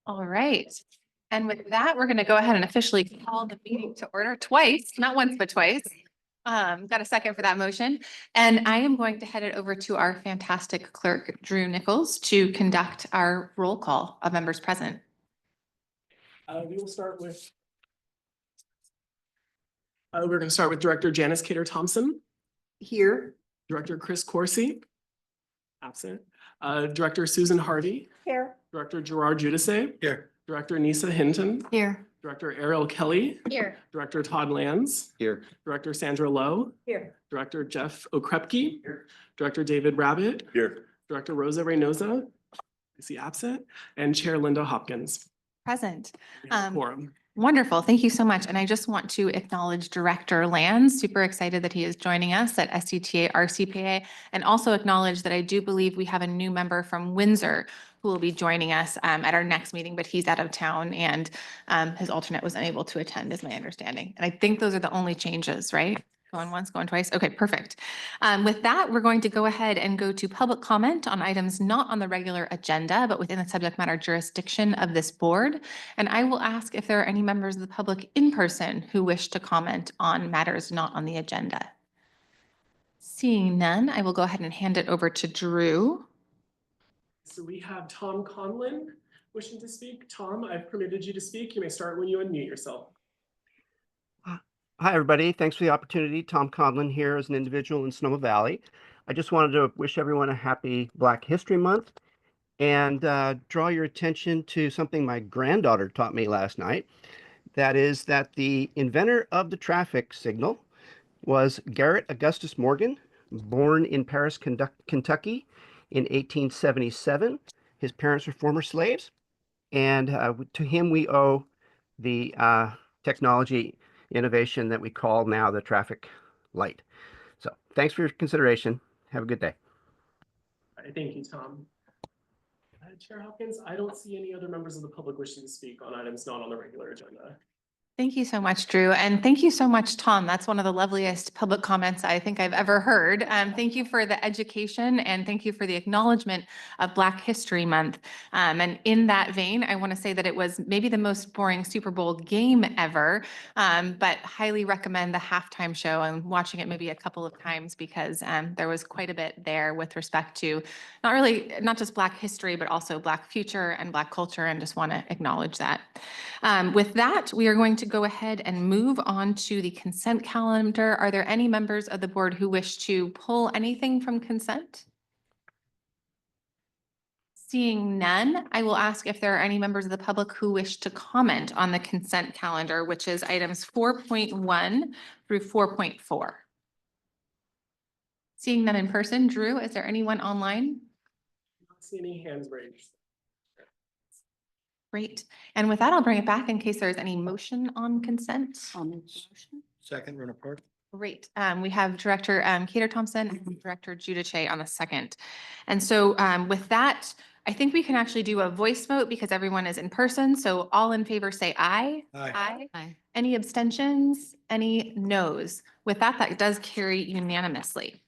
All right. And with that, we're going to go ahead and officially call the meeting to order twice, not once, but twice. Got a second for that motion. And I am going to head it over to our fantastic clerk, Drew Nichols, to conduct our roll call of members present. We will start with. We're going to start with Director Janice Cater Thompson. Here. Director Chris Corsi. Absent. Director Susan Harvey. Here. Director Gerard Judice. Here. Director Nisa Hinton. Here. Director Ariel Kelly. Here. Director Todd Lands. Here. Director Sandra Lowe. Here. Director Jeff Okrepke. Here. Director David Rabbit. Here. Director Rosa Reynosa. Is he absent? And Chair Linda Hopkins. Present. We have a quorum. Wonderful. Thank you so much. And I just want to acknowledge Director Lands. Super excited that he is joining us at SCTA RCPA, and also acknowledge that I do believe we have a new member from Windsor who will be joining us at our next meeting, but he's out of town and his alternate was unable to attend, is my understanding. And I think those are the only changes, right? Going once, going twice. Okay, perfect. With that, we're going to go ahead and go to public comment on items not on the regular agenda, but within the subject matter jurisdiction of this board. And I will ask if there are any members of the public in person who wish to comment on matters not on the agenda. Seeing none, I will go ahead and hand it over to Drew. So we have Tom Conlon wishing to speak. Tom, I've permitted you to speak. You may start when you unmute yourself. Hi, everybody. Thanks for the opportunity. Tom Conlon here as an individual in Sonoma Valley. I just wanted to wish everyone a happy Black History Month and draw your attention to something my granddaughter taught me last night. That is that the inventor of the traffic signal was Garrett Augustus Morgan, born in Paris, Kentucky in 1877. His parents were former slaves, and to him we owe the technology innovation that we call now the traffic light. So thanks for your consideration. Have a good day. Thank you, Tom. Chair Hopkins, I don't see any other members of the public wishing to speak on items not on the regular agenda. Thank you so much, Drew. And thank you so much, Tom. That's one of the loveliest public comments I think I've ever heard. Thank you for the education and thank you for the acknowledgement of Black History Month. And in that vein, I want to say that it was maybe the most boring Super Bowl game ever, but highly recommend the halftime show and watching it maybe a couple of times because there was quite a bit there with respect to not just Black history, but also Black future and Black culture, and just want to acknowledge that. With that, we are going to go ahead and move on to the consent calendar. Are there any members of the board who wish to pull anything from consent? Seeing none, I will ask if there are any members of the public who wish to comment on the consent calendar, which is items 4.1 through 4.4. Seeing none in person, Drew, is there anyone online? I don't see any hands raised. Great. And with that, I'll bring it back in case there's any motion on consent. Second, run apart. Great. We have Director Cater Thompson and Director Judice on the second. And so with that, I think we can actually do a voice vote because everyone is in person. So all in favor say aye. Aye. Aye. Any abstentions? Any noes? With that, that does carry unanimously.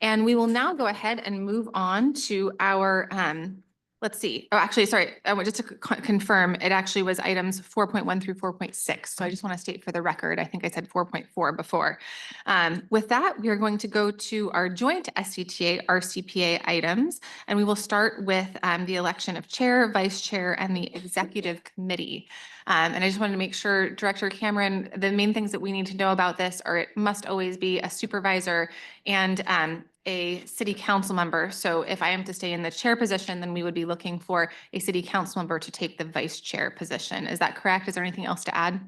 And we will now go ahead and move on to our let's see. Oh, actually, sorry. Just to confirm, it actually was items 4.1 through 4.6. So I just want to state for the record, I think I said 4.4 before. With that, we are going to go to our joint SCTA RCPA items, and we will start with the election of chair, vice chair, and the executive committee. And I just wanted to make sure, Director Cameron, the main things that we need to know about this are it must always be a supervisor and a city council member. So if I am to stay in the chair position, then we would be looking for a city council member to take the vice chair position. Is that correct? Is there anything else to add?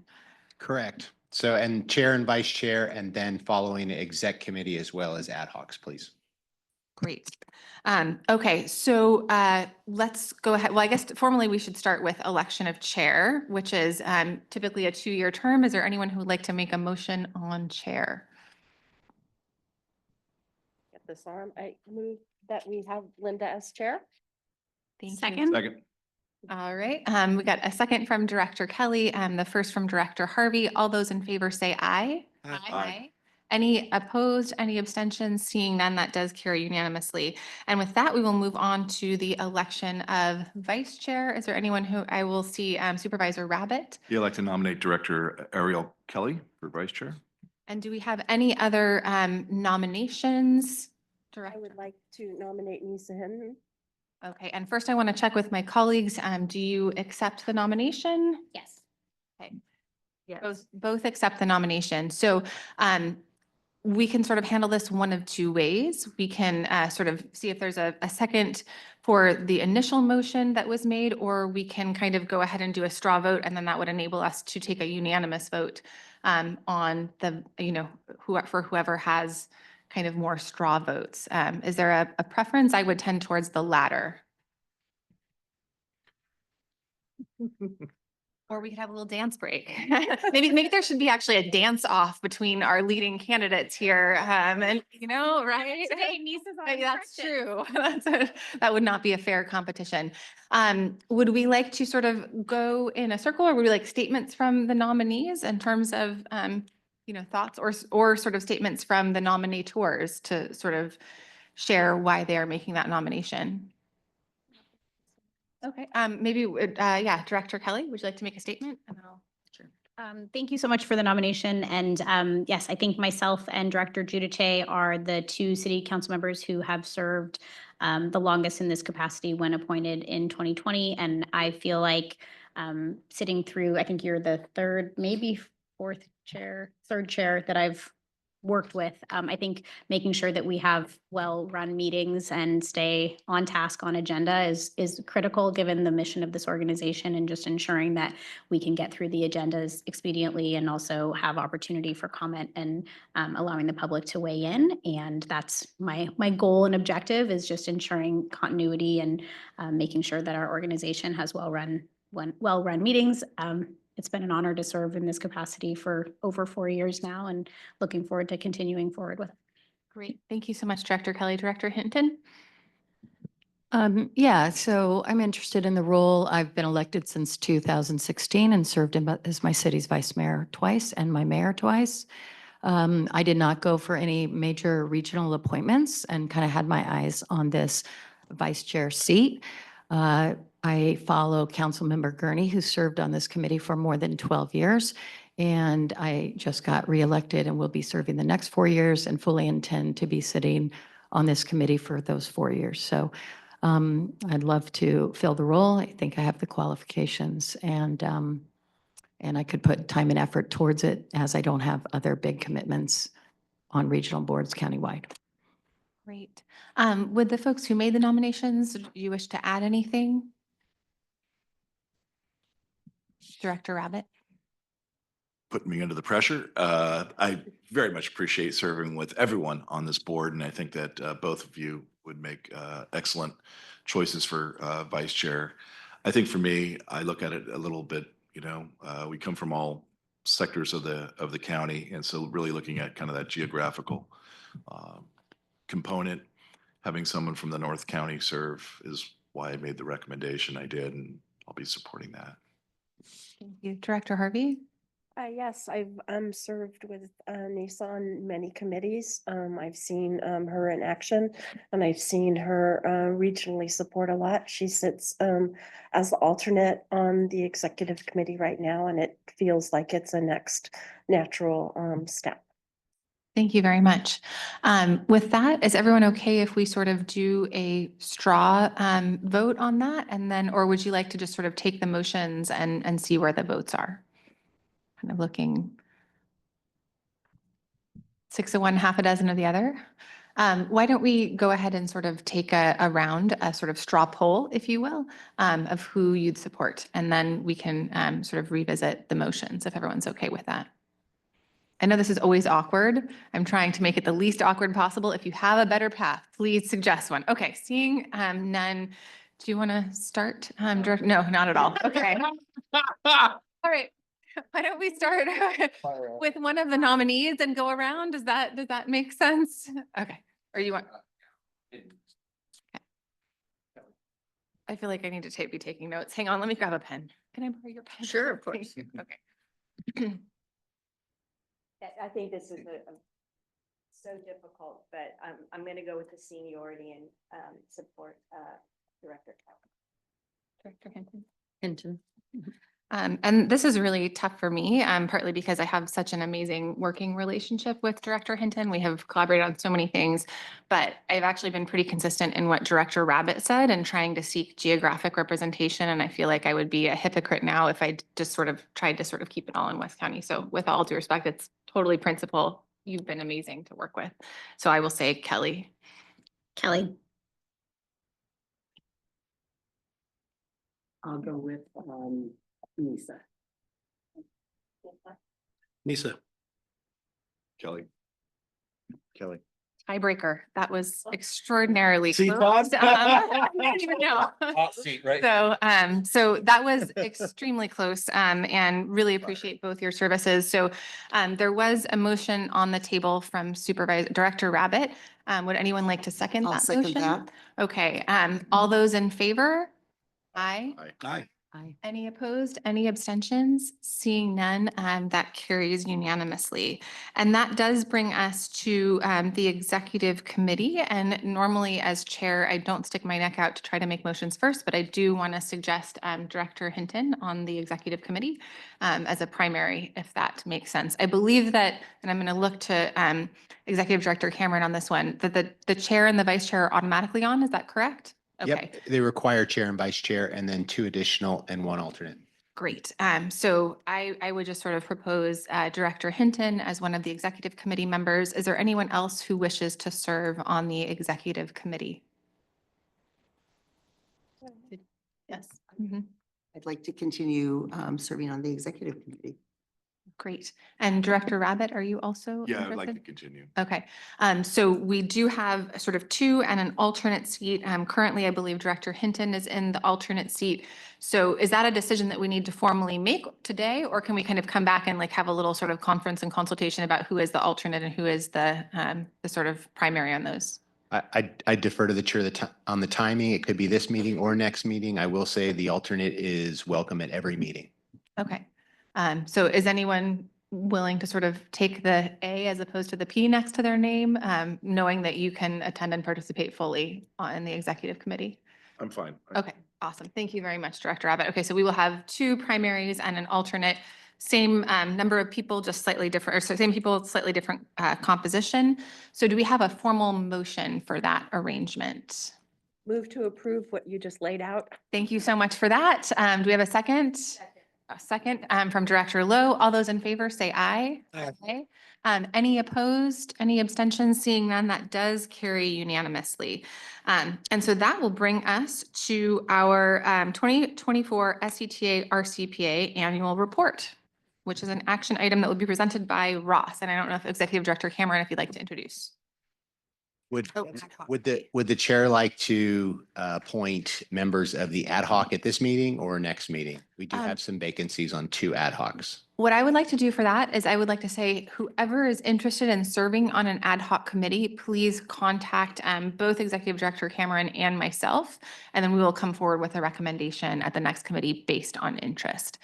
Correct. So, and chair and vice chair, and then following exec committee as well as ad hocs, please. Great. Okay, so let's go ahead. Well, I guess formally we should start with election of chair, which is typically a 2-year term. Is there anyone who would like to make a motion on chair? This arm, I move that we have Linda as chair. Thank you. Second. All right, we got a second from Director Kelly and the first from Director Harvey. All those in favor say aye. Aye. Any opposed, any abstentions? Seeing none, that does carry unanimously. And with that, we will move on to the election of vice chair. Is there anyone who I will see Supervisor Rabbit? I'd like to nominate Director Ariel Kelly for Vice Chair. And do we have any other nominations? I Director? would like to nominate Nisa Hinton. Okay, and first I want to check with my colleagues. Do you accept the nomination? Yes. Okay. Yes. Both accept the nomination. So we can sort of handle this one of two ways. We can sort of see if there's a second for the initial motion that was made, or we can kind of go ahead and do a straw vote, and then that would enable us to take a unanimous vote on the, for whoever has kind of more straw votes. Is there a preference? I would tend towards the latter. Or we could have a little dance break. Maybe there should be actually a dance off between our leading candidates here. And right? Today, Nisa's on Maybe that's correction. true. That would not be a fair competition. Would we like to sort of go in a circle, or would we like statements from the nominees in terms of, thoughts or sort of statements from the nominators to sort of share why they are making that nomination? Okay, maybe, Director Kelly, would you like to make a statement? And then I'll. Sure. Thank you so much for the nomination. And yes, I think myself and Director Giudice are the two city council members who have served the longest in this capacity when appointed in 2020. And I feel like sitting through, I think you're the third, maybe third chair that I've worked with. I think making sure that we have well-run meetings and stay on task on agenda is critical given the mission of this organization, and just ensuring that we can get through the agendas expediently and also have opportunity for comment and allowing the public to weigh in. And that's my goal and objective, is just ensuring continuity and making sure that our organization has well-run meetings. It's been an honor to serve in this capacity for over 4 years now, and looking forward to continuing forward with it. Great. Thank you so much, Director Kelly. Director Hinton? Yeah, so I'm interested in the role. I've been elected since 2016 and served as my city's vice mayor twice and my mayor twice. I did not go for any major regional appointments and kind of had my eyes on this vice chair seat. I follow Councilmember Gurney, who served on this committee for more than 12 years. And I just got reelected and will be serving the next 4 years, and fully intend to be sitting on this committee for those 4 years. So I'd love to fill the role. I think I have the qualifications, and I could put time and effort towards it, as I don't have other big commitments on regional boards countywide. Great. Would the folks who made the nominations, do you wish to add anything? Director Rabbit? Putting me under the pressure. I very much appreciate serving with everyone on this board, and I think that both of you would make excellent choices for vice chair. I think for me, I look at it a little bit, we come from all sectors of the county, and so really looking at kind of that geographical component, having someone from the North County serve is why I made the recommendation I did, and I'll be supporting that. Thank you. Director Harvey? Yes, I've served with Nisa on many committees. I've seen her in action, and I've seen her regionally support a lot. She sits as the alternate on the executive committee right now, and it feels like it's a next natural step. Thank you very much. With that, is everyone okay if we sort of do a straw vote on that? And then, or would you like to just sort of take the motions and see where the votes are? Kind of looking 6 of one, half a dozen of the other. Why don't we go ahead and sort of take a round, a sort of straw poll, if you will, of who you'd support. And then we can sort of revisit the motions if everyone's okay with that. I know this is always awkward. I'm trying to make it the least awkward possible. If you have a better path, please suggest one. Okay, seeing none. Do you want to start? No, not at all. Okay. All right. Why don't we start with one of the nominees and go around? Does that make sense? Okay. Or you want? Okay. I feel like I need to be taking notes. Hang on, let me grab a pen. Can I borrow your pen? Sure, of course. Thank you. Okay. I think this is so difficult, but I'm gonna go with the seniority and support Director Kelly. Director Hinton. Hinton. And this is really tough for me, partly because I have such an amazing working relationship with Director Hinton. We have collaborated on so many things, but I've actually been pretty consistent in what Director Rabbit said and trying to seek geographic representation. And I feel like I would be a hypocrite now if I just sort of tried to sort of keep it all in West County. So with all due respect, it's totally principle. You've been amazing to work with. So I will say Kelly. Kelly. I'll go with Nisa. Nisa. Kelly. Kelly. Tiebreaker. That was extraordinarily See, close. Todd? I didn't even know. Right. So that was extremely close, and really appreciate both your services. So, there was a motion on the table from Director Rabbit. Would anyone like to second I'll that second motion? that. Okay, all those in favor? Aye. Aye. Any opposed, any abstentions? Seeing none, that carries unanimously. And that does bring us to the executive committee. And normally as chair, I don't stick my neck out to try to make motions first, but I do want to suggest Director Hinton on the executive committee as a primary, if that makes sense. I believe that, and I'm going to look to Executive Director Cameron on this one, that the chair and the vice chair are automatically on. Is that correct? Okay. Yep, they require chair and vice chair and then 2 additional and 1 alternate. Great. So I would just sort of propose Director Hinton as one of the executive committee members. Is there anyone else who wishes to serve on the executive committee? Yes. Mhm. I'd like to continue serving on the executive committee. Great. And Director Rabbit, are you also Yeah, I'd like to interested? continue. Okay, so we do have sort of 2 and an alternate seat. Currently, I believe Director Hinton is in the alternate seat. So is that a decision that we need to formally make today, or can we kind of come back and like have a little sort of conference and consultation about who is the alternate and who is the sort of primary on those? I defer to the chair on the timing. It could be this meeting or next meeting. I will say the alternate is welcome at every meeting. Okay, so is anyone willing to sort of take the A as opposed to the P next to their name, knowing that you can attend and participate fully in the executive committee? I'm fine. Okay, awesome. Thank you very much, Director Abbott. Okay, so we will have 2 primaries and an alternate, same number of people, just slightly different, or so same people, slightly different composition. So do we have a formal motion for that arrangement? Move to approve what you just laid out. Thank you so much for that. Do we have a second? A second from Director Lowe. All those in favor say aye. Aye. Any opposed, any abstentions? Seeing none, that does carry unanimously. And so that will bring us to our 2024 SCTA RCPA annual report, which is an action item that will be presented by Ross. And I don't know if Executive Director Cameron, if you'd like to introduce. Would, Oh, ad hoc. would the chair like to appoint members of the ad hoc at this meeting or next meeting? We do have some vacancies on 2 ad hocs. What I would like to do for that is I would like to say whoever is interested in serving on an ad hoc committee, please contact both Executive Director Cameron and myself, and then we will come forward with a recommendation at the next committee based on interest.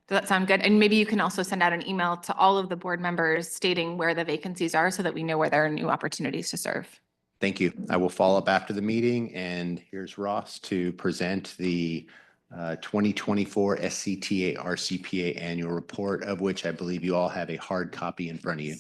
Does that sound good? And maybe you can also send out an email to all of the board members stating where the vacancies are so that we know where there are new opportunities to serve. Thank you. I will follow up after the meeting, and here's Ross to present the 2024 SCTA RCPA annual report, of which I believe you all have a hard copy in front of you.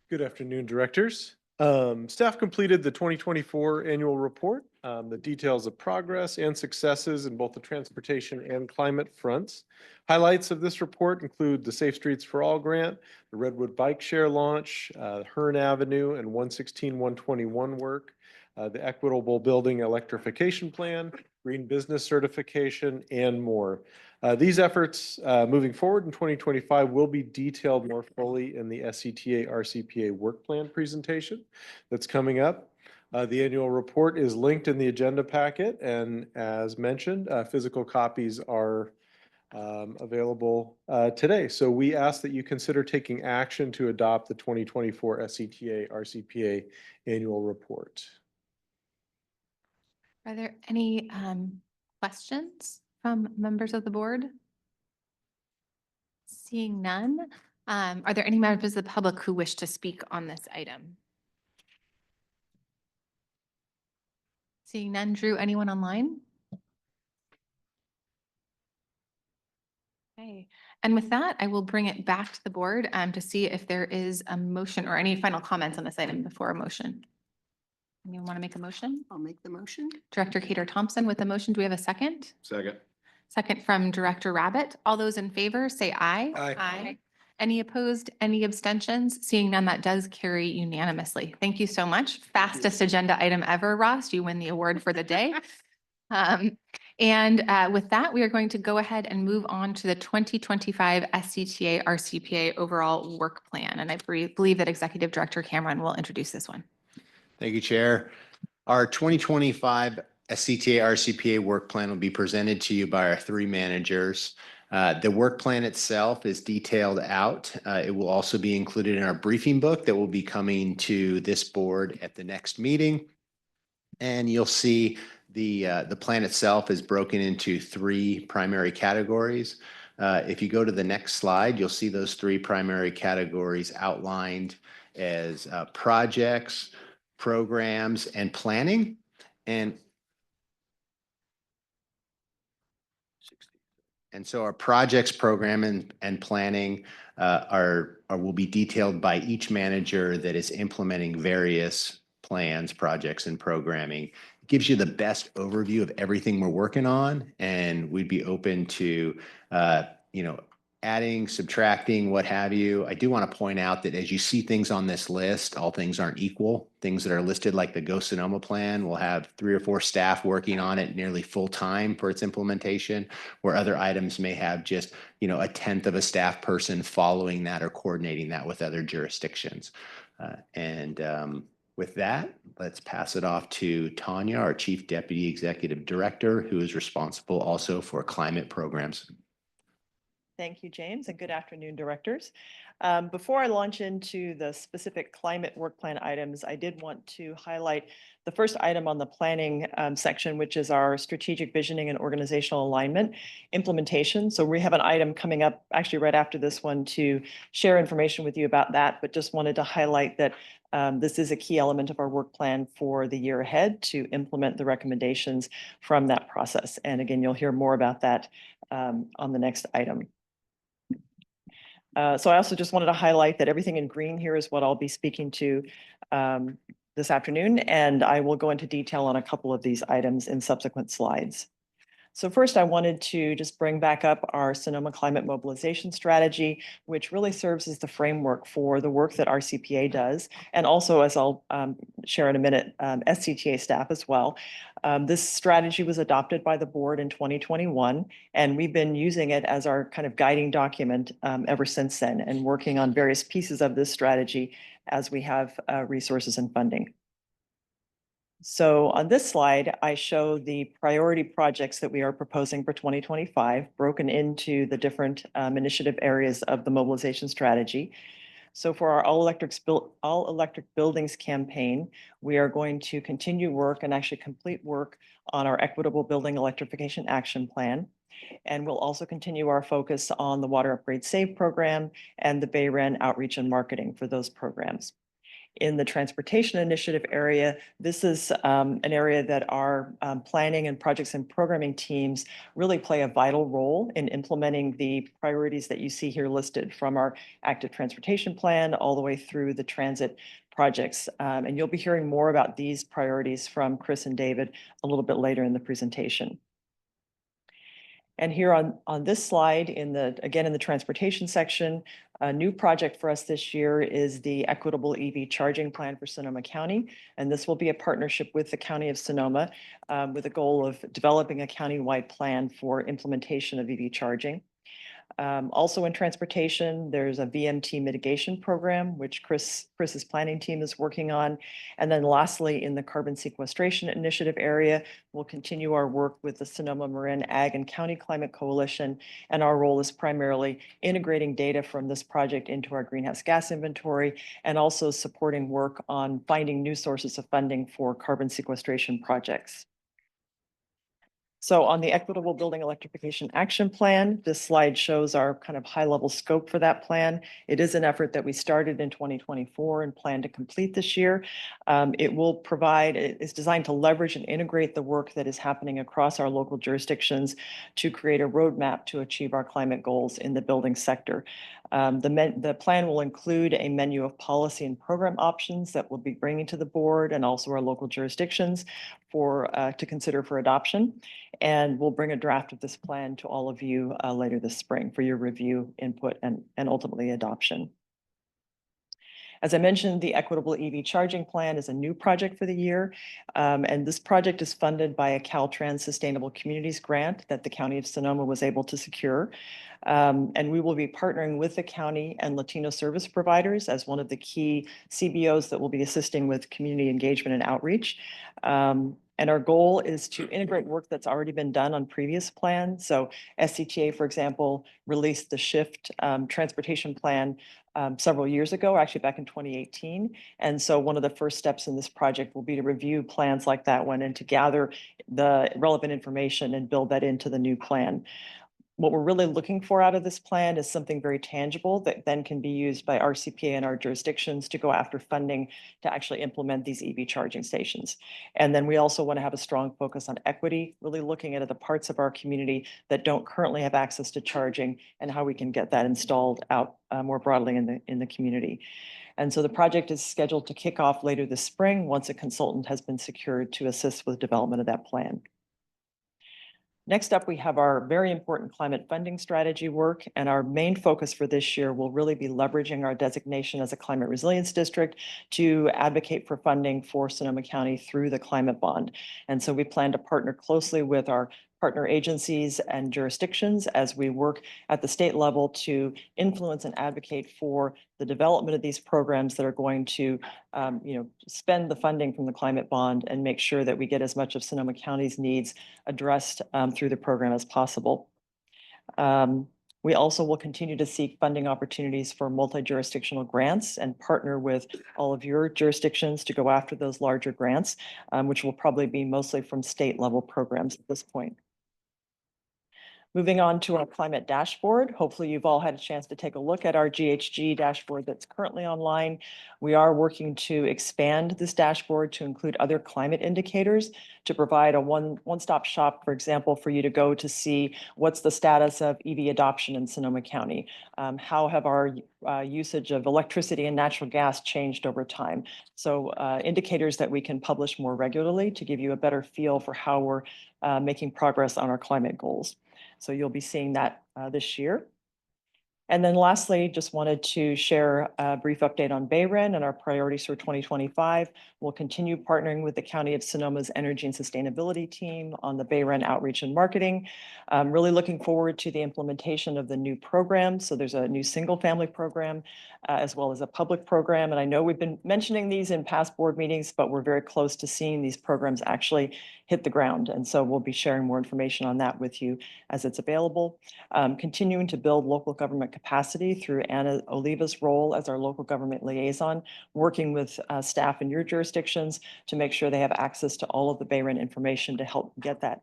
Good afternoon, directors. Staff completed the 2024 annual report. The details of progress and successes in both the transportation and climate fronts. Highlights of this report include the Safe Streets for All grant, the Redwood Bike Share launch, Hearn Avenue and 116-121 work, the Equitable Building Electrification Plan, Green Business Certification, and more. These efforts moving forward in 2025 will be detailed more fully in the SCTA RCPA work plan presentation that's coming up. The annual report is linked in the agenda packet, and as mentioned, physical copies are available today. So we ask that you consider taking action to adopt the 2024 SCTA RCPA annual report. Are there any questions from members of the board? Seeing none, Are there any members of the public who wish to speak on this item? Seeing none, Drew, anyone online? Okay, and with that, I will bring it back to the board to see if there is a motion or any final comments on this item before a motion. Anyone want to make a motion? I'll make the motion. Director Cater Thompson with the motion. Do we have a second? Second. Second from Director Rabbit. All those in favor, say aye. Aye. Any opposed, any abstentions? Seeing none, that does carry unanimously. Thank you so much. Fastest agenda item ever, Ross. You win the award for the day. With that, we are going to go ahead and move on to the 2025 SCTA RCPA overall work plan. And I believe that Executive Director Cameron will introduce this one. Thank you, Chair. Our 2025 SCTA RCPA work plan will be presented to you by our three managers. The work plan itself is detailed out. It will also be included in our briefing book that will be coming to this board at the next meeting. And you'll see the plan itself is broken into three primary categories. If you go to the next slide, you'll see those three primary categories outlined as projects, programs, and planning. And so our projects, program, and planning will be detailed by each manager that is implementing various plans, projects, and programming. It gives you the best overview of everything we're working on, and we'd be open to, adding, subtracting, what have you. I do want to point out that as you see things on this list, all things aren't equal. Things that are listed like the Go Sonoma plan will have 3 or 4 staff working on it nearly full time for its implementation, where other items may have just, a tenth of a staff person following that or coordinating that with other jurisdictions. With that, let's pass it off to Tanya, our Chief Deputy Executive Director, who is responsible also for climate programs. Thank you, James, and good afternoon, directors. Before I launch into the specific climate work plan items, I did want to highlight the first item on the planning section, which is our strategic visioning and organizational alignment implementation. So we have an item coming up actually right after this one to share information with you about that, but just wanted to highlight that this is a key element of our work plan for the year ahead to implement the recommendations from that process. And again, you'll hear more about that on the next item. So I also just wanted to highlight that everything in green here is what I'll be speaking to this afternoon, and I will go into detail on a couple of these items in subsequent slides. So first, I wanted to just bring back up our Sonoma Climate Mobilization Strategy, which really serves as the framework for the work that RCPA does, and also, as I'll share in a minute, SCTA staff as well. This strategy was adopted by the board in 2021, and we've been using it as our kind of guiding document ever since then, and working on various pieces of this strategy as we have resources and funding. So on this slide, I show the priority projects that we are proposing for 2025, broken into the different initiative areas of the mobilization strategy. So for our all electric buildings campaign, we are going to continue work and actually complete work on our equitable building electrification action plan. And we'll also continue our focus on the Water Upgrade Save program and the Bay Ren outreach and marketing for those programs. In the transportation initiative area, this is an area that our planning and projects and programming teams really play a vital role in implementing the priorities that you see here listed, from our active transportation plan all the way through the transit projects. And you'll be hearing more about these priorities from Chris and David a little bit later in the presentation. And here on this slide, again in the transportation section, a new project for us this year is the Equitable EV Charging Plan for Sonoma County. And this will be a partnership with the County of Sonoma with a goal of developing a county-wide plan for implementation of EV charging. Also in transportation, there's a VMT mitigation program, which Chris's planning team is working on. And then lastly, in the carbon sequestration initiative area, we'll continue our work with the Sonoma Marin Ag and County Climate Coalition. And our role is primarily integrating data from this project into our greenhouse gas inventory, and also supporting work on finding new sources of funding for carbon sequestration projects. So on the Equitable Building Electrification Action Plan, this slide shows our kind of high-level scope for that plan. It is an effort that we started in 2024 and plan to complete this year. It's designed to leverage and integrate the work that is happening across our local jurisdictions to create a roadmap to achieve our climate goals in the building sector. The plan will include a menu of policy and program options that we'll be bringing to the board and also our local jurisdictions to consider for adoption. And we'll bring a draft of this plan to all of you later this spring for your review, input, and ultimately adoption. As I mentioned, the Equitable EV Charging Plan is a new project for the year. And this project is funded by a Caltrans Sustainable Communities grant that the County of Sonoma was able to secure. And we will be partnering with the county and Latino service providers as one of the key CBOs that will be assisting with community engagement and outreach. And our goal is to integrate work that's already been done on previous plans. So SCTA, for example, released the SHIFT transportation plan several years ago, actually back in 2018. And so one of the first steps in this project will be to review plans like that one and to gather the relevant information and build that into the new plan. What we're really looking for out of this plan is something very tangible that then can be used by RCPA and our jurisdictions to go after funding to actually implement these EV charging stations. And then we also want to have a strong focus on equity, really looking at the parts of our community that don't currently have access to charging and how we can get that installed out more broadly in the community. And so the project is scheduled to kick off later this spring once a consultant has been secured to assist with development of that plan. Next up, we have our very important climate funding strategy work, and our main focus for this year will really be leveraging our designation as a climate resilience district to advocate for funding for Sonoma County through the climate bond. And so we plan to partner closely with our partner agencies and jurisdictions as we work at the state level to influence and advocate for the development of these programs that are going to spend the funding from the climate bond and make sure that we get as much of Sonoma County's needs addressed through the program as possible. We also will continue to seek funding opportunities for multi-jurisdictional grants and partner with all of your jurisdictions to go after those larger grants, which will probably be mostly from state level programs at this point. Moving on to our climate dashboard. Hopefully you've all had a chance to take a look at our GHG dashboard that's currently online. We are working to expand this dashboard to include other climate indicators to provide a one-stop shop, for example, for you to go to see what's the status of EV adoption in Sonoma County. How have our usage of electricity and natural gas changed over time? So indicators that we can publish more regularly to give you a better feel for how we're making progress on our climate goals. So you'll be seeing that this year. And then lastly, just wanted to share a brief update on BayREN and our priorities for 2025. We'll continue partnering with the County of Sonoma's Energy and Sustainability team on the BayREN outreach and marketing. Really looking forward to the implementation of the new program. So there's a new single family program as well as a public program. And I know we've been mentioning these in past board meetings, but we're very close to seeing these programs actually hit the ground. And so we'll be sharing more information on that with you as it's available. Continuing to build local government capacity through Anna Oliva's role as our local government liaison, working with staff in your jurisdictions to make sure they have access to all of the BayREN information to help get that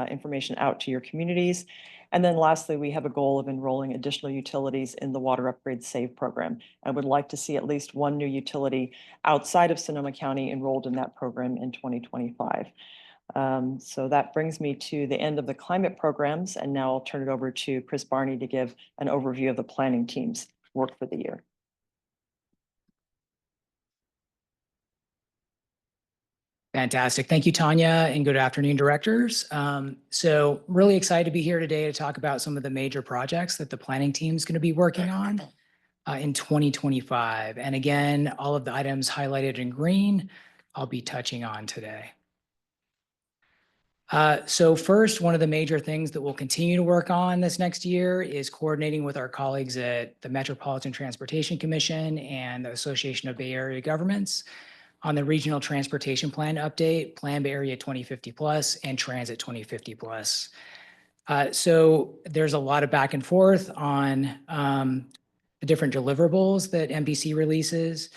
information out to your communities. And then lastly, we have a goal of enrolling additional utilities in the Water Upgrade Save program. I would like to see at least one new utility outside of Sonoma County enrolled in that program in 2025. So that brings me to the end of the climate programs, and now I'll turn it over to Chris Barney to give an overview of the planning team's work for the year. Fantastic. Thank you, Tanya, and good afternoon, directors. So really excited to be here today to talk about some of the major projects that the planning team is going to be working on in 2025. And again, all of the items highlighted in green, I'll be touching on today. So first, one of the major things that we'll continue to work on this next year is coordinating with our colleagues at the Metropolitan Transportation Commission and the Association of Bay Area Governments on the Regional Transportation Plan update, Plan Bay Area 2050 Plus and Transit 2050 Plus. So there's a lot of back and forth on the different deliverables that MPC releases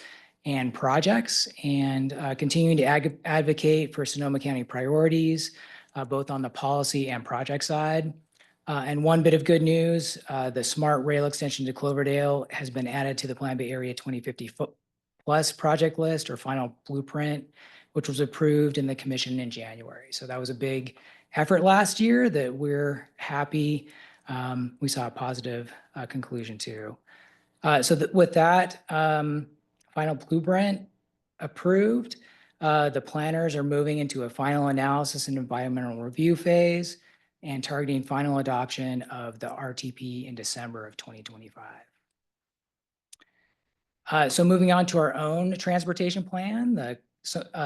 and projects, and continuing to advocate for Sonoma County priorities both on the policy and project side. And one bit of good news, the Smart Rail Extension to Cloverdale has been added to the Plan Bay Area 2050 plus project list or final blueprint, which was approved in the commission in January. So that was a big effort last year that we're happy we saw a positive conclusion to. With that, final blueprint approved. The planners are moving into a final analysis and environmental review phase and targeting final adoption of the RTP in December of 2025. So moving on to our own transportation plan, the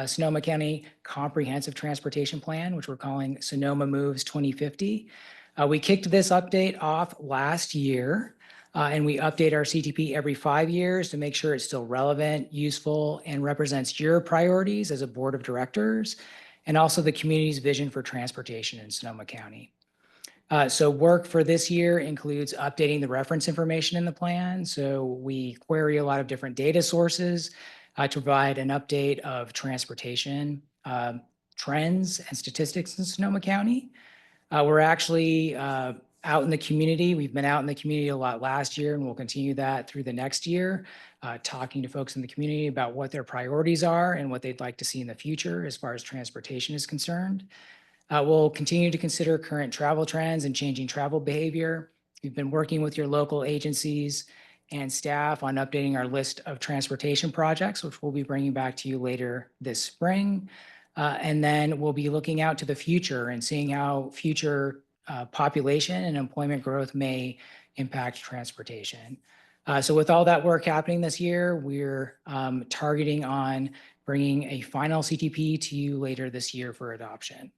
Sonoma County Comprehensive Transportation Plan, which we're calling Sonoma Moves 2050. We kicked this update off last year, and we update our CTP every 5 years to make sure it's still relevant, useful, and represents your priorities as a board of directors, and also the community's vision for transportation in Sonoma County. So work for this year includes updating the reference information in the plan. So we query a lot of different data sources to provide an update of transportation trends and statistics in Sonoma County. We're actually out in the community. We've been out in the community a lot last year, and we'll continue that through the next year, talking to folks in the community about what their priorities are and what they'd like to see in the future as far as transportation is concerned. We'll continue to consider current travel trends and changing travel behavior. We've been working with your local agencies and staff on updating our list of transportation projects, which we'll be bringing back to you later this spring. And then we'll be looking out to the future and seeing how future population and employment growth may impact transportation. So with all that work happening this year, we're targeting on bringing a final CTP to you later this year for adoption.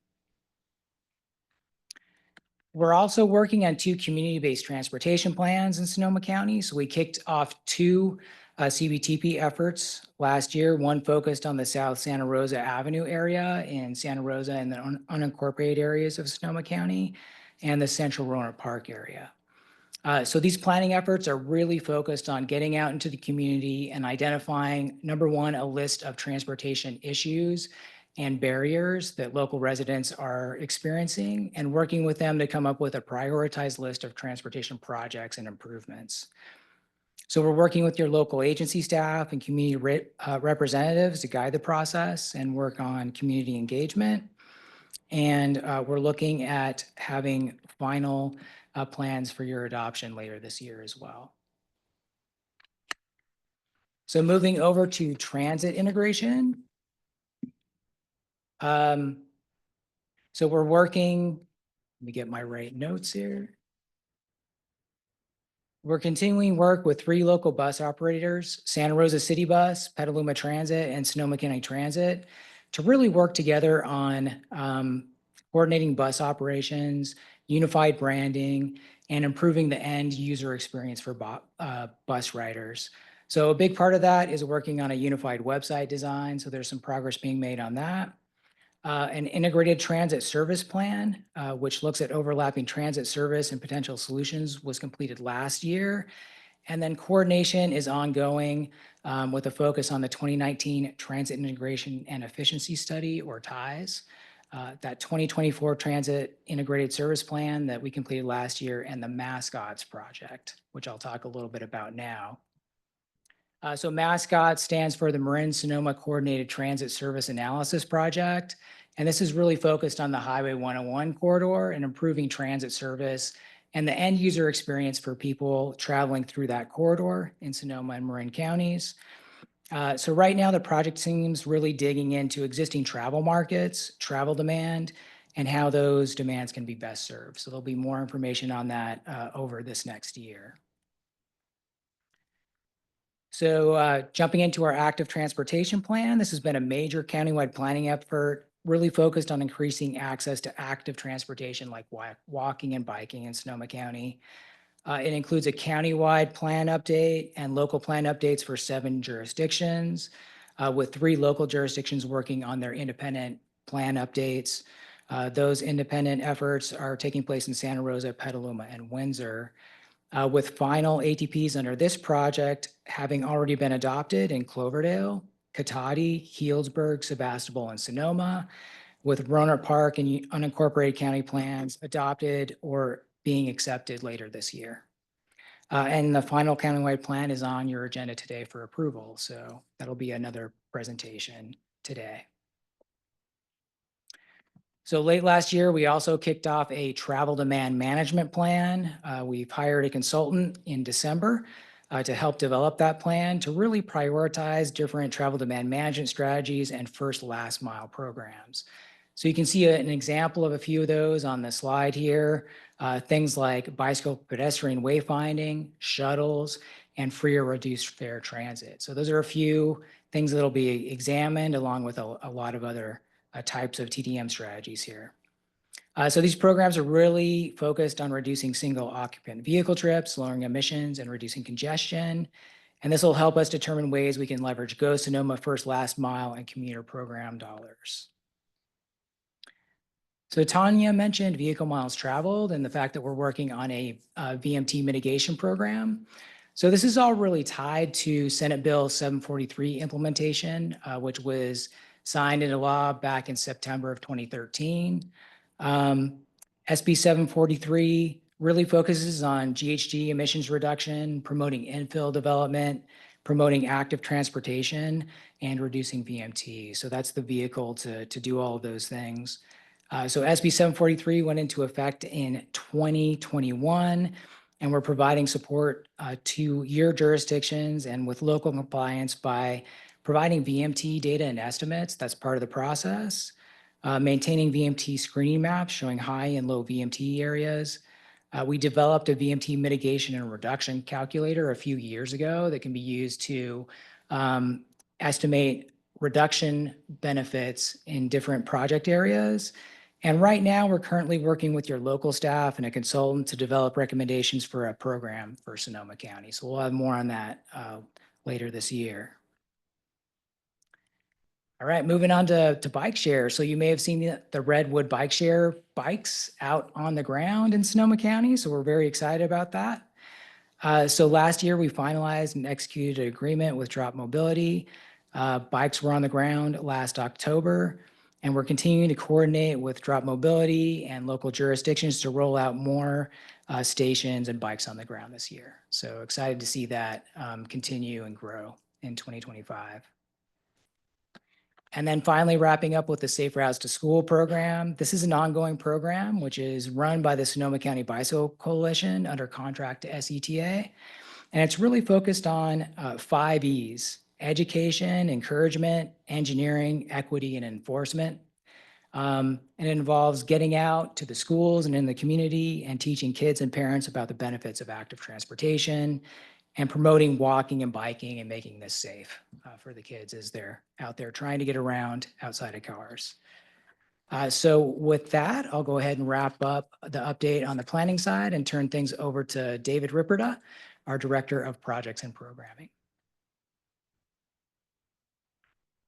We're also working on 2 community-based transportation plans in Sonoma County. So we kicked off 2 CBTP efforts last year. One focused on the South Santa Rosa Avenue area in Santa Rosa and the unincorporated areas of Sonoma County, and the Central Roanoke Park area. So these planning efforts are really focused on getting out into the community and identifying, number one, a list of transportation issues and barriers that local residents are experiencing, and working with them to come up with a prioritized list of transportation projects and improvements. So we're working with your local agency staff and community representatives to guide the process and work on community engagement. And we're looking at having final plans for your adoption later this year as well. So moving over to transit integration. So we're working, let me get my right notes here. We're continuing work with 3 local bus operators, Santa Rosa City Bus, Petaluma Transit, and Sonoma County Transit, to really work together on coordinating bus operations, unified branding, and improving the end user experience for bus riders. So a big part of that is working on a unified website design. So there's some progress being made on that. An integrated transit service plan, which looks at overlapping transit service and potential solutions, was completed last year. And then coordination is ongoing with a focus on the 2019 Transit Integration and Efficiency Study, or TIES, that 2024 Transit Integrated Service Plan that we completed last year, and the Mascots Project, which I'll talk a little bit about now. So Mascot stands for the Marin Sonoma Coordinated Transit Service Analysis Project. And this is really focused on the Highway 101 corridor and improving transit service and the end user experience for people traveling through that corridor in Sonoma and Marin counties. So right now the project team's really digging into existing travel markets, travel demand, and how those demands can be best served. So there'll be more information on that over this next year. So jumping into our active transportation plan, this has been a major countywide planning effort, really focused on increasing access to active transportation like walking and biking in Sonoma County. It includes a countywide plan update and local plan updates for 7 jurisdictions, with 3 local jurisdictions working on their independent plan updates. Those independent efforts are taking place in Santa Rosa, Petaluma, and Windsor, with final ATPs under this project having already been adopted in Cloverdale, Cotati, Healdsburg, Sebastopol, and Sonoma, with Roanoke Park and unincorporated county plans adopted or being accepted later this year. And the final countywide plan is on your agenda today for approval. So that'll be another presentation today. So late last year, we also kicked off a travel demand management plan. We've hired a consultant in December to help develop that plan to really prioritize different travel demand management strategies and first last mile programs. So you can see an example of a few of those on the slide here. Things like bicycle pedestrian wayfinding, shuttles, and free or reduced fare transit. So those are a few things that'll be examined along with a lot of other types of TDM strategies here. So these programs are really focused on reducing single occupant vehicle trips, lowering emissions, and reducing congestion. And this will help us determine ways we can leverage Go Sonoma First Last Mile and commuter program dollars. So Tanya mentioned vehicle miles traveled and the fact that we're working on a VMT mitigation program. So this is all really tied to Senate Bill 743 implementation, which was signed into law back in September of 2013. SB 743 really focuses on GHG emissions reduction, promoting infill development, promoting active transportation, and reducing VMT. So that's the vehicle to do all of those things. So SB 743 went into effect in 2021, and we're providing support to your jurisdictions and with local compliance by providing VMT data and estimates. That's part of the process. Maintaining VMT screening maps showing high and low VMT areas. We developed a VMT mitigation and reduction calculator a few years ago that can be used to estimate reduction benefits in different project areas. And right now, we're currently working with your local staff and a consultant to develop recommendations for a program for Sonoma County. So we'll have more on that later this year. All right, moving on to bike share. So you may have seen the Redwood bike share bikes out on the ground in Sonoma County. So we're very excited about that. So last year we finalized and executed an agreement with Drop Mobility. Bikes were on the ground last October, and we're continuing to coordinate with Drop Mobility and local jurisdictions to roll out more stations and bikes on the ground this year. So excited to see that continue and grow in 2025. And then finally, wrapping up with the Safe Routes to School program. This is an ongoing program, which is run by the Sonoma County Bicycle Coalition under contract to SCTA. And it's really focused on 5 E's: education, encouragement, engineering, equity, and enforcement. And it involves getting out to the schools and in the community and teaching kids and parents about the benefits of active transportation, and promoting walking and biking and making this safe for the kids as they're out there trying to get around outside of cars. So with that, I'll go ahead and wrap up the update on the planning side and turn things over to David Ripperda, our Director of Projects and Programming.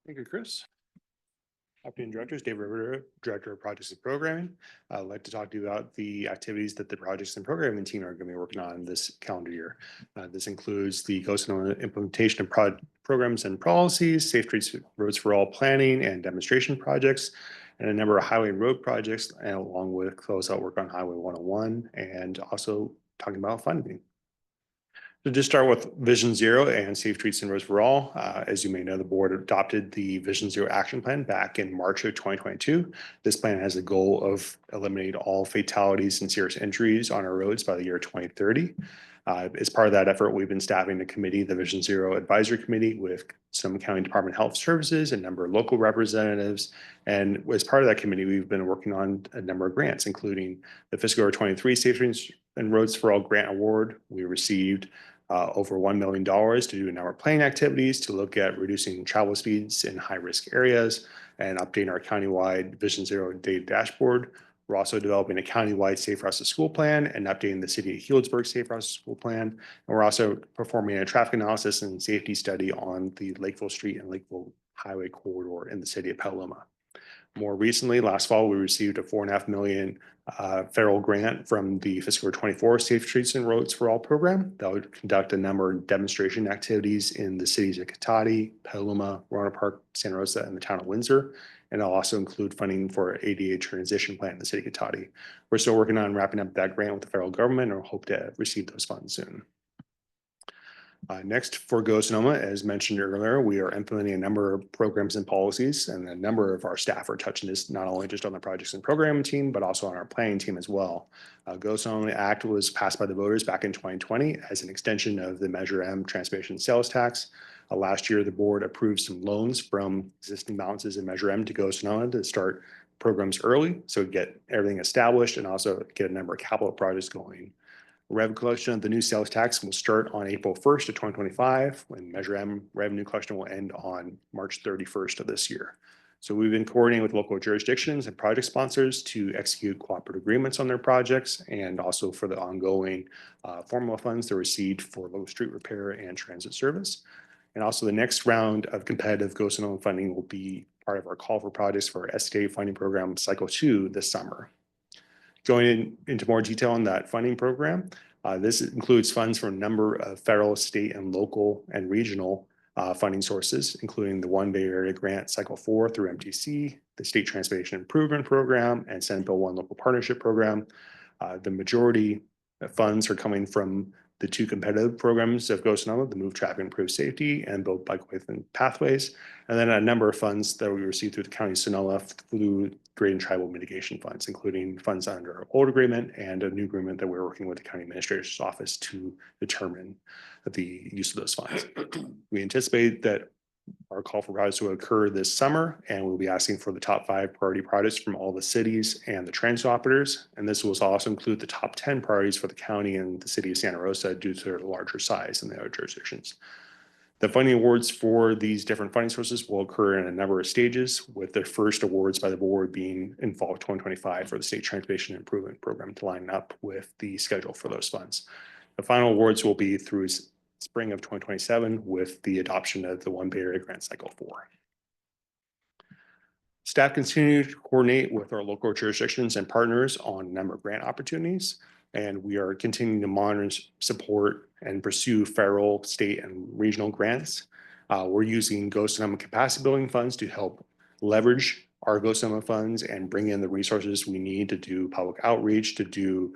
Thank you, Chris. Afternoon, Directors. Dave River, Director of Projects and Programming. I'd like to talk to you about the activities that the projects and programming team are going to be working on this calendar year. This includes the Go Sonoma implementation of programs and policies, Safe Streets, Roads for All planning and demonstration projects, and a number of highway and road projects, and along with closeout work on Highway 101, and also talking about funding. So just start with Vision Zero and Safe Streets and Roads for All. As you may know, the board adopted the Vision Zero action plan back in March of 2022. This plan has the goal of eliminating all fatalities and serious injuries on our roads by the year 2030. As part of that effort, we've been staffing the committee, the Vision Zero Advisory Committee, with some county Department of Health Services, a number of local representatives. And as part of that committee, we've been working on a number of grants, including the fiscal year 23 Safe Streets and Roads for All grant award. We received over $1 million to do a number of planning activities to look at reducing travel speeds in high-risk areas and updating our countywide Vision Zero data dashboard. We're also developing a countywide Safe Routes to School plan and updating the city of Healdsburg Safe Routes to School plan. And we're also performing a traffic analysis and safety study on the Lakeville Street and Lakeville Highway corridor in the city of Petaluma. More recently, last fall, we received a $4.5 million federal grant from the fiscal year 24 Safe Streets and Roads for All program that would conduct a number of demonstration activities in the cities of Cotati, Petaluma, Roanoke Park, Santa Rosa, and the town of Windsor. and it'll also include funding for ADA transition plan in the city of Cotati. We're still working on wrapping up that grant with the federal government and hope to receive those funds soon. Next, for Go Sonoma, as mentioned earlier, we are implementing a number of programs and policies, and a number of our staff are touching this not only just on the projects and programming team, but also on our planning team as well. Go Sonoma Act was passed by the voters back in 2020 as an extension of the Measure M transportation sales tax. Last year, the board approved some loans from existing balances in Measure M to Go Sonoma to start programs early, so get everything established and also get a number of capital projects going. Revenue collection of the new sales tax will start on April 1st of 2025, when Measure M revenue collection will end on March 31st of this year. So we've been coordinating with local jurisdictions and project sponsors to execute cooperative agreements on their projects, and also for the ongoing formula funds they're received for local street repair and transit service. And also the next round of competitive Go Sonoma funding will be part of our call for projects for our SCTA funding program cycle 2 this summer. Going into more detail on that funding program, this includes funds from a number of federal, state, and local and regional funding sources, including the One Bay Area Grant Cycle 4 through MTC, the State Transportation Improvement Program, and Senate Bill 1 Local Partnership Program. The majority of funds are coming from the two competitive programs of Go Sonoma, the Move Traffic Improve Safety and Build Bikeways and Pathways, and then a number of funds that we received through the County of Sonoma through Great and Tribal Mitigation Funds, including funds under our old agreement and a new agreement that we're working with the County Administrator's Office to determine the use of those funds. We anticipate that our call for projects will occur this summer, and we'll be asking for the top 5 priority projects from all the cities and the transit operators. And this will also include the top 10 priorities for the county and the city of Santa Rosa due to their larger size than the other jurisdictions. The funding awards for these different funding sources will occur in a number of stages, with the first awards by the board being in fall of 2025 for the State Transportation Improvement Program to line up with the schedule for those funds. The final awards will be through spring of 2027 with the adoption of the One Bay Area Grant Cycle 4. Staff continue to coordinate with our local jurisdictions and partners on a number of grant opportunities, and we are continuing to monitor, support, and pursue federal, state, and regional grants. We're using Go Sonoma capacity building funds to help leverage our Go Sonoma funds and bring in the resources we need to do public outreach, to do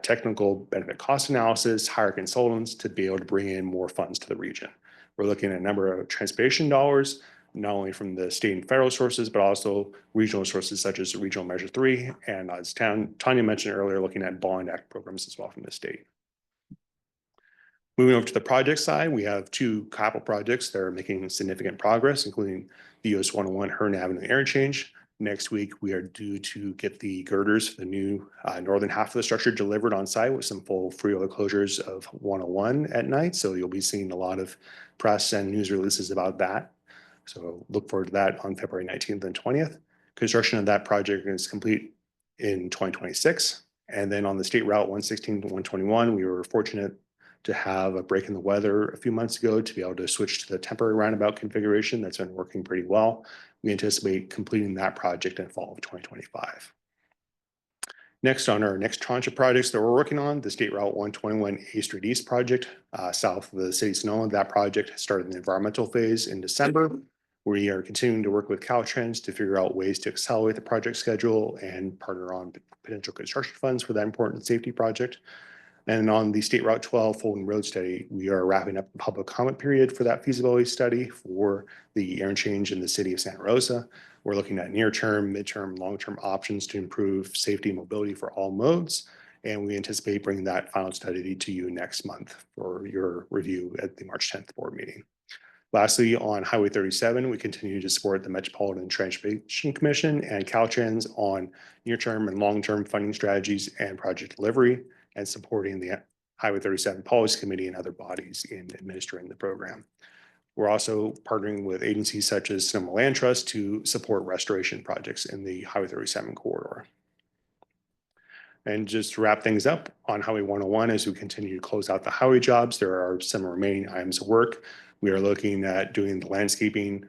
technical benefit cost analysis, hire consultants to be able to bring in more funds to the region. We're looking at a number of transportation dollars, not only from the state and federal sources, but also regional sources such as Regional Measure 3. And as Tanya mentioned earlier, looking at Bond Act programs as well from the state. Moving over to the project side, we have 2 capital projects that are making significant progress, including the US 101 Hearn Avenue interchange. Next week, we are due to get the girders for the new northern half of the structure delivered on site with some full freeway closures of 101 at night. So you'll be seeing a lot of press and news releases about that. So look forward to that on February 19th and 20th. Construction of that project is complete in 2026. And then on the State Route 116 to 121, we were fortunate to have a break in the weather a few months ago to be able to switch to the temporary roundabout configuration that's been working pretty well. We anticipate completing that project in fall of 2025. Next, on our next tranche of projects that we're working on, the State Route 121 A Street East project, south of the city of Sonoma. That project started the environmental phase in December. We are continuing to work with Caltrans to figure out ways to accelerate the project schedule and partner on potential construction funds for that important safety project. And on the State Route 12 Fulton Road study, we are wrapping up the public comment period for that feasibility study for the interchange in the city of Santa Rosa. We're looking at near-term, mid-term, long-term options to improve safety and mobility for all modes. And we anticipate bringing that final study to you next month for your review at the March 10th board meeting. Lastly, on Highway 37, we continue to support the Metropolitan Transportation Commission and Caltrans on near-term and long-term funding strategies and project delivery, and supporting the Highway 37 Policy Committee and other bodies in administering the program. We're also partnering with agencies such as Sonoma Land Trust to support restoration projects in the Highway 37 corridor. And just to wrap things up on Highway 101, as we continue to close out the highway jobs, there are some remaining items of work. We are looking at doing the landscaping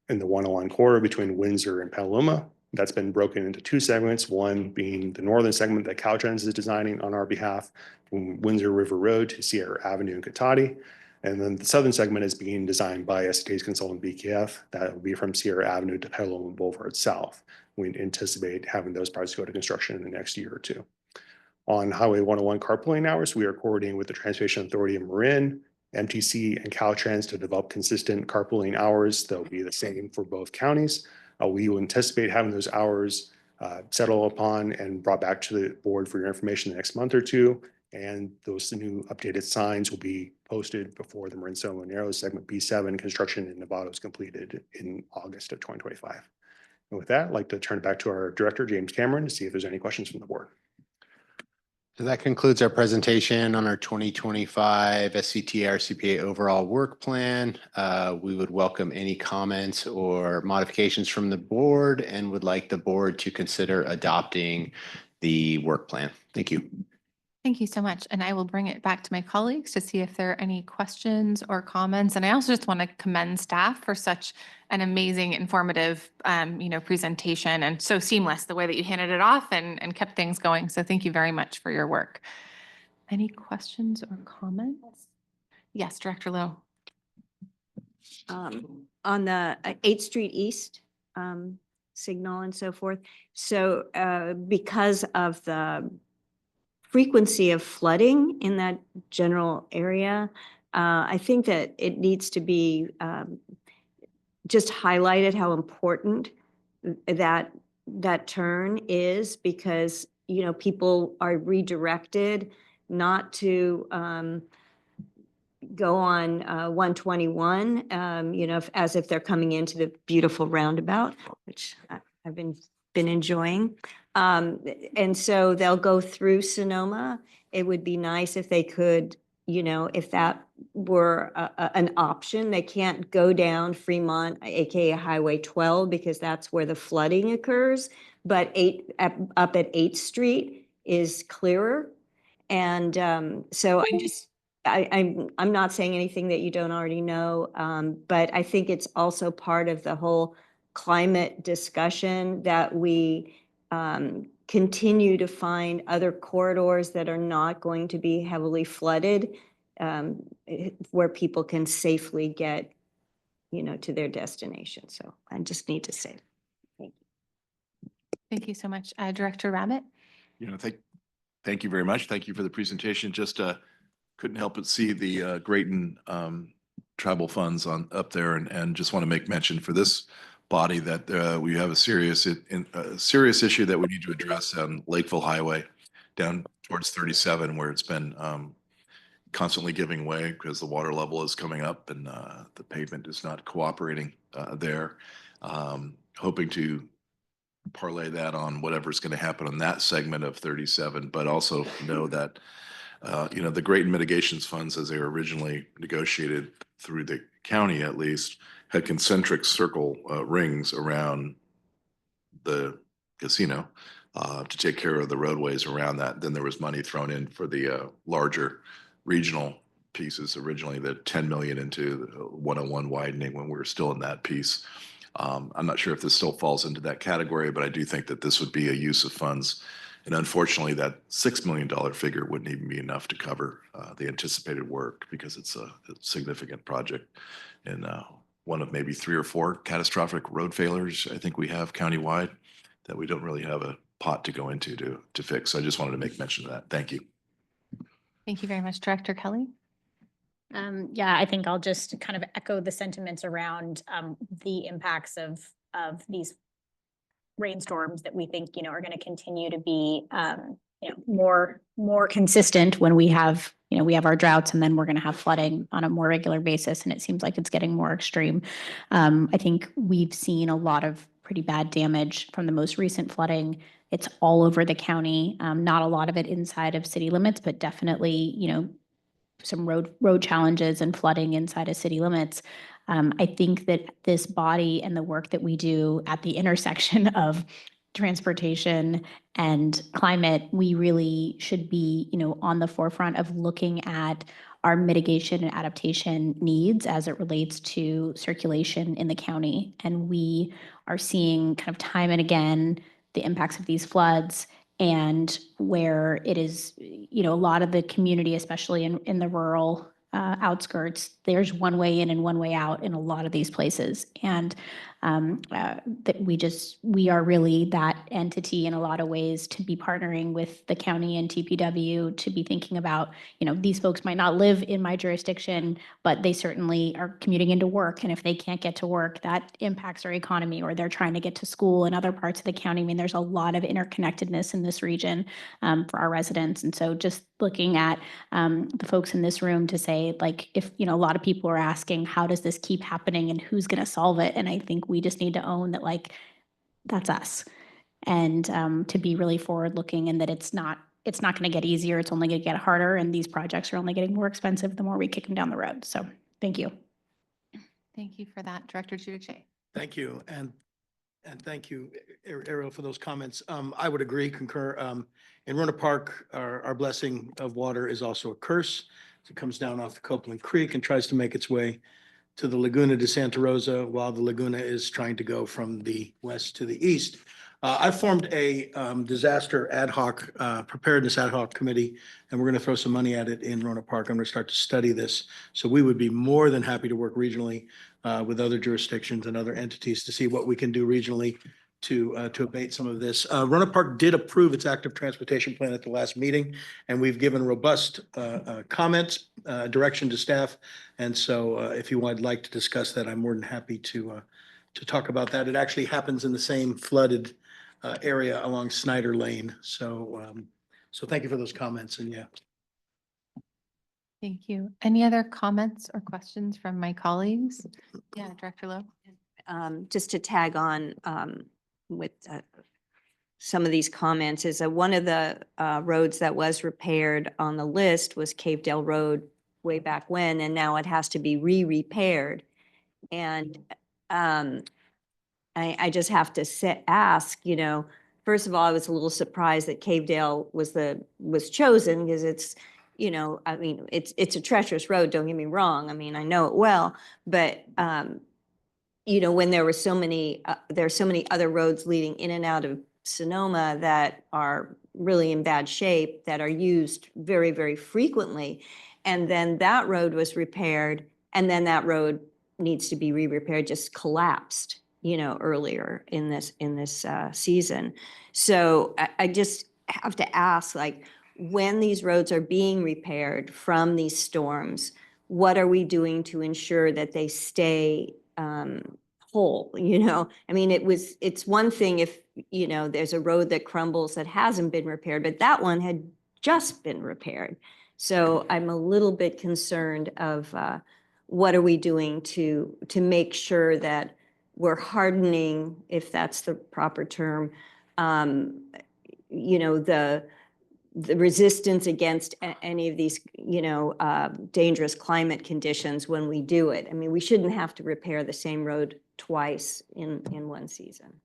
in the 101 corridor between Windsor and Petaluma. That's been broken into 2 segments, one being the northern segment that Caltrans is designing on our behalf from Windsor River Road to Sierra Avenue in Cotati. And then the southern segment is being designed by SCTA's consultant BKF. That will be from Sierra Avenue to Petaluma Boulevard South. We anticipate having those projects go to construction in the next year or two. On Highway 101 carpooling hours, we are coordinating with the Transportation Authority of Marin, MTC, and Caltrans to develop consistent carpooling hours. They'll be the same for both counties. We will anticipate having those hours settled upon and brought back to the board for your information the next month or two. And those new updated signs will be posted before the Marin Sonoma Narrows segment B7 construction in Nevada is completed in August of 2025. And with that, I'd like to turn it back to our director, James Cameron, to see if there's any questions from the board. So that concludes our presentation on our 2025 SCTA RCPA overall work plan. We would welcome any comments or modifications from the board and would like the board to consider adopting the work plan. Thank you. Thank you so much. And I will bring it back to my colleagues to see if there are any questions or comments. And I also just want to commend staff for such an amazing, informative, presentation and so seamless the way that you handed it off and kept things going. So thank you very much for your work. Any questions or comments? Yes, Director Lowe. On the 8th Street East signal and so forth. So because of the frequency of flooding in that general area, I think that it needs to be just highlighted how important that turn is, because, people are redirected not to go on 121, as if they're coming into the beautiful roundabout, which I've been enjoying. And so they'll go through Sonoma. It would be nice if they could, if that were an option. They can't go down Fremont, aka Highway 12, because that's where the flooding occurs. But up at 8th Street is clearer. And so I'm not saying anything that you don't already know, but I think it's also part of the whole climate discussion that we continue to find other corridors that are not going to be heavily flooded, where people can safely get, to their destination. So I just need to say, thank you. Thank you so much. Director Rabbit. Thank you very much. Thank you for the presentation. Just couldn't help but see the Grayton tribal funds up there, and just want to make mention for this body that we have a serious issue that we need to address on Lakeville Highway down towards 37, where it's been constantly giving way because the water level is coming up and the pavement is not cooperating there. Hoping to parlay that on whatever's going to happen on that segment of 37, but also know that the Grayton mitigations funds, as they were originally negotiated through the county at least, had concentric circle rings around the casino to take care of the roadways around that. Then there was money thrown in for the larger regional pieces, originally the 10 million into the 101 widening when we were still in that piece. I'm not sure if this still falls into that category, but I do think that this would be a use of funds. And unfortunately, that $6 million figure wouldn't even be enough to cover the anticipated work, because it's a significant project and one of maybe 3 or 4 catastrophic road failures I think we have countywide that we don't really have a pot to go into to fix. So I just wanted to make mention of that. Thank you. Thank you very much, Director Kelly. Yeah, I think I'll just kind of echo the sentiments around the impacts of these rainstorms that we think, are going to continue to be, more consistent when we have our droughts, and then we're going to have flooding on a more regular basis. And it seems like it's getting more extreme. I think we've seen a lot of pretty bad damage from the most recent flooding. It's all over the county, not a lot of it inside of city limits, but definitely, some road challenges and flooding inside of city limits. I think that this body and the work that we do at the intersection of transportation and climate, we really should be, on the forefront of looking at our mitigation and adaptation needs as it relates to circulation in the county. And we are seeing kind of time and again the impacts of these floods, and where it is, a lot of the community, especially in the rural outskirts, there's one way in and one way out in a lot of these places. And that we are really that entity in a lot of ways to be partnering with the county and TPW to be thinking about, these folks might not live in my jurisdiction, but they certainly are commuting into work. And if they can't get to work, that impacts our economy, or they're trying to get to school in other parts of the county. I mean, there's a lot of interconnectedness in this region for our residents. And so just looking at the folks in this room to say, like, if, a lot of people are asking, how does this keep happening and who's going to solve it? And I think we just need to own that, like, that's us. And to be really forward looking, and that it's not going to get easier. It's only going to get harder. And these projects are only getting more expensive the more we kick them down the road. So thank you. Thank you for that, Director Giudice. Thank you. And thank you, Ariel, for those comments. I would agree, concur. In Rona Park, our blessing of water is also a curse. It comes down off the Copeland Creek and tries to make its way to the Laguna de Santa Rosa, while the Laguna is trying to go from the west to the east. I formed a disaster ad hoc, preparedness ad hoc committee, and we're going to throw some money at it in Rona Park. I'm going to start to study this. So we would be more than happy to work regionally with other jurisdictions and other entities to see what we can do regionally to abate some of this. Rona Park did approve its active transportation plan at the last meeting, and we've given robust comments, direction to staff. And so if you would like to discuss that, I'm more than happy to talk about that. It actually happens in the same flooded area along Snyder Lane. So thank you for those comments, and yeah. Thank you. Any other comments or questions from my colleagues? Yeah, Director Lowe. Just to tag on with some of these comments, is that one of the roads that was repaired on the list was Cavedale Road way back when, and now it has to be re-repaired. And I just have to ask, first of all, I was a little surprised that Cavedale was chosen, because it's, I mean, it's a treacherous road, don't get me wrong. I mean, I know it well, but when there were so many, there are so many other roads leading in and out of Sonoma that are really in bad shape, that are used very, very frequently. And then that road was repaired, and then that road needs to be re-repaired, just collapsed, earlier in this season. So I just have to ask, like, when these roads are being repaired from these storms, what are we doing to ensure that they stay whole? I mean, it's one thing if, there's a road that crumbles that hasn't been repaired, but that one had just been repaired. So I'm a little bit concerned of what are we doing to make sure that we're hardening, if that's the proper term, the resistance against any of these, dangerous climate conditions when we do it. I mean, we shouldn't have to repair the same road twice in one season.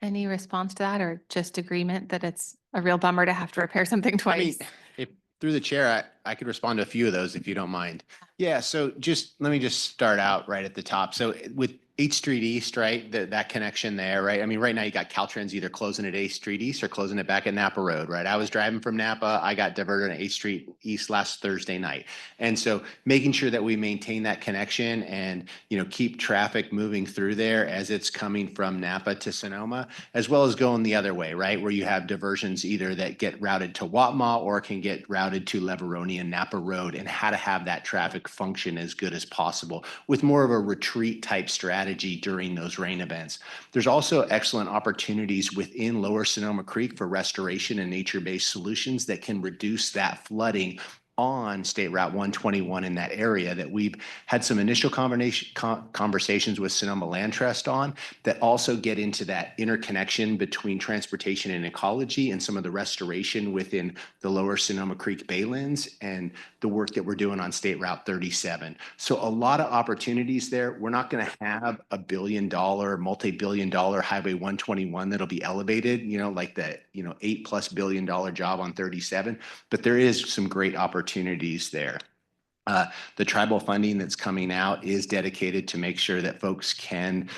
Any response to that, or just agreement that it's a real bummer to have to repair something I mean, twice? if through the chair, I could respond to a few of those if you don't mind. Yeah, so let me just start out right at the top. So with 8th Street East, right, that connection there, right? I mean, right now you got Caltrans either closing at 8th Street East or closing it back at Napa Road, right? I was driving from Napa. I got diverted on 8th Street East last Thursday night. And so making sure that we maintain that connection and, keep traffic moving through there as it's coming from Napa to Sonoma, as well as going the other way, right? Where you have diversions either that get routed to Watma or can get routed to Leveroni and Napa Road, and how to have that traffic function as good as possible with more of a retreat type strategy during those rain events. There's also excellent opportunities within Lower Sonoma Creek for restoration and nature-based solutions that can reduce that flooding on State Route 121 in that area that we've had some initial conversations with Sonoma Land Trust on, that also get into that interconnection between transportation and ecology and some of the restoration within the Lower Sonoma Creek Baylands and the work that we're doing on State Route 37. So a lot of opportunities there. We're not going to have a $1 billion, multi-billion dollar Highway 121 that'll be elevated, like the, $8+ billion job on 37, but there is some great opportunities there. The tribal funding that's coming out is dedicated to make sure that folks can,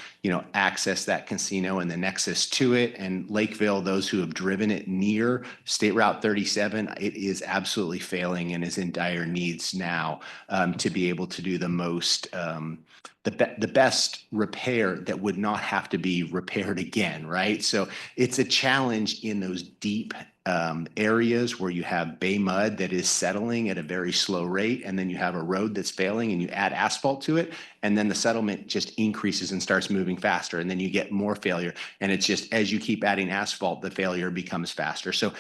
access that casino and the nexus to it. And Lakeville, those who have driven it near State Route 37, it is absolutely failing and is in dire needs now to be able to do the most, the best repair that would not have to be repaired again, right? So it's a challenge in those deep areas where you have bay mud that is settling at a very slow rate, and then you have a road that's failing and you add asphalt to it, and then the settlement just increases and starts moving faster, and then you get more failure. And it's just, as you keep adding asphalt, the failure becomes faster. So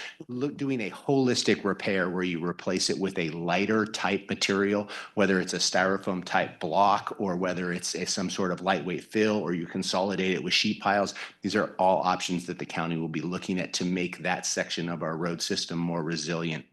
doing a holistic repair where you replace it with a lighter type material, whether it's a styrofoam type block or whether it's some sort of lightweight fill, or you consolidate it with sheet piles, these are all options that the county will be looking at to make that section of our road system more resilient.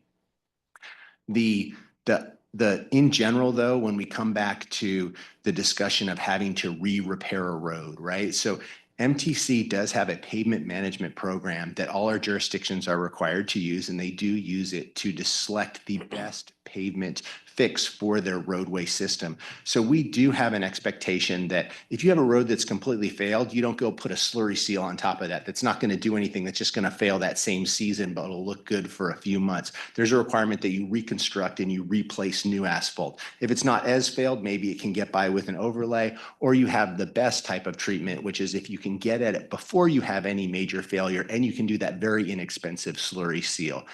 In general, though, when we come back to the discussion of having to re-repair a road, right? So MTC does have a pavement management program that all our jurisdictions are required to use, and they do use it to select the best pavement fix for their roadway system. So we do have an expectation that if you have a road that's completely failed, you don't go put a slurry seal on top of that. That's not going to do anything. That's just going to fail that same season, but it'll look good for a few months. There's a requirement that you reconstruct and you replace new asphalt. If it's not as failed, maybe it can get by with an overlay, or you have the best type of treatment, which is if you can get at it before you have any major failure, and you can do that very inexpensive slurry seal.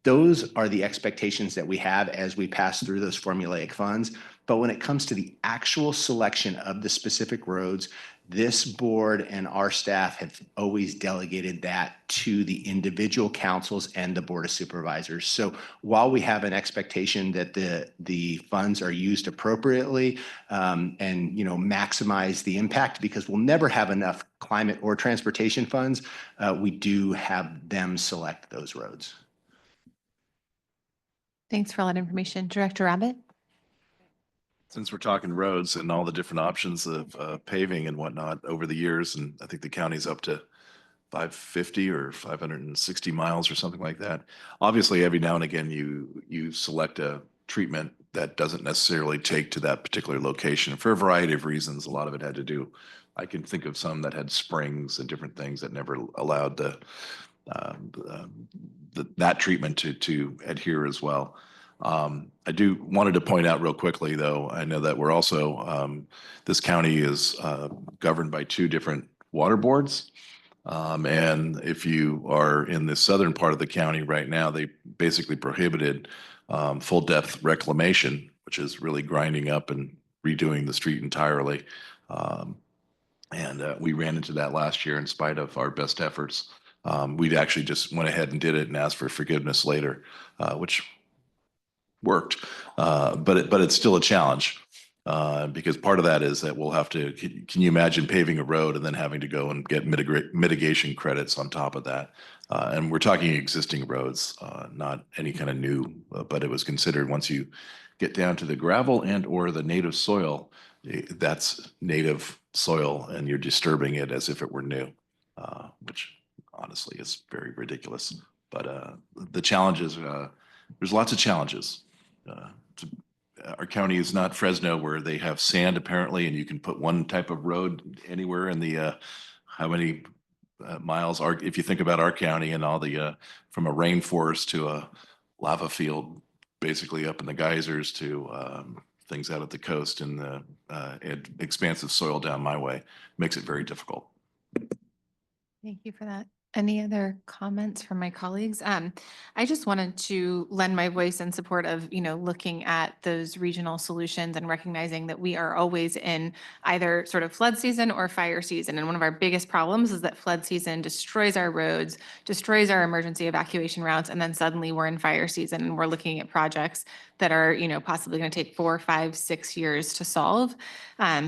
Those are the expectations that we have as we pass through those formulaic funds. But when it comes to the actual selection of the specific roads, this board and our staff have always delegated that to the individual councils and the board of supervisors. So while we have an expectation that the funds are used appropriately and maximize the impact, because we'll never have enough climate or transportation funds, we do have them select those roads. Thanks for all that information. Director Rabbit? Since we're talking roads and all the different options of paving and whatnot over the years, and I think the county's up to 550 or 560 miles or something like that. Obviously, every now and again, you select a treatment that doesn't necessarily take to that particular location for a variety of reasons. A lot of it had to do, I can think of some that had springs and different things that never allowed that treatment to adhere as well. I wanted to point out real quickly, though, I know that we're also, this county is governed by 2 different water boards. And if you are in the southern part of the county right now, they basically prohibited full depth reclamation, which is really grinding up and redoing the street entirely. And we ran into that last year in spite of our best efforts. We actually just went ahead and did it and asked for forgiveness later, which worked. But it's still a challenge because part of that is that we'll have to, can you imagine paving a road and then having to go and get mitigation credits on top of that? And we're talking existing roads, not any kind of new, but it was considered once you get down to the gravel and or the native soil, that's native soil and you're disturbing it as if it were new, which honestly is very ridiculous. But the challenges, there's lots of challenges. Our county is not Fresno where they have sand apparently, and you can put one type of road anywhere in the, how many miles are, if you think about our county and all the, from a rainforest to a lava field, basically up in the geysers to things out at the coast and the expansive soil down my way, makes it very difficult. Thank you for that. Any other comments from my colleagues? I just wanted to lend my voice in support of, looking at those regional solutions and recognizing that we are always in either sort of flood season or fire season. And one of our biggest problems is that flood season destroys our roads, destroys our emergency evacuation routes, and then suddenly we're in fire season and we're looking at projects that are, possibly going to take 4, 5, 6 years to solve.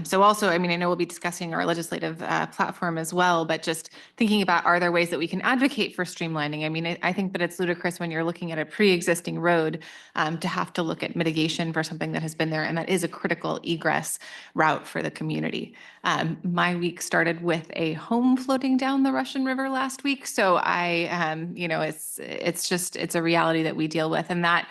So also, I know we'll be discussing our legislative platform as well, but just thinking about, are there ways that we can advocate for streamlining? I think that it's ludicrous when you're looking at a pre-existing road to have to look at mitigation for something that has been there, and that is a critical egress route for the community. My week started with a home floating down the Russian River last week, so it's a reality that we deal with, and that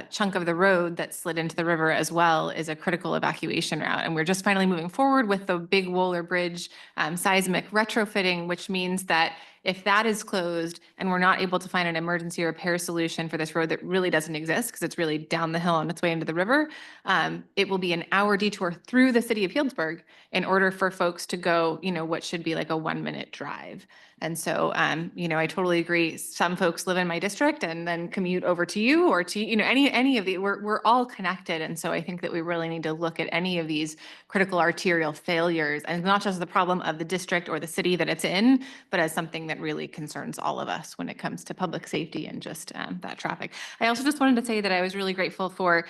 chunk of the road that slid into the river as well is a critical evacuation route. And we're just finally moving forward with the big Wohler Bridge seismic retrofitting, which means that if that is closed and we're not able to find an emergency repair solution for this road that really doesn't exist because it's really down the hill on its way into the river, it will be an hour detour through the city of Healdsburg in order for folks to go, what should be like a 1-minute drive. And so, I totally agree. Some folks live in my district and then commute over to you or to, any of the, we're all connected. And so I think that we really need to look at any of these critical arterial failures and not just the problem of the district or the city that it's in, but as something that really concerns all of us when it comes to public safety and just that traffic. I also just wanted to say that I was really grateful for,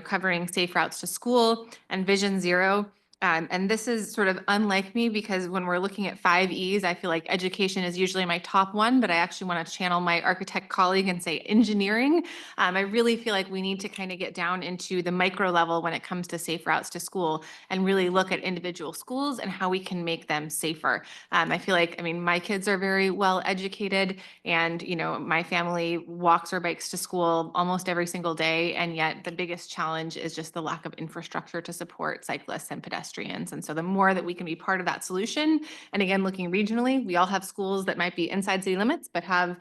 covering safe routes to school and Vision Zero. And this is sort of unlike me because when we're looking at 5 E's, I feel like education is usually my top one, but I actually want to channel my architect colleague and say engineering. I really feel like we need to kind of get down into the micro level when it comes to safe routes to school and really look at individual schools and how we can make them safer. I feel like, my kids are very well educated and, my family walks or bikes to school almost every single day. And yet the biggest challenge is just the lack of infrastructure to support cyclists and pedestrians. And so the more that we can be part of that solution, and again, looking regionally, we all have schools that might be inside city limits, but have,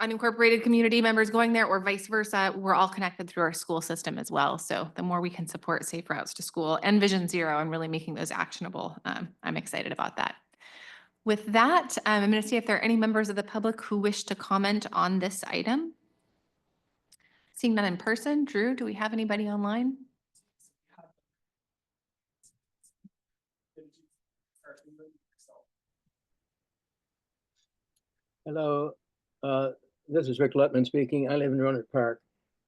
unincorporated community members going there or vice versa. We're all connected through our school system as well. So the more we can support safe routes to school and Vision Zero and really making those actionable, I'm excited about that. With that, I'm going to see if there are any members of the public who wish to comment on this item. Seeing none in person, Drew, do we have anybody online? Hello, this is Rick Lutman speaking. I live in Roanoke Park,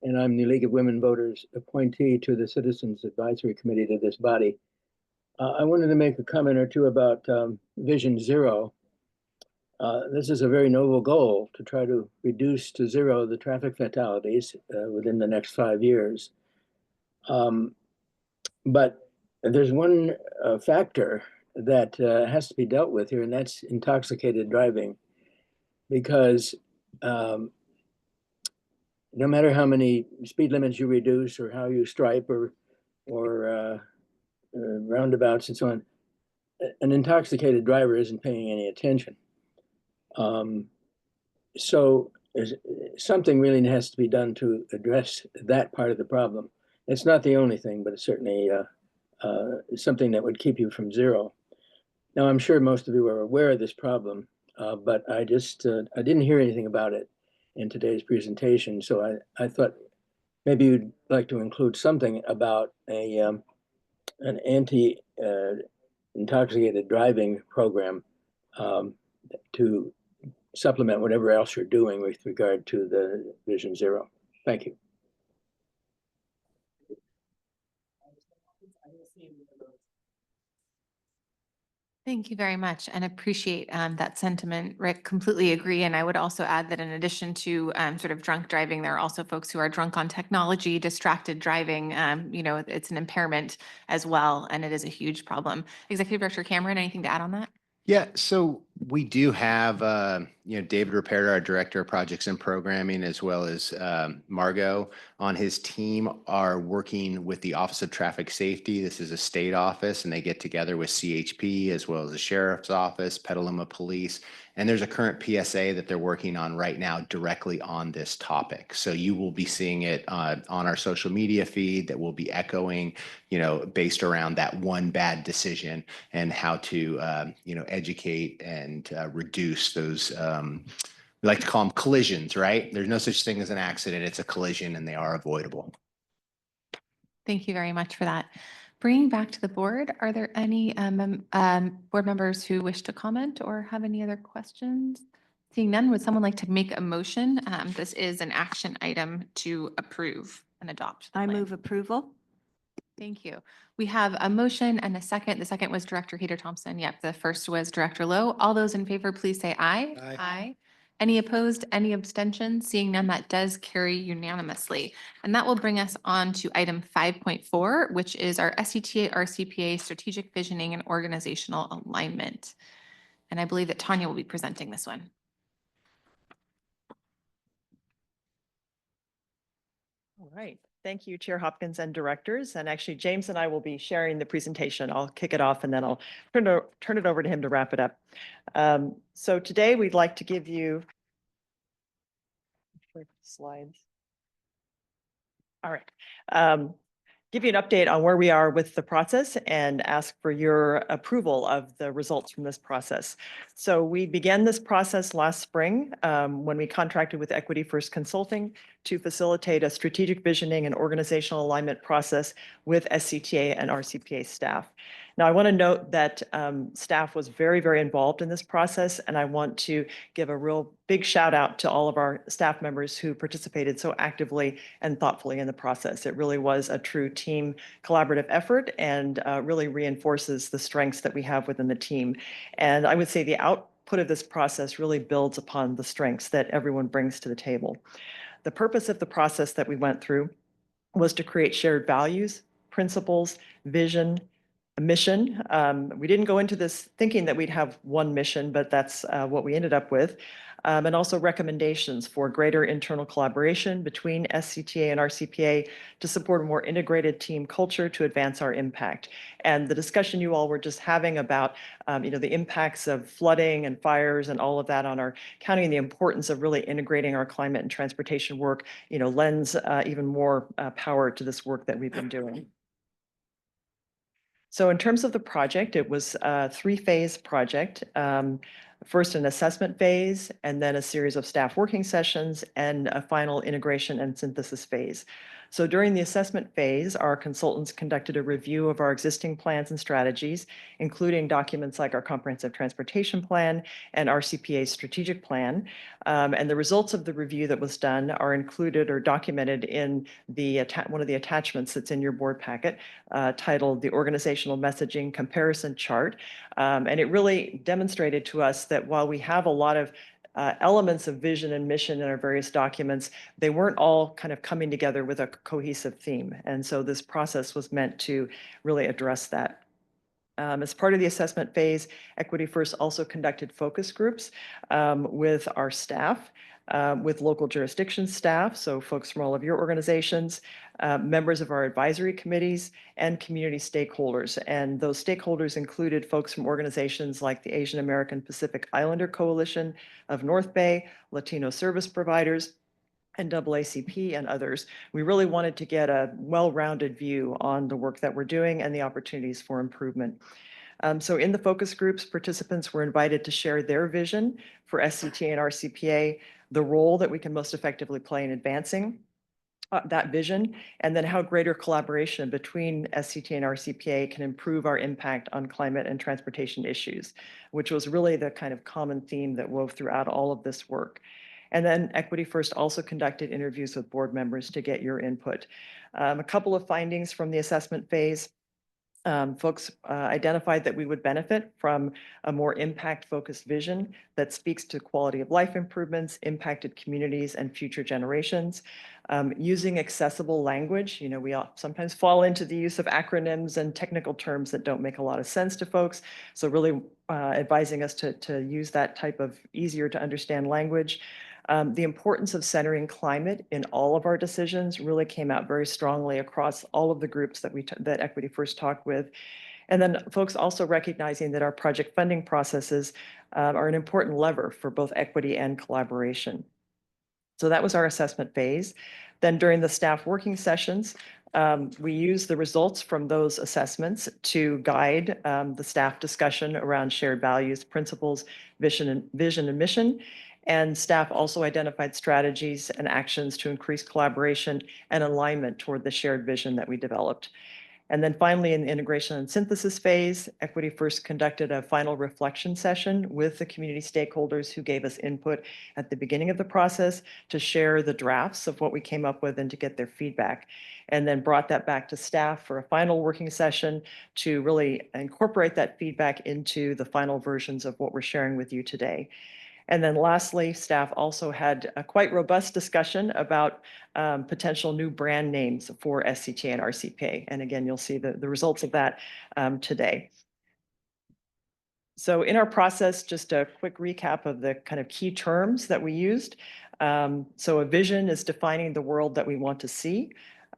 and I'm the League of Women Voters appointee to the Citizens Advisory Committee to this body. I wanted to make a comment or two about Vision Zero. This is a very noble goal to try to reduce to zero the traffic fatalities within the next 5 years. But there's one factor that has to be dealt with here, and that's intoxicated driving. Because no matter how many speed limits you reduce or how you stripe or roundabouts and so on, an intoxicated driver isn't paying any attention. So something really has to be done to address that part of the problem. It's not the only thing, but it's certainly something that would keep you from zero. Now, I'm sure most of you are aware of this problem. But I didn't hear anything about it in today's presentation. So I thought maybe you'd like to include something about an anti-intoxicated driving program to supplement whatever else you're doing with regard to the Vision Zero. Thank you. Thank you very much and appreciate that sentiment, Rick. Completely agree. And I would also add that in addition to sort of drunk driving, there are also folks who are drunk on technology, distracted driving. It's an impairment as well, and it is a huge problem. Executive Director Cameron, anything to add on that? Yeah, so we do have, David Repair, our Director of Projects and Programming, as well as Margot on his team are working with the Office of Traffic Safety. This is a state office, and they get together with CHP as well as the Sheriff's Office, Petaluma Police. And there's a current PSA that they're working on right now directly on this topic. So you will be seeing it on our social media feed that will be echoing, based around that one bad decision and how to, educate and reduce those, we like to call them collisions, right? There's no such thing as an accident. It's a collision and they are avoidable. Thank you very much for that. Bringing back to the board, are there any board members who wish to comment or have any other questions? Seeing none, would someone like to make a motion? This is an action item to approve and adopt. I move approval. Thank you. We have a motion and a second. The second was Director Heater Thompson. Yep, the first was Director Lowe. All those in favor, please say aye. Aye. Any opposed, any abstentions? Seeing none, that does carry unanimously. And that will bring us on to item 5.4, which is our SCTA RCPA strategic visioning and organizational alignment. And I believe that Tanya will be presenting this one. All right. Thank you, Chair Hopkins and directors. And actually, James and I will be sharing the presentation. I'll kick it off and then I'll turn it over to him to wrap it up. So today we'd like to give you slides. All right. Give you an update on where we are with the process and ask for your approval of the results from this process. So we began this process last spring when we contracted with Equity First Consulting to facilitate a strategic visioning and organizational alignment process with SCTA and RCPA staff. Now, I want to note that staff was very, very involved in this process, and I want to give a real big shout out to all of our staff members who participated so actively and thoughtfully in the process. It really was a true team collaborative effort and really reinforces the strengths that we have within the team. And I would say the output of this process really builds upon the strengths that everyone brings to the table. The purpose of the process that we went through was to create shared values, principles, vision, a mission. We didn't go into this thinking that we'd have one mission, but that's what we ended up with. And also recommendations for greater internal collaboration between SCTA and RCPA to support a more integrated team culture to advance our impact. And the discussion you all were just having about the impacts of flooding and fires and all of that on our county and the importance of really integrating our climate and transportation work, lends even more power to this work that we've been doing. So in terms of the project, it was a three-phase project. First, an assessment phase, and then a series of staff working sessions, and a final integration and synthesis phase. So during the assessment phase, our consultants conducted a review of our existing plans and strategies, including documents like our comprehensive transportation plan and RCPA's strategic plan. And the results of the review that was done are included or documented in the one of the attachments that's in your board packet, titled the Organizational Messaging Comparison Chart. And it really demonstrated to us that while we have a lot of elements of vision and mission in our various documents, they weren't all kind of coming together with a cohesive theme. And so this process was meant to really address that. As part of the assessment phase, Equity First also conducted focus groups with our staff, with local jurisdiction staff, so folks from all of your organizations, members of our advisory committees, and community stakeholders. And those stakeholders included folks from organizations like the Asian American Pacific Islander Coalition of North Bay, Latino service providers, and NAACP and others. We really wanted to get a well-rounded view on the work that we're doing and the opportunities for improvement. So in the focus groups, participants were invited to share their vision for SCTA and RCPA, the role that we can most effectively play in advancing that vision, and then how greater collaboration between SCTA and RCPA can improve our impact on climate and transportation issues, which was really the kind of common theme that wove throughout all of this work. And then Equity First also conducted interviews with board members to get your input. A couple of findings from the assessment phase. Folks identified that we would benefit from a more impact-focused vision that speaks to quality of life improvements, impacted communities, and future generations. Using accessible language, we all sometimes fall into the use of acronyms and technical terms that don't make a lot of sense to folks. So really advising us to use that type of easier to understand language. The importance of centering climate in all of our decisions really came out very strongly across all of the groups that Equity First talked with. And then folks also recognizing that our project funding processes are an important lever for both equity and collaboration. So that was our assessment phase. Then during the staff working sessions, we used the results from those assessments to guide the staff discussion around shared values, principles, vision and mission. And staff also identified strategies and actions to increase collaboration and alignment toward the shared vision that we developed. And then finally, in the integration and synthesis phase, Equity First conducted a final reflection session with the community stakeholders who gave us input at the beginning of the process to share the drafts of what we came up with and to get their feedback. And then brought that back to staff for a final working session to really incorporate that feedback into the final versions of what we're sharing with you today. And then lastly, staff also had a quite robust discussion about potential new brand names for SCTA and RCPA. And again, you'll see the results of that today. So in our process, just a quick recap of the kind of key terms that we used. So a vision is defining the world that we want to see.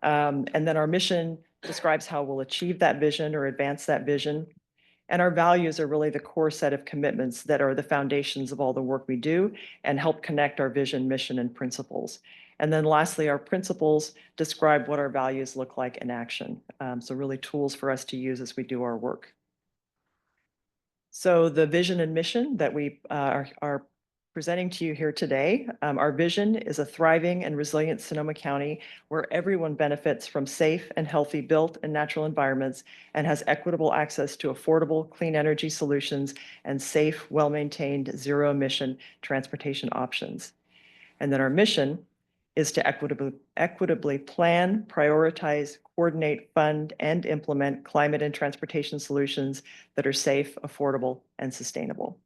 And then our mission describes how we'll achieve that vision or advance that vision. And our values are really the core set of commitments that are the foundations of all the work we do and help connect our vision, mission, and principles. And then lastly, our principles describe what our values look like in action. So really tools for us to use as we do our work. So the vision and mission that we are presenting to you here today, our vision is a thriving and resilient Sonoma County where everyone benefits from safe and healthy built and natural environments and has equitable access to affordable, clean energy solutions and safe, well-maintained, zero-emission transportation options. And then our mission is to equitably plan, prioritize, coordinate, fund, and implement climate and transportation solutions that are safe, affordable, and sustainable.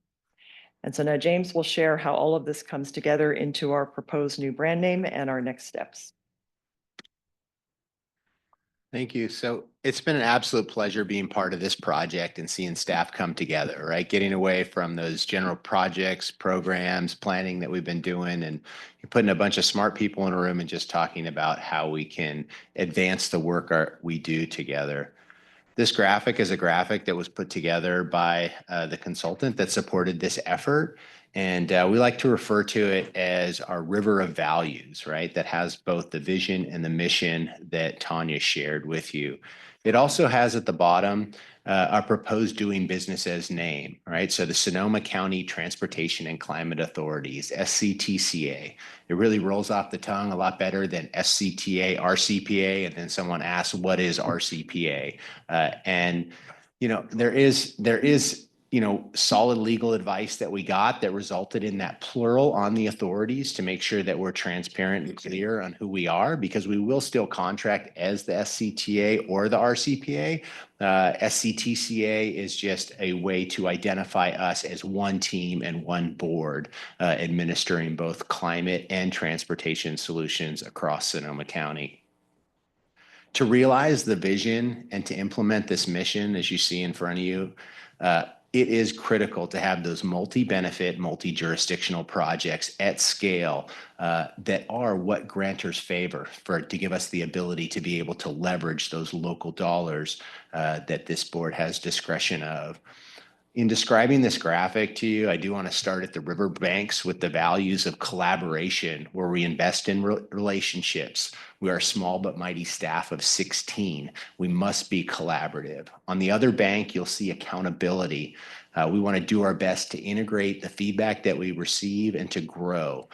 And so now James will share how all of this comes together into our proposed new brand name and our next steps. Thank you. So it's been an absolute pleasure being part of this project and seeing staff come together, right? Getting away from those general projects, programs, planning that we've been doing, and putting a bunch of smart people in a room and just talking about how we can advance the work we do together. This graphic is a graphic that was put together by the consultant that supported this effort. And we like to refer to it as our river of values, right? That has both the vision and the mission that Tanya shared with you. It also has at the bottom our proposed doing business as name, right? So the Sonoma County Transportation and Climate Authorities, SCTCA. It really rolls off the tongue a lot better than SCTA, RCPA, and then someone asks, what is RCPA? And, you know, there is, you know, solid legal advice that we got that resulted in that plural on the authorities to make sure that we're transparent and clear on who we are, because we will still contract as the SCTA or the RCPA. SCTCA is just a way to identify us as one team and one board administering both climate and transportation solutions across Sonoma County. To realize the vision and to implement this mission, as you see in front of you, it is critical to have those multi-benefit, multi-jurisdictional projects at scale that are what grantors favor to give us the ability to be able to leverage those local dollars that this board has discretion of. In describing this graphic to you, I do want to start at the riverbanks with the values of collaboration, where we invest in relationships. We are a small but mighty staff of 16. We must be collaborative. On the other bank, you'll see accountability. We want to do our best to integrate the feedback that we receive and to grow.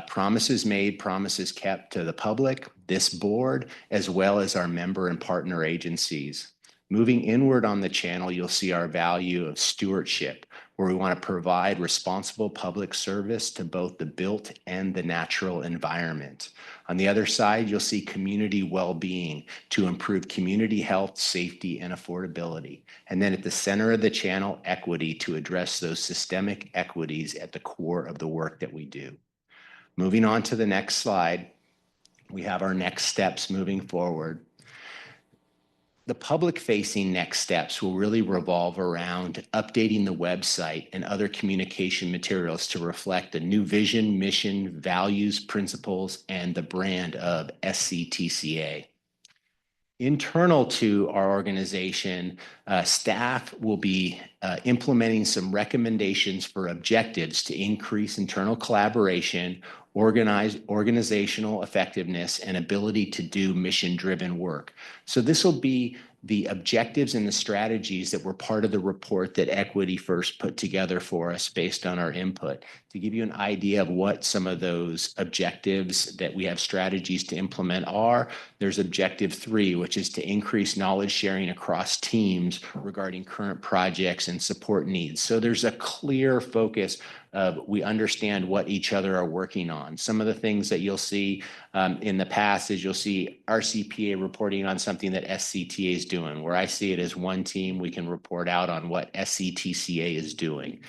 Promises made, promises kept to the public, this board, as well as our member and partner agencies. Moving inward on the channel, you'll see our value of stewardship, where we want to provide responsible public service to both the built and the natural environment. On the other side, you'll see community well-being to improve community health, safety, and affordability. And then at the center of the channel, equity to address those systemic equities at the core of the work that we do. Moving on to the next slide, we have our next steps moving forward. The public-facing next steps will really revolve around updating the website and other communication materials to reflect the new vision, mission, values, principles, and the brand of SCTCA. Internal to our organization, staff will be implementing some recommendations for objectives to increase internal collaboration, organizational effectiveness, and ability to do mission-driven work. So this will be the objectives and the strategies that were part of the report that Equity First put together for us based on our input. To give you an idea of what some of those objectives that we have strategies to implement are, there's objective 3, which is to increase knowledge sharing across teams regarding current projects and support needs. So there's a clear focus of we understand what each other are working on. Some of the things that you'll see in the past is you'll see RCPA reporting on something that SCTA is doing. Where I see it as one team, we can report out on what SCTCA is doing.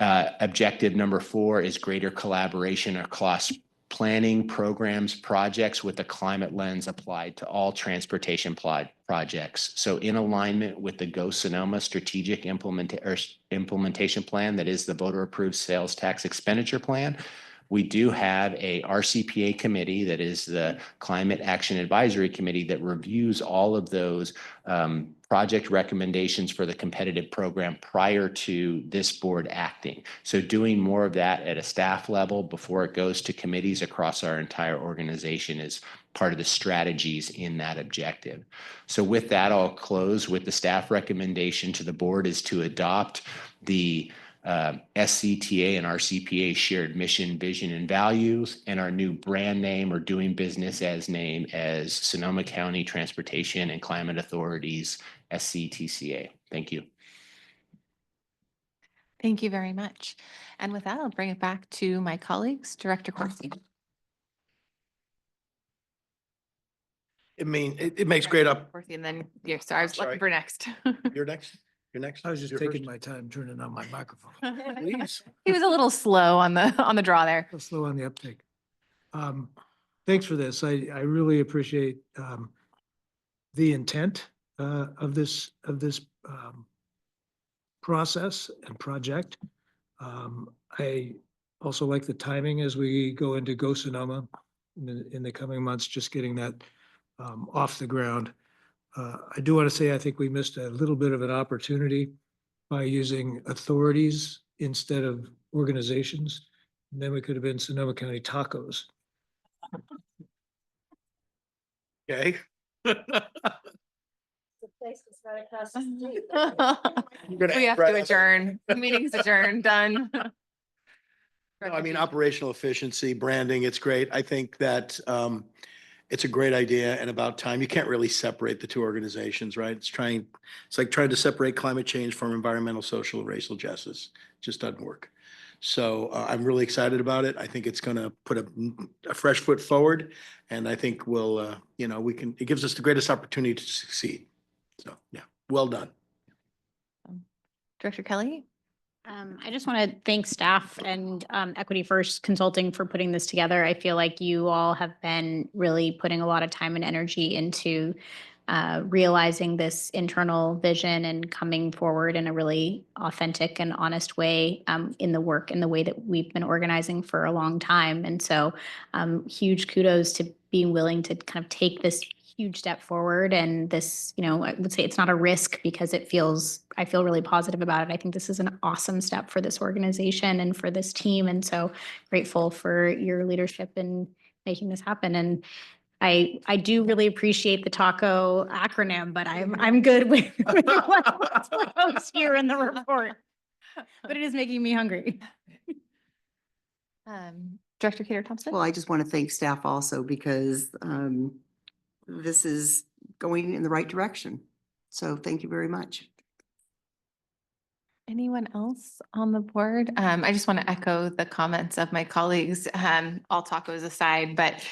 Objective number 4 is greater collaboration across planning programs, projects with a climate lens applied to all transportation projects. So in alignment with the Go Sonoma strategic implementation plan, that is the voter approved sales tax expenditure plan, we do have a RCPA committee, that is the Climate Action Advisory Committee, that reviews all of those project recommendations for the competitive program prior to this board acting. So doing more of that at a staff level before it goes to committees across our entire organization is part of the strategies in that objective. So with that, I'll close with the staff recommendation to the board is to adopt the SCTA and RCPA shared mission, vision, and values, and our new brand name or doing business as name as Sonoma County Transportation and Climate Authorities, SCTCA. Thank you. Thank you very much. And with that, I'll bring it back to my colleagues, Director Corsi. It makes great up. Corsi, and then, yeah, sorry, I was looking Sorry. for next. You're next. You're next. I was just You're taking first. my time turning on my microphone. Please. He was a little slow on the draw there. Go slow on the uptake. Thanks for this. I really appreciate the intent of this process and project. I also like the timing as we go into Go Sonoma in the coming months, just getting that off the ground. I do want to say I think we missed a little bit of an opportunity by using authorities instead of organizations. And then we could have been Sonoma County Tacos. Okay. We have to adjourn. Meeting's adjourned, done. No, I mean, operational efficiency, branding, it's great. I think that it's a great idea and about time. You can't really separate the two organizations, right? It's like trying to separate climate change from environmental, social, and racial justice. It just doesn't work. So I'm really excited about it. I think it's going to put a fresh foot forward, and I think we'll, it gives us the greatest opportunity to succeed. So, yeah, well done. Director Kelly? I just want to thank staff and Equity First Consulting for putting this together. I feel like you all have been really putting a lot of time and energy into realizing this internal vision and coming forward in a really authentic and honest way in the work and the way that we've been organizing for a long time. And so huge kudos to being willing to kind of take this huge step forward. And this, I would say it's not a risk because I feel really positive about it. I think this is an awesome step for this organization and for this team. And so grateful for your leadership in making this happen. And I do really appreciate the TACO acronym, but I'm good with what's proposed here in the report. But it is making me hungry. Director Kater Thompson? Well, I just want to thank staff also because this is going in the right direction. So thank you very much. Anyone else on the board? I just want to echo the comments of my colleagues, all tacos aside, but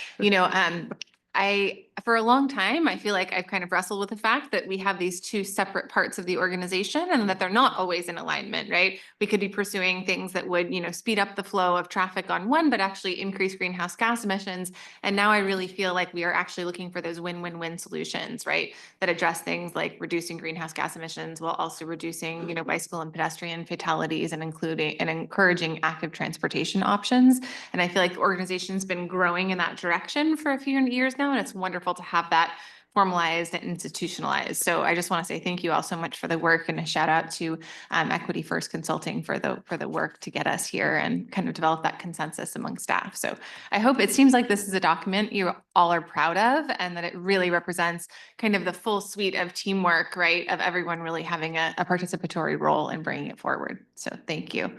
for a long time, I feel like I've kind of wrestled with the fact that we have these two separate parts of the organization and that they're not always in alignment, right? We could be pursuing things that would, speed up the flow of traffic on one, but actually increase greenhouse gas emissions. And now I really feel like we are actually looking for those win-win-win solutions, right? That address things like reducing greenhouse gas emissions while also reducing, bicycle and pedestrian fatalities and including and encouraging active transportation options. And I feel like the organization's been growing in that direction for a few years now, and it's wonderful to have that formalized and institutionalized. So I just want to say thank you all so much for the work, and a shout out to Equity First Consulting for the work to get us here and kind of develop that consensus among staff. So I hope it seems like this is a document you all are proud of, and that it really represents kind of the full suite of teamwork, right? Of everyone really having a participatory role in bringing it forward. So thank you.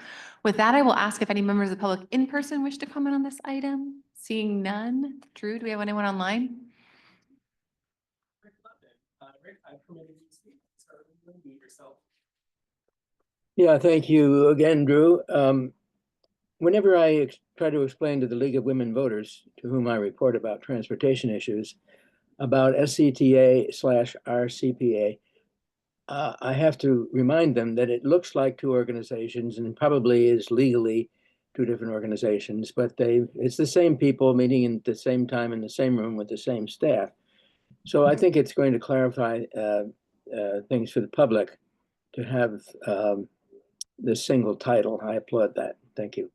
With that, I will ask if any members of the public in person wish to comment on this item. Seeing none. Drew, do we have anyone online? Rick, I permitted you to speak. Start with you, yourself. Yeah, thank you again, Drew. Whenever I try to explain to the League of Women Voters, to whom I report about transportation issues, about SCTA/RCPA, I have to remind them that it looks like two organizations and probably is legally two different organizations, but it's the same people meeting in the same time in the same room with the same staff. So I think it's going to clarify things for the public to have this single title. I applaud that. Thank you.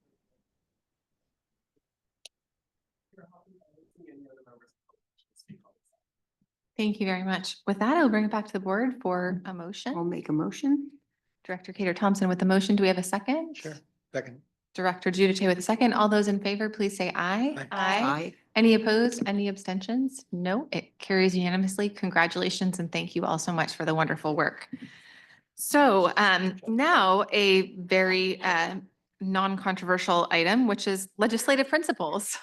Thank you very much. With that, I'll bring it back to the board for a I'll motion. make a motion. Director Cater Thompson with the motion. Do we have a second? Sure. Second. Director Giudice with a second. All those in favor, please say aye. Aye. Any opposed? Any abstentions? No, it carries unanimously. Congratulations and thank you all so much for the wonderful work. So now a very non-controversial item, which is legislative principles.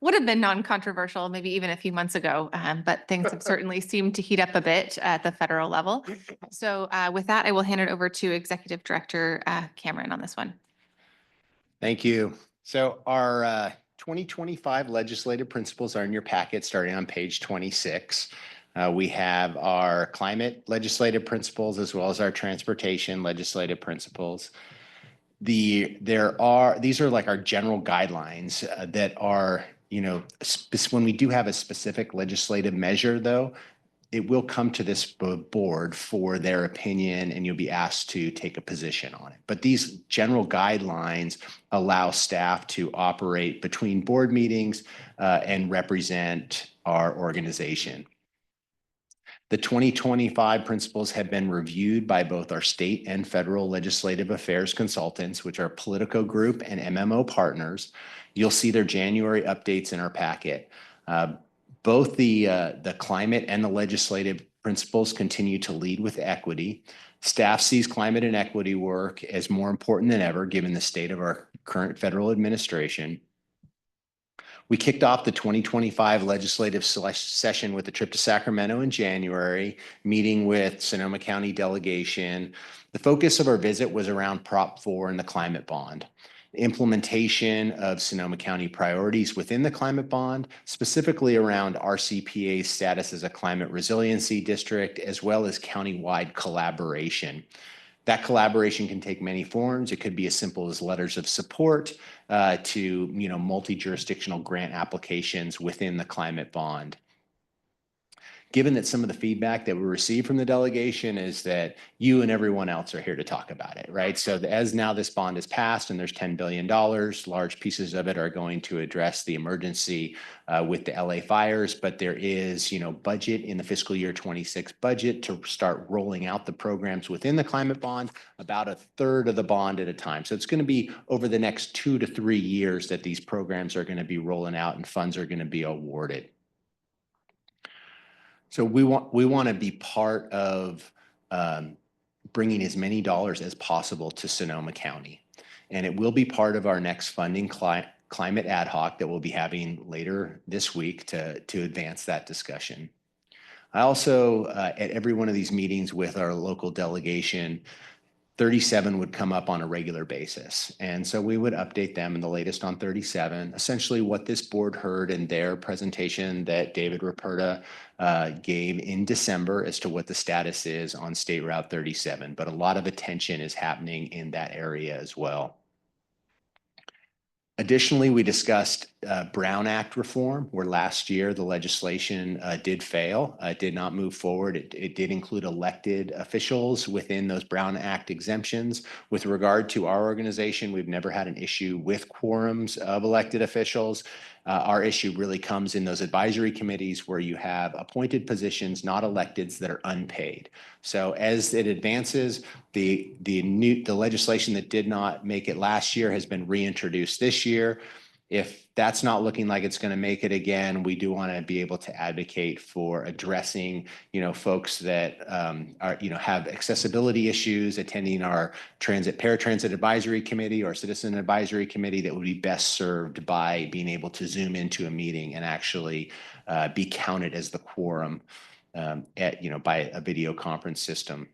Would have been non-controversial maybe even a few months ago, but things have certainly seemed to heat up a bit at the federal level. So with that, I will hand it over to Executive Director Cameron on this one. Thank you. So our 2025 legislative principles are in your packet starting on page 26. We have our climate legislative principles as well as our transportation legislative principles. These are like our general guidelines that are, when we do have a specific legislative measure though, it will come to this board for their opinion and you'll be asked to take a position on it. But these general guidelines allow staff to operate between board meetings and represent our organization. The 2025 principles have been reviewed by both our state and federal legislative affairs consultants, which are Politico Group and MMO partners. You'll see their January updates in our packet. Both the climate and the legislative principles continue to lead with equity. Staff sees climate and equity work as more important than ever, given the state of our current federal administration. We kicked off the 2025 legislative session with a trip to Sacramento in January, meeting with Sonoma County delegation. The focus of our visit was around Prop 4 and the climate bond. Implementation of Sonoma County priorities within the climate bond, specifically around RCPA's status as a climate resiliency district, as well as countywide collaboration. That collaboration can take many forms. It could be as simple as letters of support to multi-jurisdictional grant applications within the climate bond. Given that some of the feedback that we received from the delegation is that you and everyone else are here to talk about it, right? So as now this bond is passed and there's $10 billion, large pieces of it are going to address the emergency with the LA fires, but there is, budget in the fiscal year 26 budget to start rolling out the programs within the climate bond, about a third of the bond at a time. So it's going to be over the next 2 to 3 years that these programs are going to be rolling out and funds are going to be awarded. So we want to be part of bringing as many dollars as possible to Sonoma County. And it will be part of our next funding climate ad hoc that we'll be having later this week to advance that discussion. I also, at every one of these meetings with our local delegation, 37 would come up on a regular basis. And so we would update them in the latest on 37, essentially what this board heard in their presentation that David Ruperta gave in December as to what the status is on State Route 37. But a lot of attention is happening in that area as well. Additionally, we discussed Brown Act reform, where last year the legislation did fail, did not move forward. It did include elected officials within those Brown Act exemptions. With regard to our organization, we've never had an issue with quorums of elected officials. Our issue really comes in those advisory committees where you have appointed positions, not electeds, that are unpaid. So as it advances, the legislation that did not make it last year has been reintroduced this year. If that's not looking like it's going to make it again, we do want to be able to advocate for addressing, folks that have accessibility issues, attending our paratransit advisory committee or citizen advisory committee that would be best served by being able to zoom into a meeting and actually be counted as the quorum by a video conference system.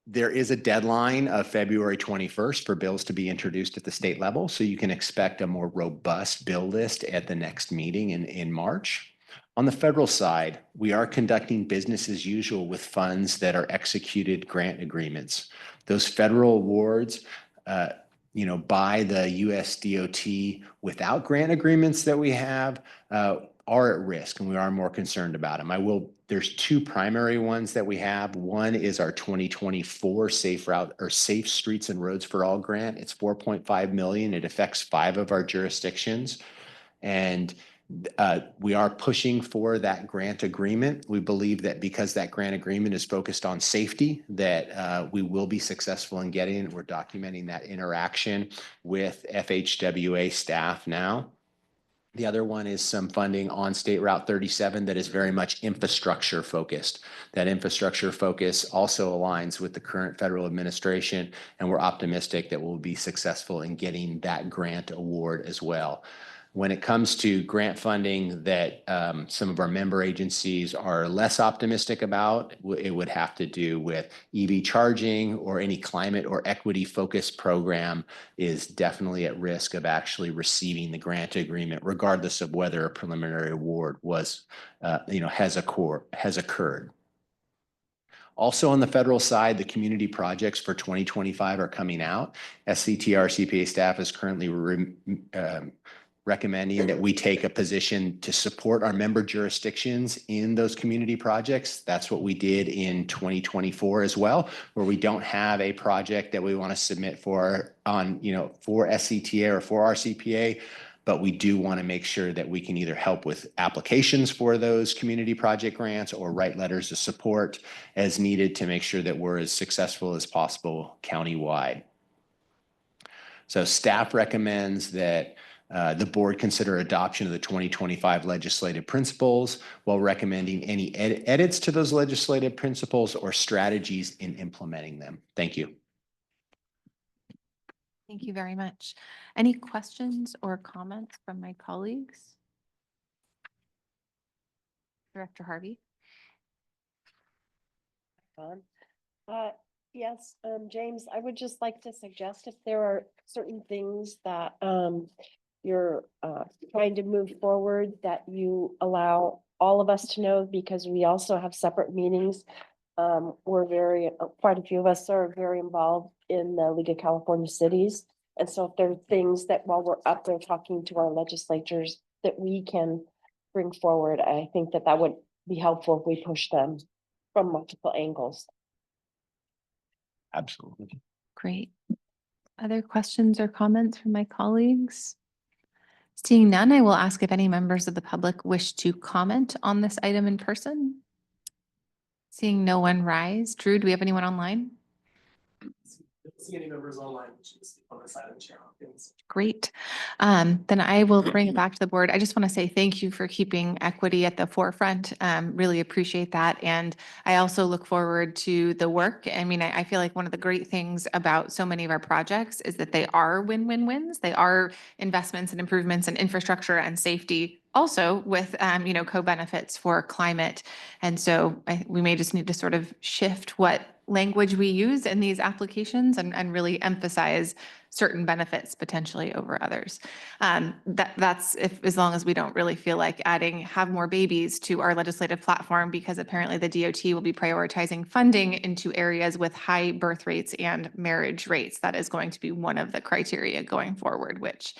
There is a deadline of February 21st for bills to be introduced at the state level, so you can expect a more robust bill list at the next meeting in March. On the federal side, we are conducting business as usual with funds that are executed grant agreements. Those federal awards by the US DOT without grant agreements that we have are at risk, and we are more concerned about them. There's two primary ones that we have. One is our 2024 Safe Streets and Roads for All grant. It's 4.5 million. It affects 5 of our jurisdictions. And we are pushing for that grant agreement. We believe that because that grant agreement is focused on safety, that we will be successful in getting it. We're documenting that interaction with FHWA staff now. The other one is some funding on State Route 37 that is very much infrastructure focused. That infrastructure focus also aligns with the current federal administration, and we're optimistic that we'll be successful in getting that grant award as well. When it comes to grant funding that some of our member agencies are less optimistic about, it would have to do with EV charging, or any climate or equity focused program is definitely at risk of actually receiving the grant agreement, regardless of whether a preliminary award has occurred. Also on the federal side, the community projects for 2025 are coming out. SCTA RCPA staff is currently recommending that we take a position to support our member jurisdictions in those community projects. That's what we did in 2024 as well, where we don't have a project that we want to submit for SCTA or for RCPA, but we do want to make sure that we can either help with applications for those community project grants or write letters of support as needed to make sure that we're as successful as possible countywide. So staff recommends that the board consider adoption of the 2025 legislative principles while recommending any edits to those legislative principles or strategies in implementing them. Thank you. Thank you very much. Any questions or comments from my colleagues? Director Harvey? Yes, James, I would just like to suggest if there are certain things that you're trying to move forward, that you allow all of us to know, because we also have separate meetings. Quite a few of us are very involved in the League of California Cities. And so if there are things that while we're up there talking to our legislatures that we can bring forward, I think that would be helpful if we push them from multiple angles. Absolutely. Great. Other questions or comments from my colleagues? Seeing none, I will ask if any members of the public wish to comment on this item in person. Seeing no one rise. Drew, do we have anyone online? Don't see any members online who should speak on this item, Chair Hopkins. Great. Then I will bring it back to the board. I just want to say thank you for keeping equity at the forefront. Really appreciate that. And I also look forward to the work. I mean, I feel like one of the great things about so many of our projects is that they are win-win-wins. They are investments and improvements in infrastructure and safety, also with, co-benefits for climate. And so we may just need to sort of shift what language we use in these applications and really emphasize certain benefits potentially over others. That's as long as we don't really feel like adding have more babies to our legislative platform, because apparently the DOT will be prioritizing funding into areas with high birth rates and marriage rates. That is going to be one of the criteria going forward, which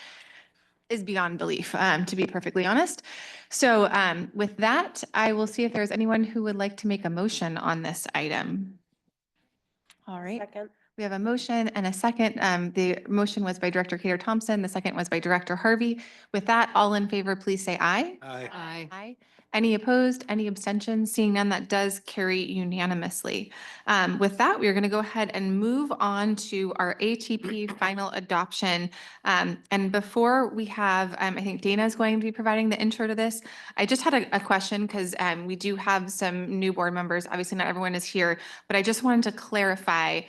is beyond belief, to be perfectly honest. So with that, I will see if there's anyone who would like to make a motion on this item. All right. Second. We have a motion and a second. The motion was by Director Kater Thompson. The second was by Director Harvey. With that, all in favor, please say aye. Aye. Aye. Aye. Any opposed? Any abstentions? Seeing none, that does carry unanimously. With that, we are going to go ahead and move on to our ATP final adoption. And before we have, I think Dana is going to be providing the intro to this. I just had a question because we do have some new board members. Obviously, not everyone is here, but I just wanted to clarify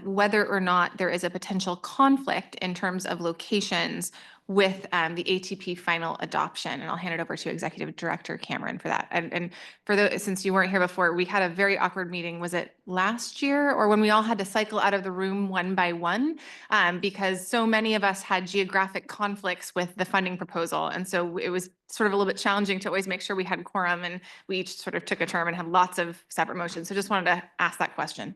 whether or not there is a potential conflict in terms of locations with the ATP final adoption. And I'll hand it over to Executive Director Cameron for that. And for those, since you weren't here before, we had a very awkward meeting. Was it last year or when we all had to cycle out of the room one by one because so many of us had geographic conflicts with the funding proposal. And so it was sort of a little bit challenging to always make sure we had quorum, and we each sort of took a term and had lots of separate motions. So just wanted to ask that question.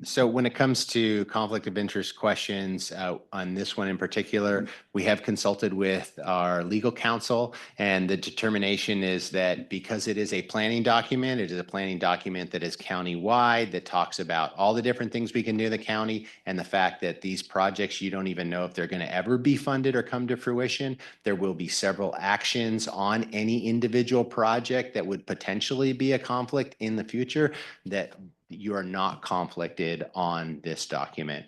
So when it comes to conflict of interest questions, on this one in particular, we have consulted with our legal counsel, and the determination is that because it is a planning document, it is a planning document that is county-wide, that talks about all the different things we can do in the county, and the fact that these projects, you don't even know if they're going to ever be funded or come to fruition. There will be several actions on any individual project that would potentially be a conflict in the future, that you are not conflicted on this document.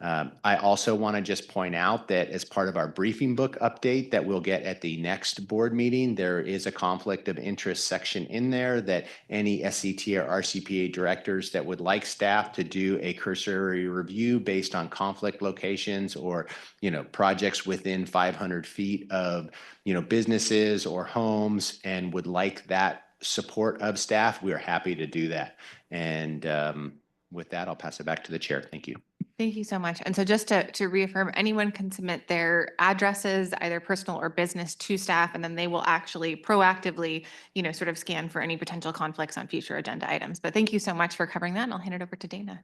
I also want to just point out that as part of our briefing book update that we'll get at the next board meeting, there is a conflict of interest section in there that any SCTA or RCPA directors that would like staff to do a cursory review based on conflict locations or, projects within 500 feet of, businesses or homes and would like that support of staff, we are happy to do that. And with that, I'll pass it back to the chair. Thank you. Thank you so much. And so just to reaffirm, anyone can submit their addresses, either personal or business, to staff, and then they will actually proactively, sort of scan for any potential conflicts on future agenda items. But thank you so much for covering that, and I'll hand it over to Dana.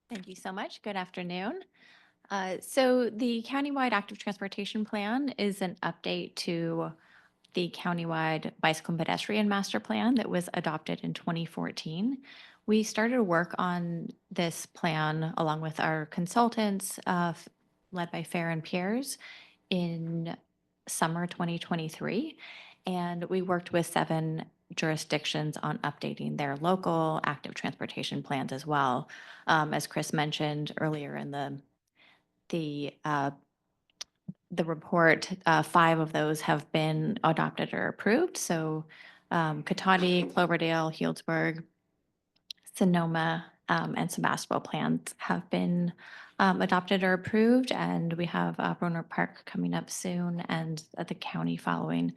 Thank you so much. Good afternoon. So the countywide active transportation plan is an update to the countywide bicycle and pedestrian master plan that was adopted in 2014. We started work on this plan along with our consultants, led by Fair and Peers, in summer 2023. And we worked with 7 jurisdictions on updating their local active transportation plans as well. As Chris mentioned earlier in the report, 5 of those have been adopted or approved. So Cotati, Cloverdale, Healdsburg, Sonoma, and Sebastopol plans have been adopted or approved. And we have Roanoke Park coming up soon and the county following.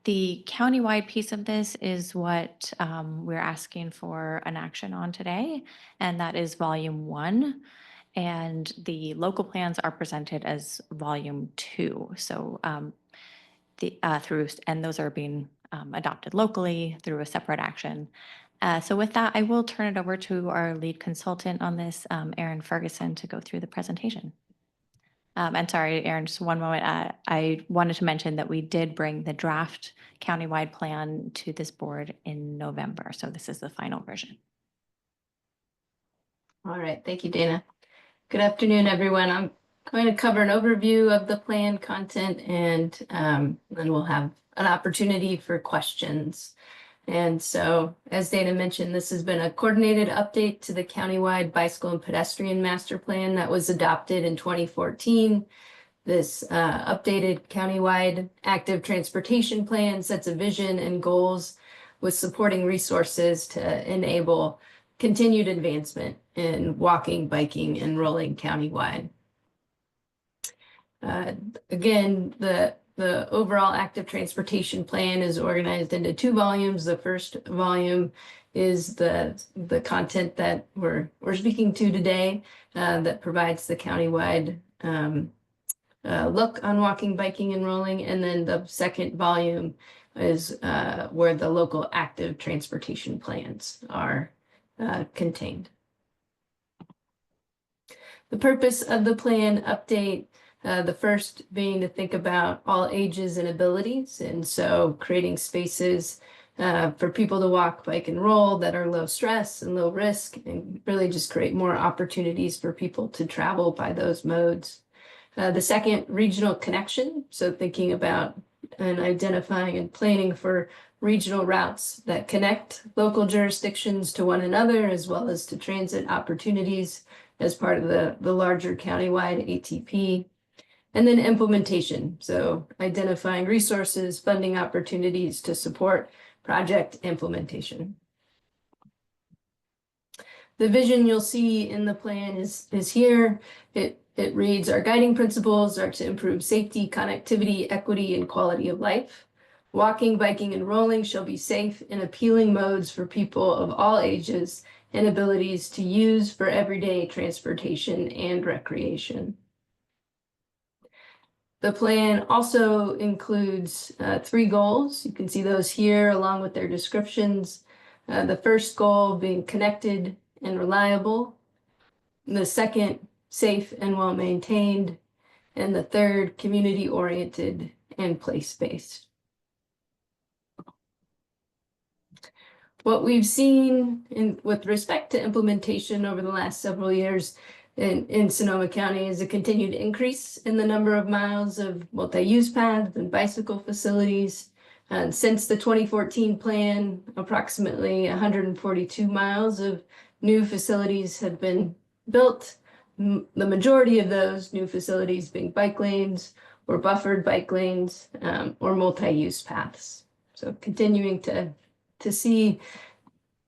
The countywide piece of this is what we're asking for an action on today, and that is volume 1. And the local plans are presented as volume 2. So those are being adopted locally through a separate action. So with that, I will turn it over to our lead consultant on this, Erin Ferguson, to go through the presentation. And sorry, Erin, just one moment. I wanted to mention that we did bring the draft countywide plan to this board in November. So this is the final version. All right, thank you, Dana. Good afternoon, everyone. I'm going to cover an overview of the plan content, and then we'll have an opportunity for questions. And so, as Dana mentioned, this has been a coordinated update to the countywide bicycle and pedestrian master plan that was adopted in 2014. This updated countywide active transportation plan sets a vision and goals with supporting resources to enable continued advancement in walking, biking, and rolling countywide. Again, the overall active transportation plan is organized into 2 volumes. The first volume is the content that we're speaking to today, that provides the countywide look on walking, biking, and rolling. And then the second volume is where the local active transportation plans are contained. The purpose of the plan update, the first being to think about all ages and abilities, and so creating spaces for people to walk, bike, and roll that are low stress and low risk, and really just create more opportunities for people to travel by those modes. The second, regional connection, so thinking about and identifying and planning for regional routes that connect local jurisdictions to one another, as well as to transit opportunities as part of the larger countywide ATP. And then implementation, so identifying resources, funding opportunities to support project implementation. The vision you'll see in the plan is here. It reads, our guiding principles are to improve safety, connectivity, equity, and quality of life. Walking, biking, and rolling shall be safe and appealing modes for people of all ages and abilities to use for everyday transportation and recreation. The plan also includes 3 goals. You can see those here along with their descriptions. The first goal being connected and reliable. The second, safe and well-maintained. And the third, community-oriented and place-based. What we've seen with respect to implementation over the last several years in Sonoma County is a continued increase in the number of miles of multi-use paths and bicycle facilities. And since the 2014 plan, approximately 142 miles of new facilities have been built. The majority of those new facilities being bike lanes or buffered bike lanes or multi-use paths. So continuing to see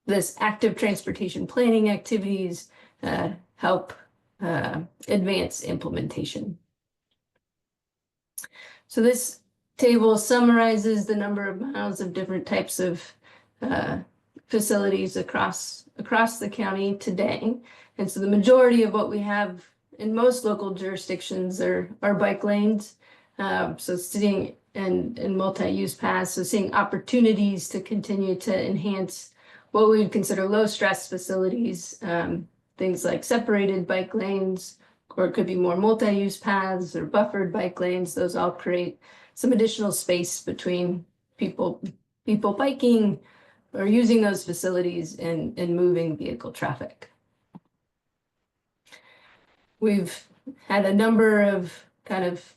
this active transportation planning activities help advance implementation. So this table summarizes the number of miles of different types of facilities across the county today. And so the majority of what we have in most local jurisdictions are bike lanes. So seeing and multi-use paths, so seeing opportunities to continue to enhance what we would consider low stress facilities, things like separated bike lanes, or it could be more multi-use paths or buffered bike lanes. Those all create some additional space between people biking or using those facilities and moving vehicle traffic. We've had a number of kind of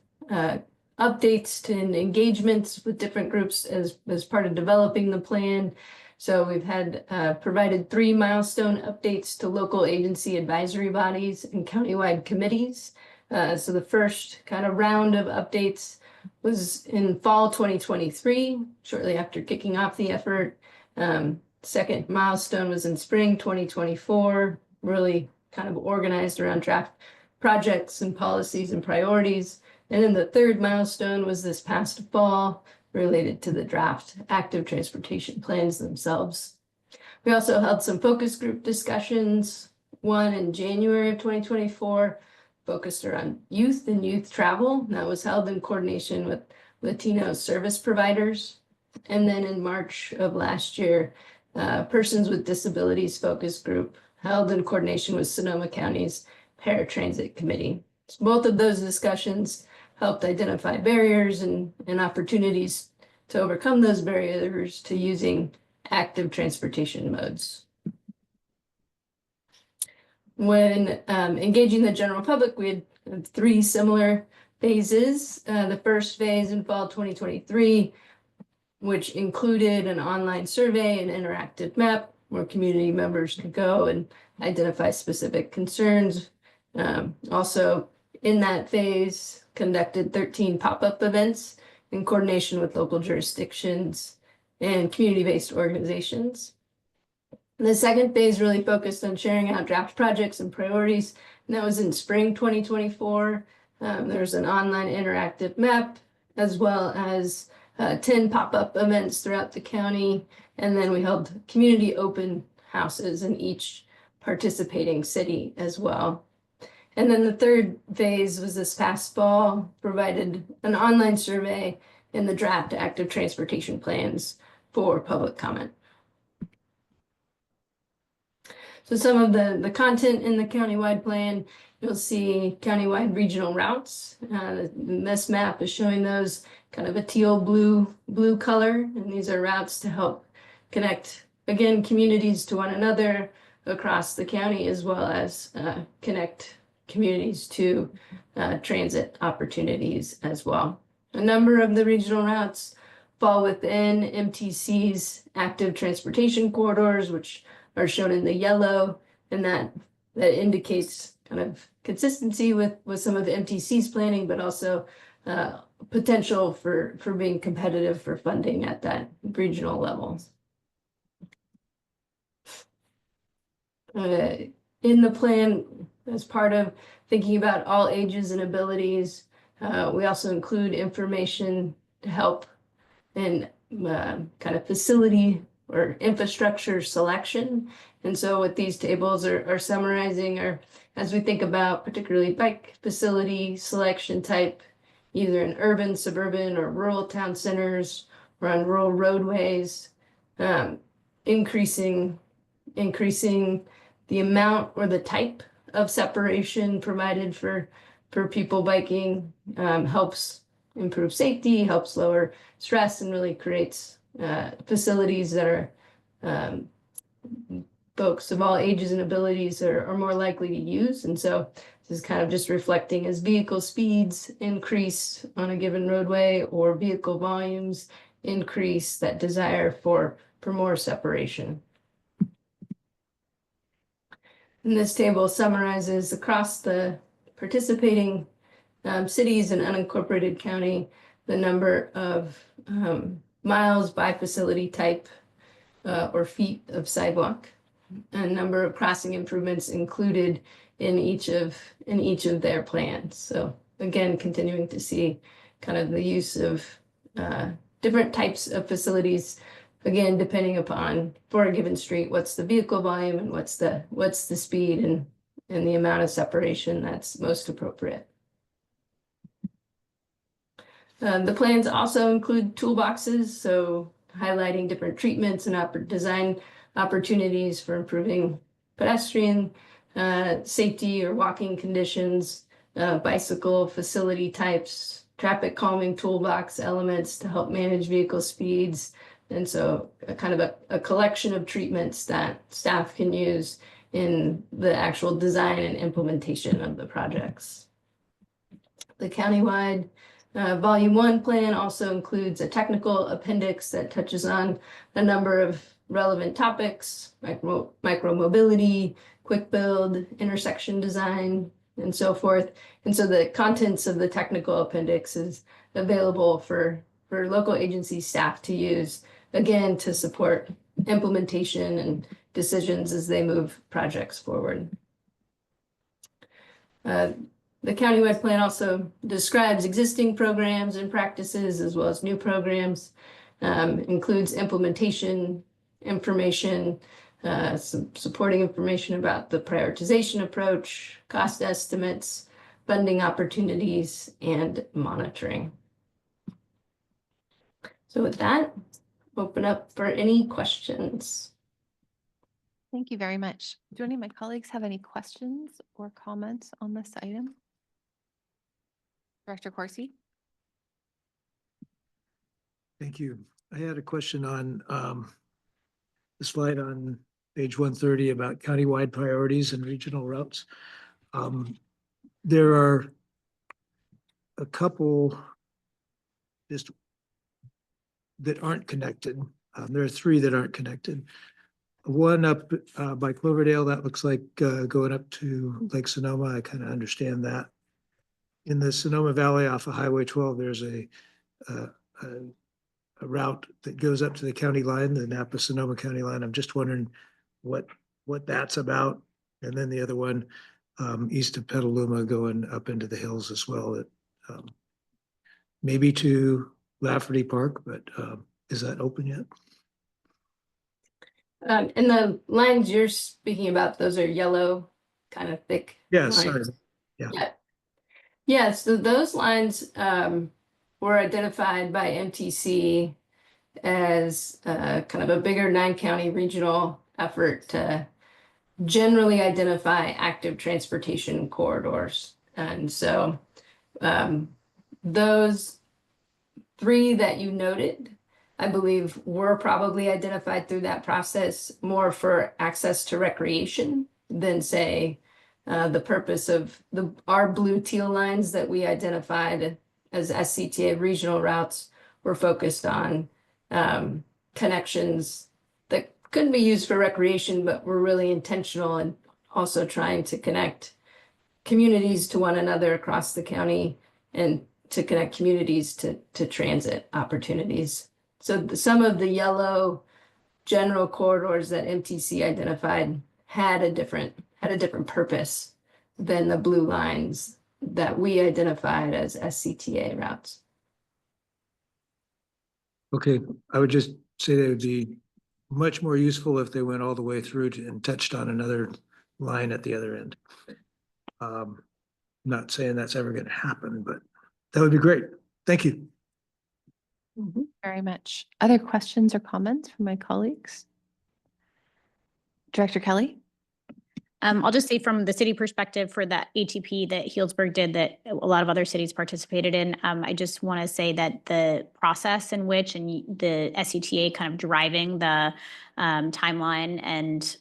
updates and engagements with different groups as part of developing the plan. So we've had provided 3 milestone updates to local agency advisory bodies and countywide committees. So the first kind of round of updates was in fall 2023, shortly after kicking off the effort. Second milestone was in spring 2024, really kind of organized around draft projects and policies and priorities. And then the third milestone was this past fall, related to the draft active transportation plans themselves. We also held some focus group discussions, one in January of 2024, focused around youth and youth travel. That was held in coordination with Latino service providers. And then in March of last year, Persons with Disabilities Focus Group held in coordination with Sonoma County's Paratransit Committee. So both of those discussions helped identify barriers and opportunities to overcome those barriers to using active transportation modes. When engaging the general public, we had 3 similar phases. The first phase in fall 2023, which included an online survey and interactive map where community members could go and identify specific concerns. Also in that phase, conducted 13 pop-up events in coordination with local jurisdictions and community-based organizations. The second phase really focused on sharing out draft projects and priorities, and that was in spring 2024. There was an online interactive map, as well as 10 pop-up events throughout the county, and then we held community open houses in each participating city as well. And then the third phase was this past fall, provided an online survey and the draft active transportation plans for public comment. So some of the content in the countywide plan, you'll see countywide regional routes. This map is showing those kind of a teal blue color, and these are routes to help connect, again, communities to one another across the county, as well as connect communities to transit opportunities as well. A number of the regional routes fall within MTC's active transportation corridors, which are shown in the yellow, and that indicates kind of consistency with some of the MTC's planning, but also potential for being competitive for funding at that regional level. In the plan, as part of thinking about all ages and abilities, we also include information to help in kind of facility or infrastructure selection. And so what these tables are summarizing are, as we think about particularly bike facility selection type, either in urban, suburban, or rural town centers, or on rural roadways, increasing the amount or the type separation provided for people biking helps improve safety, helps lower stress, and really creates facilities that are folks of all ages and abilities are more likely to use. And so this is kind of just reflecting as vehicle speeds increase on a given roadway or vehicle volumes increase, that desire for more separation. And this table summarizes across the participating cities and unincorporated county the number of miles by facility type or feet of sidewalk, and number of crossing improvements included in each of their plans. So again, continuing to see kind of the use of different types of facilities, again, depending upon, for a given street, what's the vehicle volume and what's the speed and the amount of separation that's most appropriate. The plans also include toolboxes, so highlighting different treatments and design opportunities for improving pedestrian safety or walking conditions, bicycle facility types, traffic calming toolbox elements to help manage vehicle speeds. And so kind of a collection of treatments that staff can use in the actual design and implementation of the projects. The countywide Volume 1 plan also includes a technical appendix that touches on a number of relevant topics, micro-mobility, quick build, intersection design, and so forth. And so the contents of the technical appendix is available for local agency staff to use, again, to support implementation and decisions as they move projects forward. The countywide plan also describes existing programs and practices as well as new programs, includes implementation information, some supporting information about the prioritization approach, cost estimates, funding opportunities, and monitoring. So with that, open up for any questions. Thank you very much. Do any of my colleagues have any questions or comments on this item? Director Corsi? Thank you. I had a question on the slide on page 130 about countywide priorities and regional routes. There are a couple just that aren't connected. There are 3 that aren't connected. One up by Cloverdale, that looks like going up to Lake Sonoma. I kind of understand that. In the Sonoma Valley off of Highway 12, there's a route that goes up to the county line, the Napa-Sonoma County line. I'm just wondering what that's about. And then the other one east of Petaluma going up into the hills as well, that maybe to Lafferty Park, but is that open yet? And the lines you're speaking about, those are yellow, kind of thick. Yeah, lines. sorry. Yeah. Yeah, so those lines were identified by MTC as kind of a bigger 9-county regional effort to generally identify active transportation corridors. And so those 3 that you noted, I believe, were probably identified through that process more for access to recreation than, say, the purpose of our blue teal lines that we identified as SCTA regional routes were focused on connections that couldn't be used for recreation, but were really intentional and also trying to connect communities to one another across the county and to connect communities to transit opportunities. So some of the yellow general corridors that MTC identified had a different purpose than the blue lines that we identified as SCTA routes. Okay, I would just say they would be much more useful if they went all the way through and touched on another line at the other end. Not saying that's ever going to happen, but that would be great. Thank you. Very much. Other questions or comments from my colleagues? Director Kelly? I'll just say from the city perspective for that ATP that Healdsburg did that a lot of other cities participated in, I just want to say that the process in which and the SCTA kind of driving the timeline and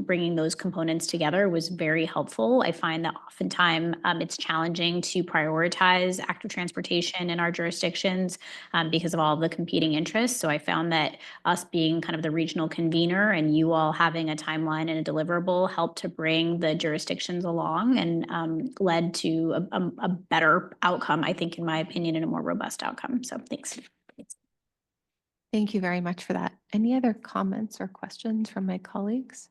bringing those components together was very helpful. I find that oftentimes it's challenging to prioritize active transportation in our jurisdictions because of all the competing interests. So I found that us being kind of the regional convener and you all having a timeline and a deliverable helped to bring the jurisdictions along and led to a better outcome, I think, in my opinion, and a more robust outcome. So thanks. Thank you very much for that. Any other comments or questions from my colleagues?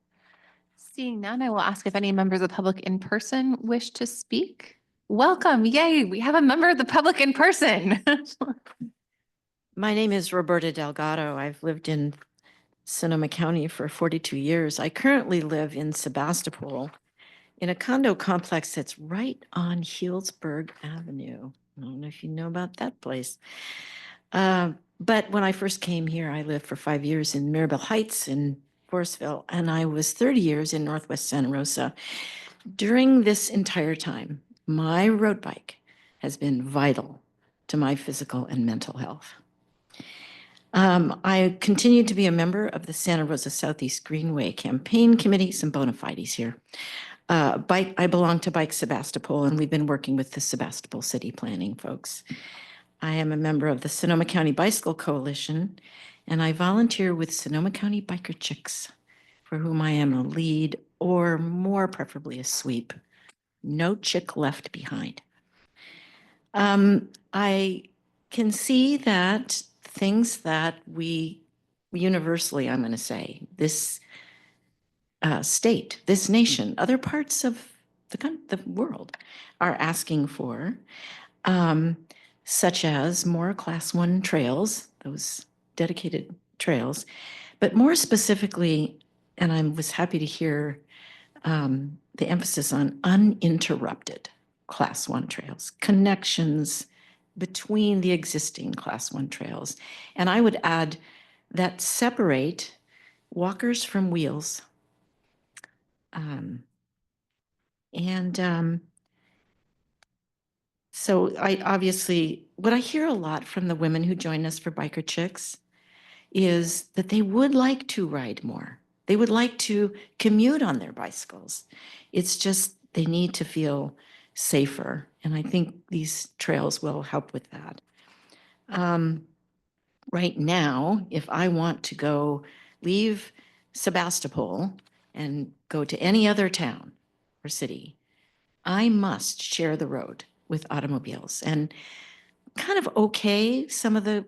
Seeing none, I will ask if any members of the public in person wish to speak. Welcome. Yay, we have a member of the public in person. My name is Roberta Delgado. I've lived in Sonoma County for 42 years. I currently live in Sebastopol in a condo complex that's right on Healdsburg Avenue. I don't know if you know about that place. But when I first came here, I lived for 5 years in Mirabel Heights in Forestville, and I was 30 years in Northwest Santa Rosa. During this entire time, my road bike has been vital to my physical and mental health. I continue to be a member of the Santa Rosa Southeast Greenway Campaign Committee, some bona fides here. I belong to Bike Sebastopol, and we've been working with the Sebastopol City Planning folks. I am a member of the Sonoma County Bicycle Coalition, and I volunteer with Sonoma County Biker Chicks, for whom I am a lead or more preferably a sweep. No chick left behind. I can see that things that we universally, I'm going to say, this state, this nation, other parts of the world are asking for, such as more Class 1 trails, those dedicated trails, but more specifically, and I was happy to hear the emphasis on uninterrupted Class 1 trails, connections between the existing Class 1 trails. And I would add that separate walkers from wheels. So I obviously, what I hear a lot from the women who join us for Biker Chicks is that they would like to ride more. They would like to commute on their bicycles. It's just they need to feel safer. And I think these trails will help with that. Right now, if I want to go leave Sebastopol and go to any other town or city, I must share the road with automobiles. And kind of okay, some of the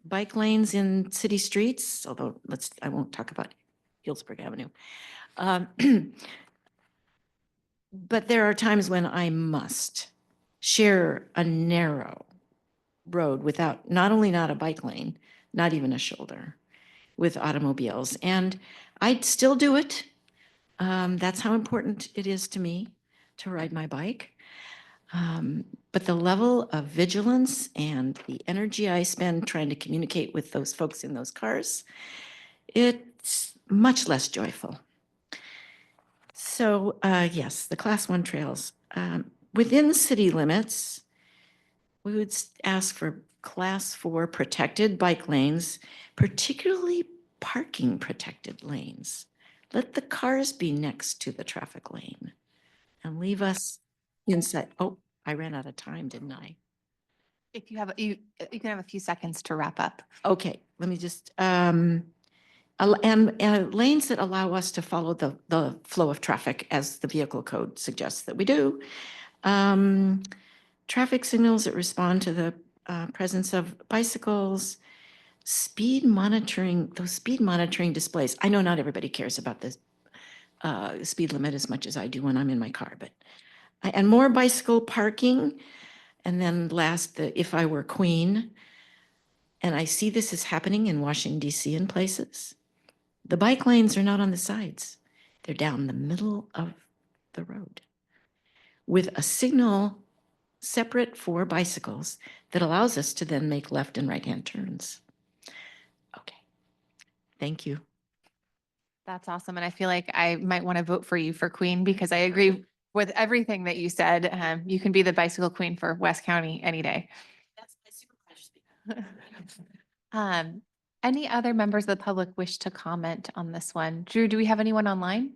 bike lanes in city streets, although I won't talk about Healdsburg Avenue. But there are times when I must share a narrow road without, not only not a bike lane, not even a shoulder, with automobiles. And I'd still do it. That's how important it is to me to ride my bike. But the level of vigilance and the energy I spend trying to communicate with those folks in those cars, it's much less joyful. So yes, the Class 1 trails. Within city limits, we would ask for Class 4 protected bike lanes, particularly parking protected lanes. Let the cars be next to the traffic lane and leave us inside. Oh, I ran out of time, didn't I? If you have, you can have a few seconds to wrap up. Okay, let me just, and lanes that allow us to follow the flow of traffic as the vehicle code suggests that we do. Traffic signals that respond to the presence of bicycles, speed monitoring, those speed monitoring displays. I know not everybody cares about the speed limit as much as I do when I'm in my car, but, and more bicycle parking. And then last, the if I were queen, and I see this is happening in Washington, D.C. in places, the bike lanes are not on the sides. They're down the middle of the road with a signal separate for bicycles that allows us to then make left and right-hand turns. Okay, thank you. That's awesome. And I feel like I might want to vote for you for queen because I agree with everything that you said. You can be the bicycle queen for West County any day. That's my supervisor speaking. Any other members of the public wish to comment on this one? Drew, do we have anyone online?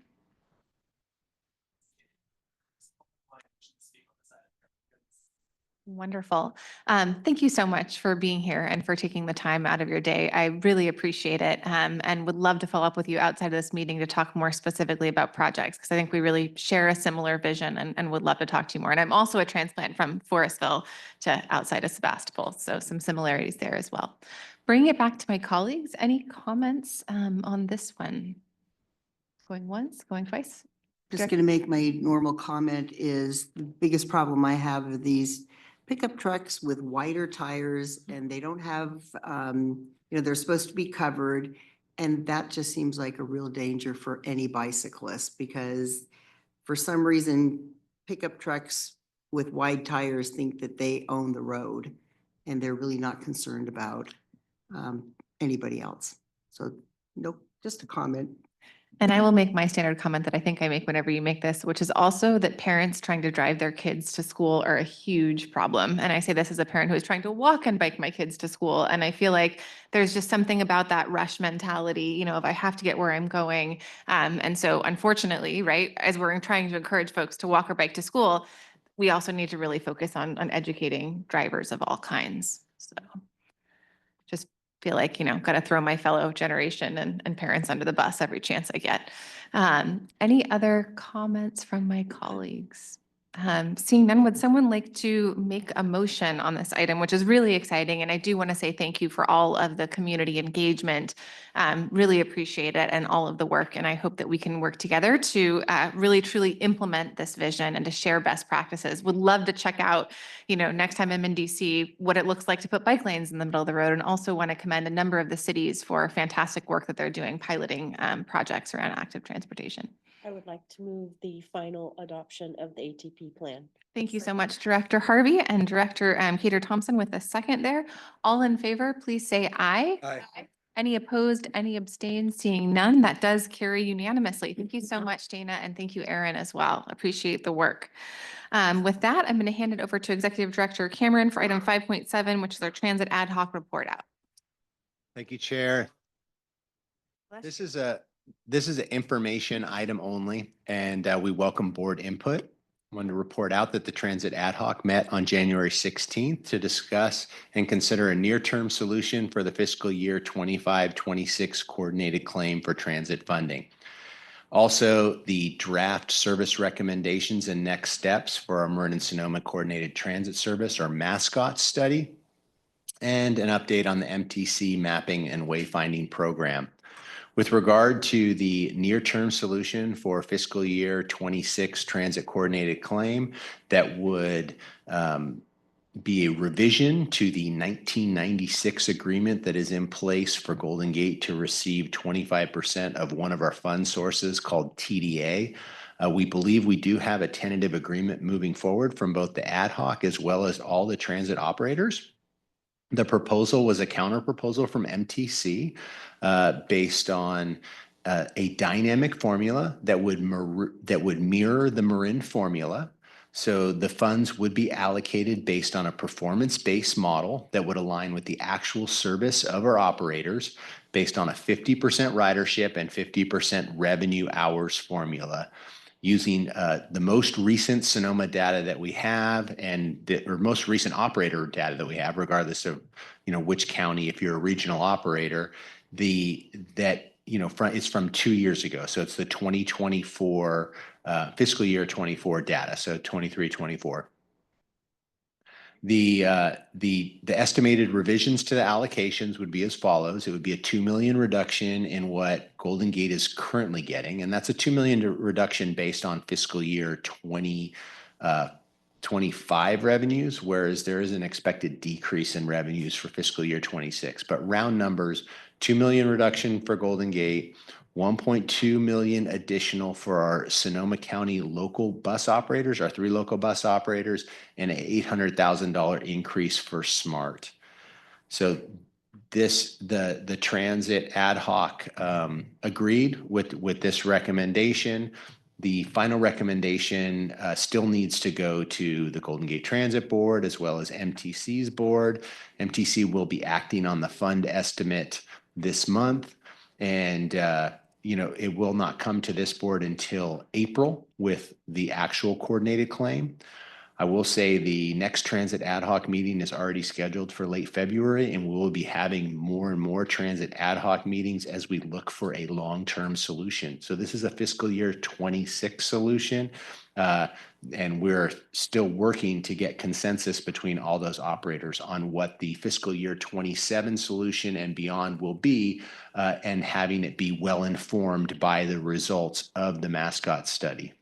Wonderful. Thank you so much for being here and for taking the time out of your day. I really appreciate it, and would love to follow up with you outside of this meeting to talk more specifically about projects because I think we really share a similar vision and would love to talk to you more. And I'm also a transplant from Forestville to outside of Sebastopol, so some similarities there as well. Bringing it back to my colleagues, any comments on this one? Going once, going twice? Just going to make my normal comment is the biggest problem I have are these pickup trucks with wider tires and they don't have, they're supposed to be covered. And that just seems like a real danger for any bicyclist because for some reason, pickup trucks with wide tires think that they own the road and they're really not concerned about anybody else. So nope, just a comment. And I will make my standard comment that I think I make whenever you make this, which is also that parents trying to drive their kids to school are a huge problem. And I say this as a parent who is trying to walk and bike my kids to school. And I feel like there's just something about that rush mentality, if I have to get where I'm going. And so unfortunately, right, as we're trying to encourage folks to walk or bike to school, we also need to really focus on educating drivers of all kinds. So just feel like, got to throw my fellow generation and parents under the bus every chance I get. Any other comments from my colleagues? Seeing none, would someone like to make a motion on this item, which is really exciting? And I do want to say thank you for all of the community engagement. Really appreciate it and all of the work. And I hope that we can work together to really truly implement this vision and to share best practices. Would love to check out, next time I'm in DC, what it looks like to put bike lanes in the middle of the road. And also want to commend a number of the cities for fantastic work that they're doing piloting projects around active transportation. I would like to move the final adoption of the ATP plan. Thank you so much, Director Harvey and Director Cater Thompson with a second there. All in favor, please say aye. Aye. Any opposed, any abstained? Seeing none, that does carry unanimously. Thank you so much, Dana, and thank you, Erin, as well. Appreciate the work. With that, I'm going to hand it over to Executive Director Cameron for item 5.7, which is our transit ad hoc report out. Thank you, Chair. This is an information item only, and we welcome board input. I wanted to report out that the Transit Ad Hoc met on January 16th to discuss and consider a near-term solution for the fiscal year 25-26 coordinated claim for transit funding. Also, the draft service recommendations and next steps for our Marin and Sonoma Coordinated Transit Service, or MASCOT study, and an update on the MTC mapping and wayfinding program. With regard to the near-term solution for fiscal year 26 transit coordinated claim, that would be a revision to the 1996 agreement that is in place for Golden Gate to receive 25% of one of our fund sources called TDA. We believe we do have a tentative agreement moving forward from both the ad hoc as well as all the transit operators. The proposal was a counter proposal from MTC based on a dynamic formula that would mirror the Marin formula. So the funds would be allocated based on a performance-based model that would align with the actual service of our operators based on a 50% ridership and 50% revenue hours formula. Using the most recent Sonoma data that we have or most recent operator data that we have, regardless of which county, if you're a regional operator, it's from 2 years ago. So it's the 2024 fiscal year 24 data. So 23-24. The estimated revisions to the allocations would be as follows. It would be a 2 million reduction in what Golden Gate is currently getting. And that's a 2 million reduction based on fiscal year 2025 revenues, whereas there is an expected decrease in revenues for fiscal year 26. But round numbers, 2 million reduction for Golden Gate, 1.2 million additional for our Sonoma County local bus operators, our 3 local bus operators, and an $800,000 increase for SMART. So the transit ad hoc agreed with this recommendation. The final recommendation still needs to go to the Golden Gate Transit Board as well as MTC's board. MTC will be acting on the fund estimate this month, and it will not come to this board until April with the actual coordinated claim. I will say the next transit ad hoc meeting is already scheduled for late February, and we will be having more and more transit ad hoc meetings as we look for a long-term solution. So this is a fiscal year 26 solution, and we're still working to get consensus between all those operators on what the fiscal year 27 solution and beyond will be, and having it be well-informed by the results of the mascot study.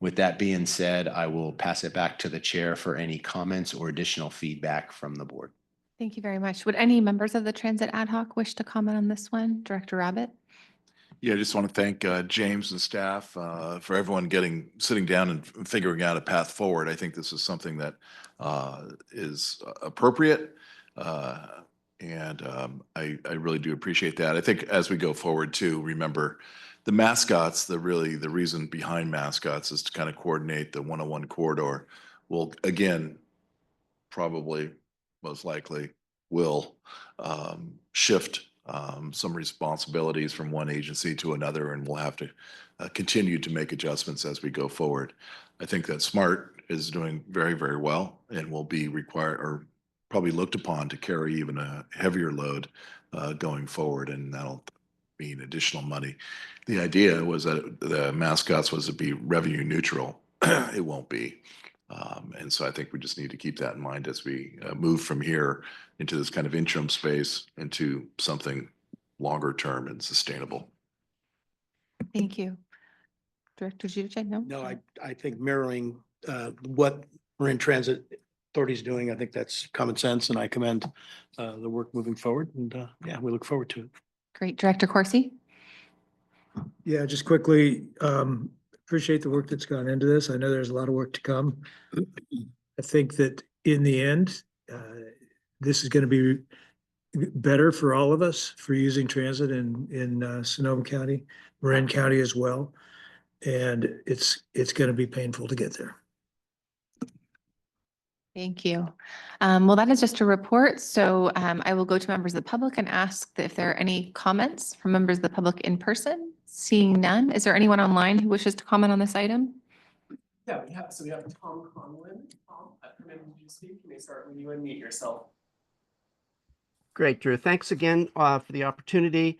With that being said, I will pass it back to the chair for any comments or additional feedback from the board. Thank you very much. Would any members of the transit ad hoc wish to comment on this one? Director Rabbit? Yeah, I just want to thank James and staff for everyone sitting down and figuring out a path forward. I think this is something that is appropriate, and I really do appreciate that. I think as we go forward too, remember the mascots, the reason behind mascots is to kind of coordinate the 101 corridor. Will again, probably, most likely, will shift some responsibilities from one agency to another, and we'll have to continue to make adjustments as we go forward. I think that SMART is doing very, very well and will be required or probably looked upon to carry even a heavier load going forward, and that'll mean additional money. The idea was that the mascots was to be revenue neutral. It won't be. And so I think we just need to keep that in mind as we move from here into this kind of interim space into something longer term and sustainable. Thank you. Director Giudice, no? No, I think mirroring what Marine Transit Authority is doing, I think that's common sense, and I commend the work moving forward. And yeah, we look forward to it. Great. Director Corsi? Yeah, just quickly, appreciate the work that's gone into this. I know there's a lot of work to come. I think that in the end, this is going to be better for all of us for using transit in Sonoma County, Marin County as well. And it's going to be painful to get there. Thank you. Well, that is just a report. So I will go to members of the public and ask if there are any comments from members of the public in person. Seeing none, is there anyone online who wishes to comment on this item? Yeah, we have Tom Conlon. Tom, permitted you to speak. You may start when you unmute yourself. Great, Drew. Thanks again for the opportunity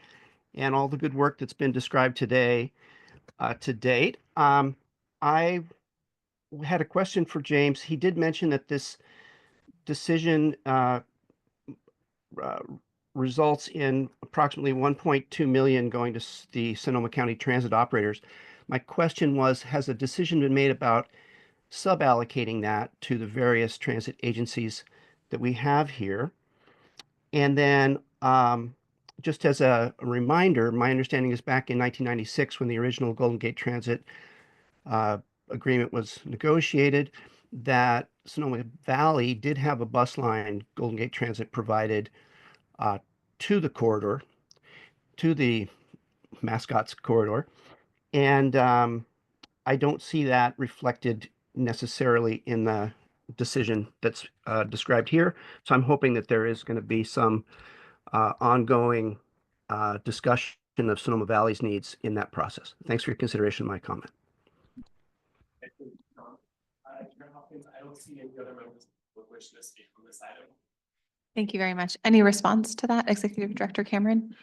and all the good work that's been described today to date. I had a question for James. He did mention that this decision results in approximately 1.2 million going to the Sonoma County transit operators. My question was, has a decision been made about sub-allocating that to the various transit agencies that we have here? And then just as a reminder, my understanding is back in 1996 when the original Golden Gate Transit agreement was negotiated, that Sonoma Valley did have a bus line Golden Gate Transit provided to the corridor, to the mascots corridor. And I don't see that reflected necessarily in the decision that's described here. So I'm hoping that there is going to be some ongoing discussion of Sonoma Valley's needs in that process. Thanks for your consideration of my comment. I don't see any other members who wish to speak on this item. Thank you very much. Any response to that, Executive Director Cameron?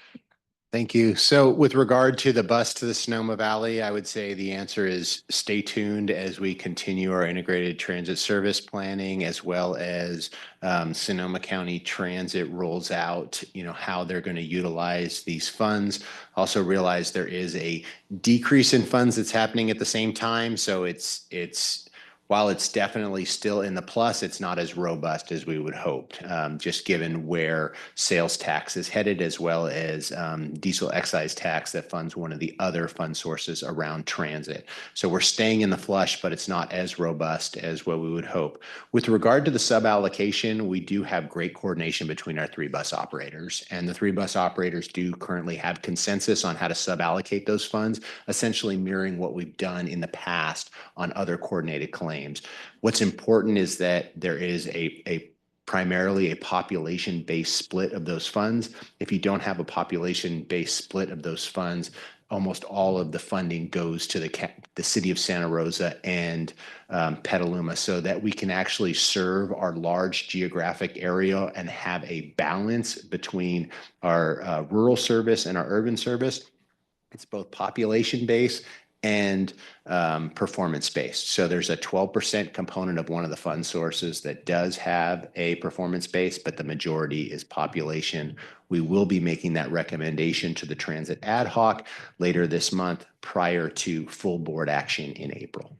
Thank you. So with regard to the bus to the Sonoma Valley, I would say the answer is stay tuned as we continue our integrated transit service planning, as well as Sonoma County Transit rolls out, how they're going to utilize these funds. Also realize there is a decrease in funds that's happening at the same time. So it's while it's definitely still in the plus, it's not as robust as we would hoped, just given where sales tax is headed, as well as diesel excise tax that funds one of the other fund sources around transit. So we're staying in the flush, but it's not as robust as what we would hope. With regard to the sub-allocation, we do have great coordination between our 3 bus operators, and the 3 bus operators do currently have consensus on how to sub-allocate those funds, essentially mirroring what we've done in the past on other coordinated claims. What's important is that there is a primarily a population-based split of those funds. If you don't have a population-based split of those funds, almost all of the funding goes to the city of Santa Rosa and Petaluma, so that we can actually serve our large geographic area and have a balance between our rural service and our urban service. It's both population-based and performance-based. So there's a 12% component of one of the fund sources that does have a performance base, but the majority is population. We will be making that recommendation to the transit ad hoc later this month, prior to full board action in April.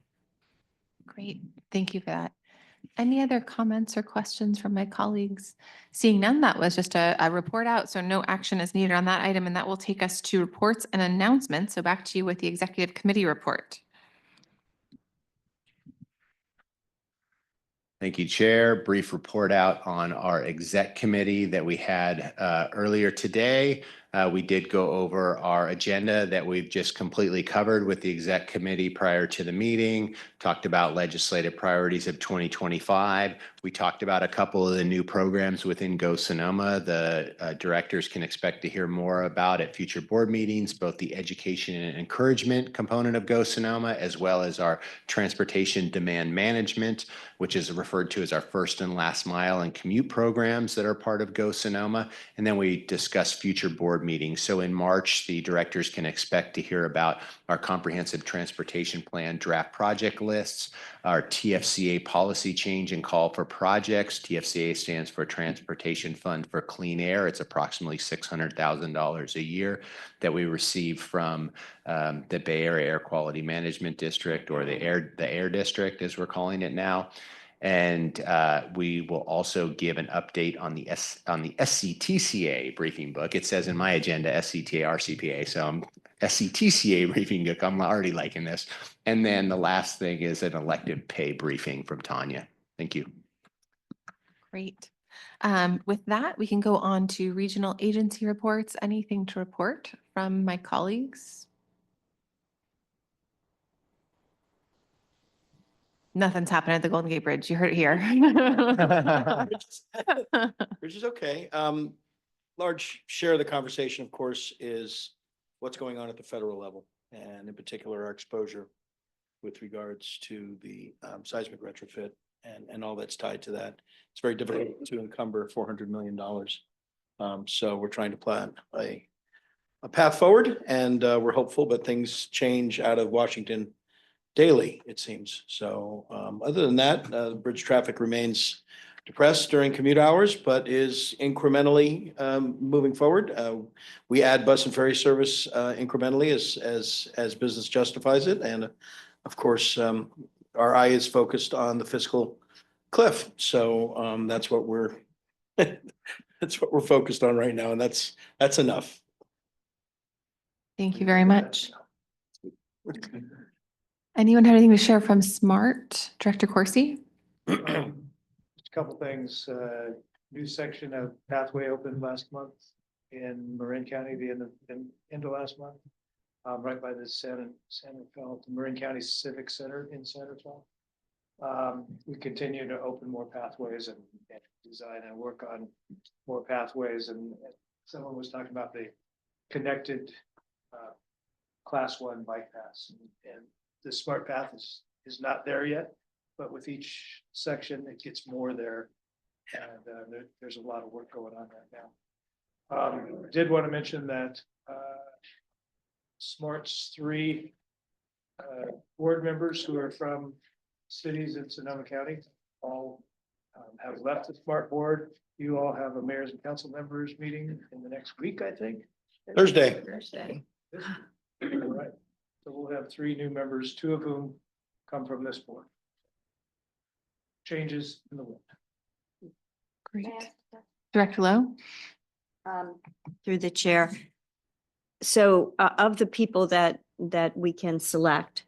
Great. Thank you for that. Any other comments or questions from my colleagues? Seeing none, that was just a report out, so no action is needed on that item, and that will take us to reports and announcements. So back to you with the executive committee report. Thank you, Chair. Brief report out on our exec committee that we had earlier today. We did go over our agenda that we've just completely covered with the exec committee prior to the meeting, talked about legislative priorities of 2025. We talked about a couple of the new programs within Go Sonoma. The directors can expect to hear more about at future board meetings, both the education and encouragement component of Go Sonoma, as well as our transportation demand management, which is referred to as our first and last mile and commute programs that are part of Go Sonoma. And then we discuss future board meetings. So in March, the directors can expect to hear about our comprehensive transportation plan draft project lists, our TFCA policy change and call for projects. TFCA stands for Transportation Fund for Clean Air. It's approximately $600,000 a year that we receive from the Bay Area Air Quality Management District, or the Air District, as we're calling it now. And we will also give an update on the SCTCA briefing book. It says in my agenda, SCTA RCPA. So I'm SCTCA briefing book. I'm already liking this. And then the last thing is an elective pay briefing from Tanya. Thank you. Great. With that, we can go on to regional agency reports. Anything to report from my colleagues? Nothing's happened at the Golden Gate Bridge. You heard it here. Which is okay. Large share of the conversation, of course, is what's going on at the federal level, and in particular, our exposure with regards to the seismic retrofit and all that's tied to that. It's very difficult to encumber $400 million. So we're trying to plan a path forward, and we're hopeful, but things change out of Washington daily, it seems. So other than that, bridge traffic remains depressed during commute hours, but is incrementally moving forward. We add bus and ferry service incrementally as business justifies it. And of course, our eye is focused on the fiscal cliff. So that's what we're that's what we're focused on right now. And that's enough. Thank you very much. Anyone have anything to share from SMART? Director Corsi? Just a couple things. New section of pathway opened last month in Marin County, the end of last month, right by the Santa Fe, Marin County Civic Center in Santa Fe. We continue to open more pathways and design and work on more pathways. And someone was talking about the connected class 1 bike paths, and the SMART path is not there yet, but with each section, it gets more there. And there's a lot of work going on right now. Did want to mention that SMART's 3 board members who are from cities in Sonoma County all have left the SMART board. You all have a mayors and council members meeting in the next week, I think. Thursday. All right. So we'll have 3 new members, 2 of whom come from this board. changes in the wind. Great. Director Lowe? Through the chair. So of the people that we can select,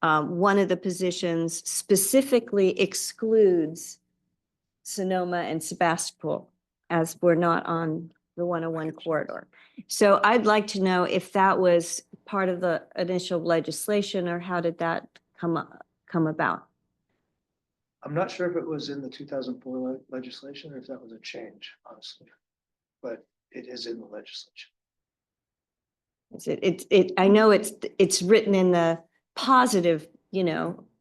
one of the positions specifically excludes Sonoma and Sebastopol, as we're not on the 101 corridor. So I'd like to know if that was part of the initial legislation, or how did that come about? I'm not sure if it was in the 2004 legislation or if that was a change, honestly, but it is in the legislation. I know it's written in the positive,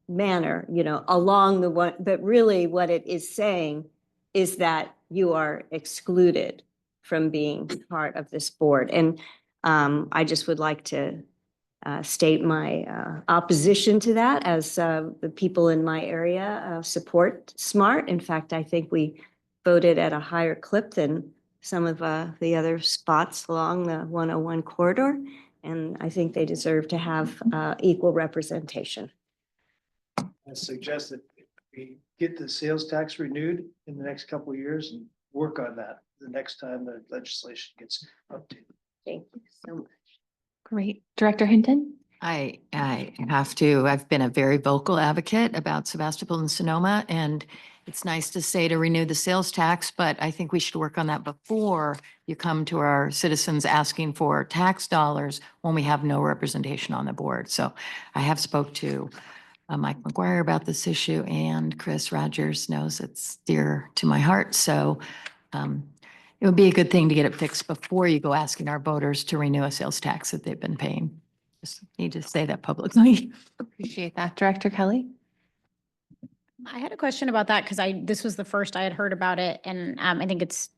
manner, along the one, but really what it is saying is that you are excluded from being part of this board. And I just would like to state my opposition to that, as the people in my area support SMART. In fact, I think we voted at a higher clip than some of the other spots along the 101 corridor. And I think they deserve to have equal representation. I suggest that we get the sales tax renewed in the next couple of years and work on that the next time the legislation gets updated. Thank you so much. Great. Director Hinton? I have to, I've been a very vocal advocate about Sebastopol and Sonoma, and it's nice to say to renew the sales tax, but I think we should work on that before you come to our citizens asking for tax dollars when we have no representation on the board. So I have spoke to Mike McGuire about this issue, and Chris Rogers knows it's dear to my heart. So it would be a good thing to get it fixed before you go asking our voters to renew a sales tax that they've been paying. Just need to say that publicly. Appreciate that. Director Kelly? I had a question about that because this was the first I had heard about it, and I think it's,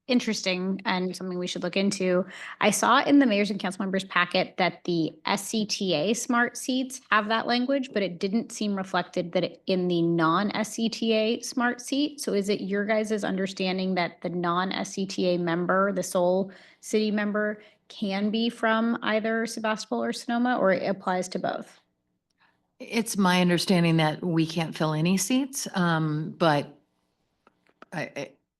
interesting and something we should look into. I saw in the mayor's and council members packet that the SCTA smart seats have that language, but it didn't seem reflected in the non-SCTA smart seat. So is it your guys' understanding that the non-SCTA member, the sole city member, can be from either Sebastopol or Sonoma, or it applies to both? It's my understanding that we can't fill any seats, but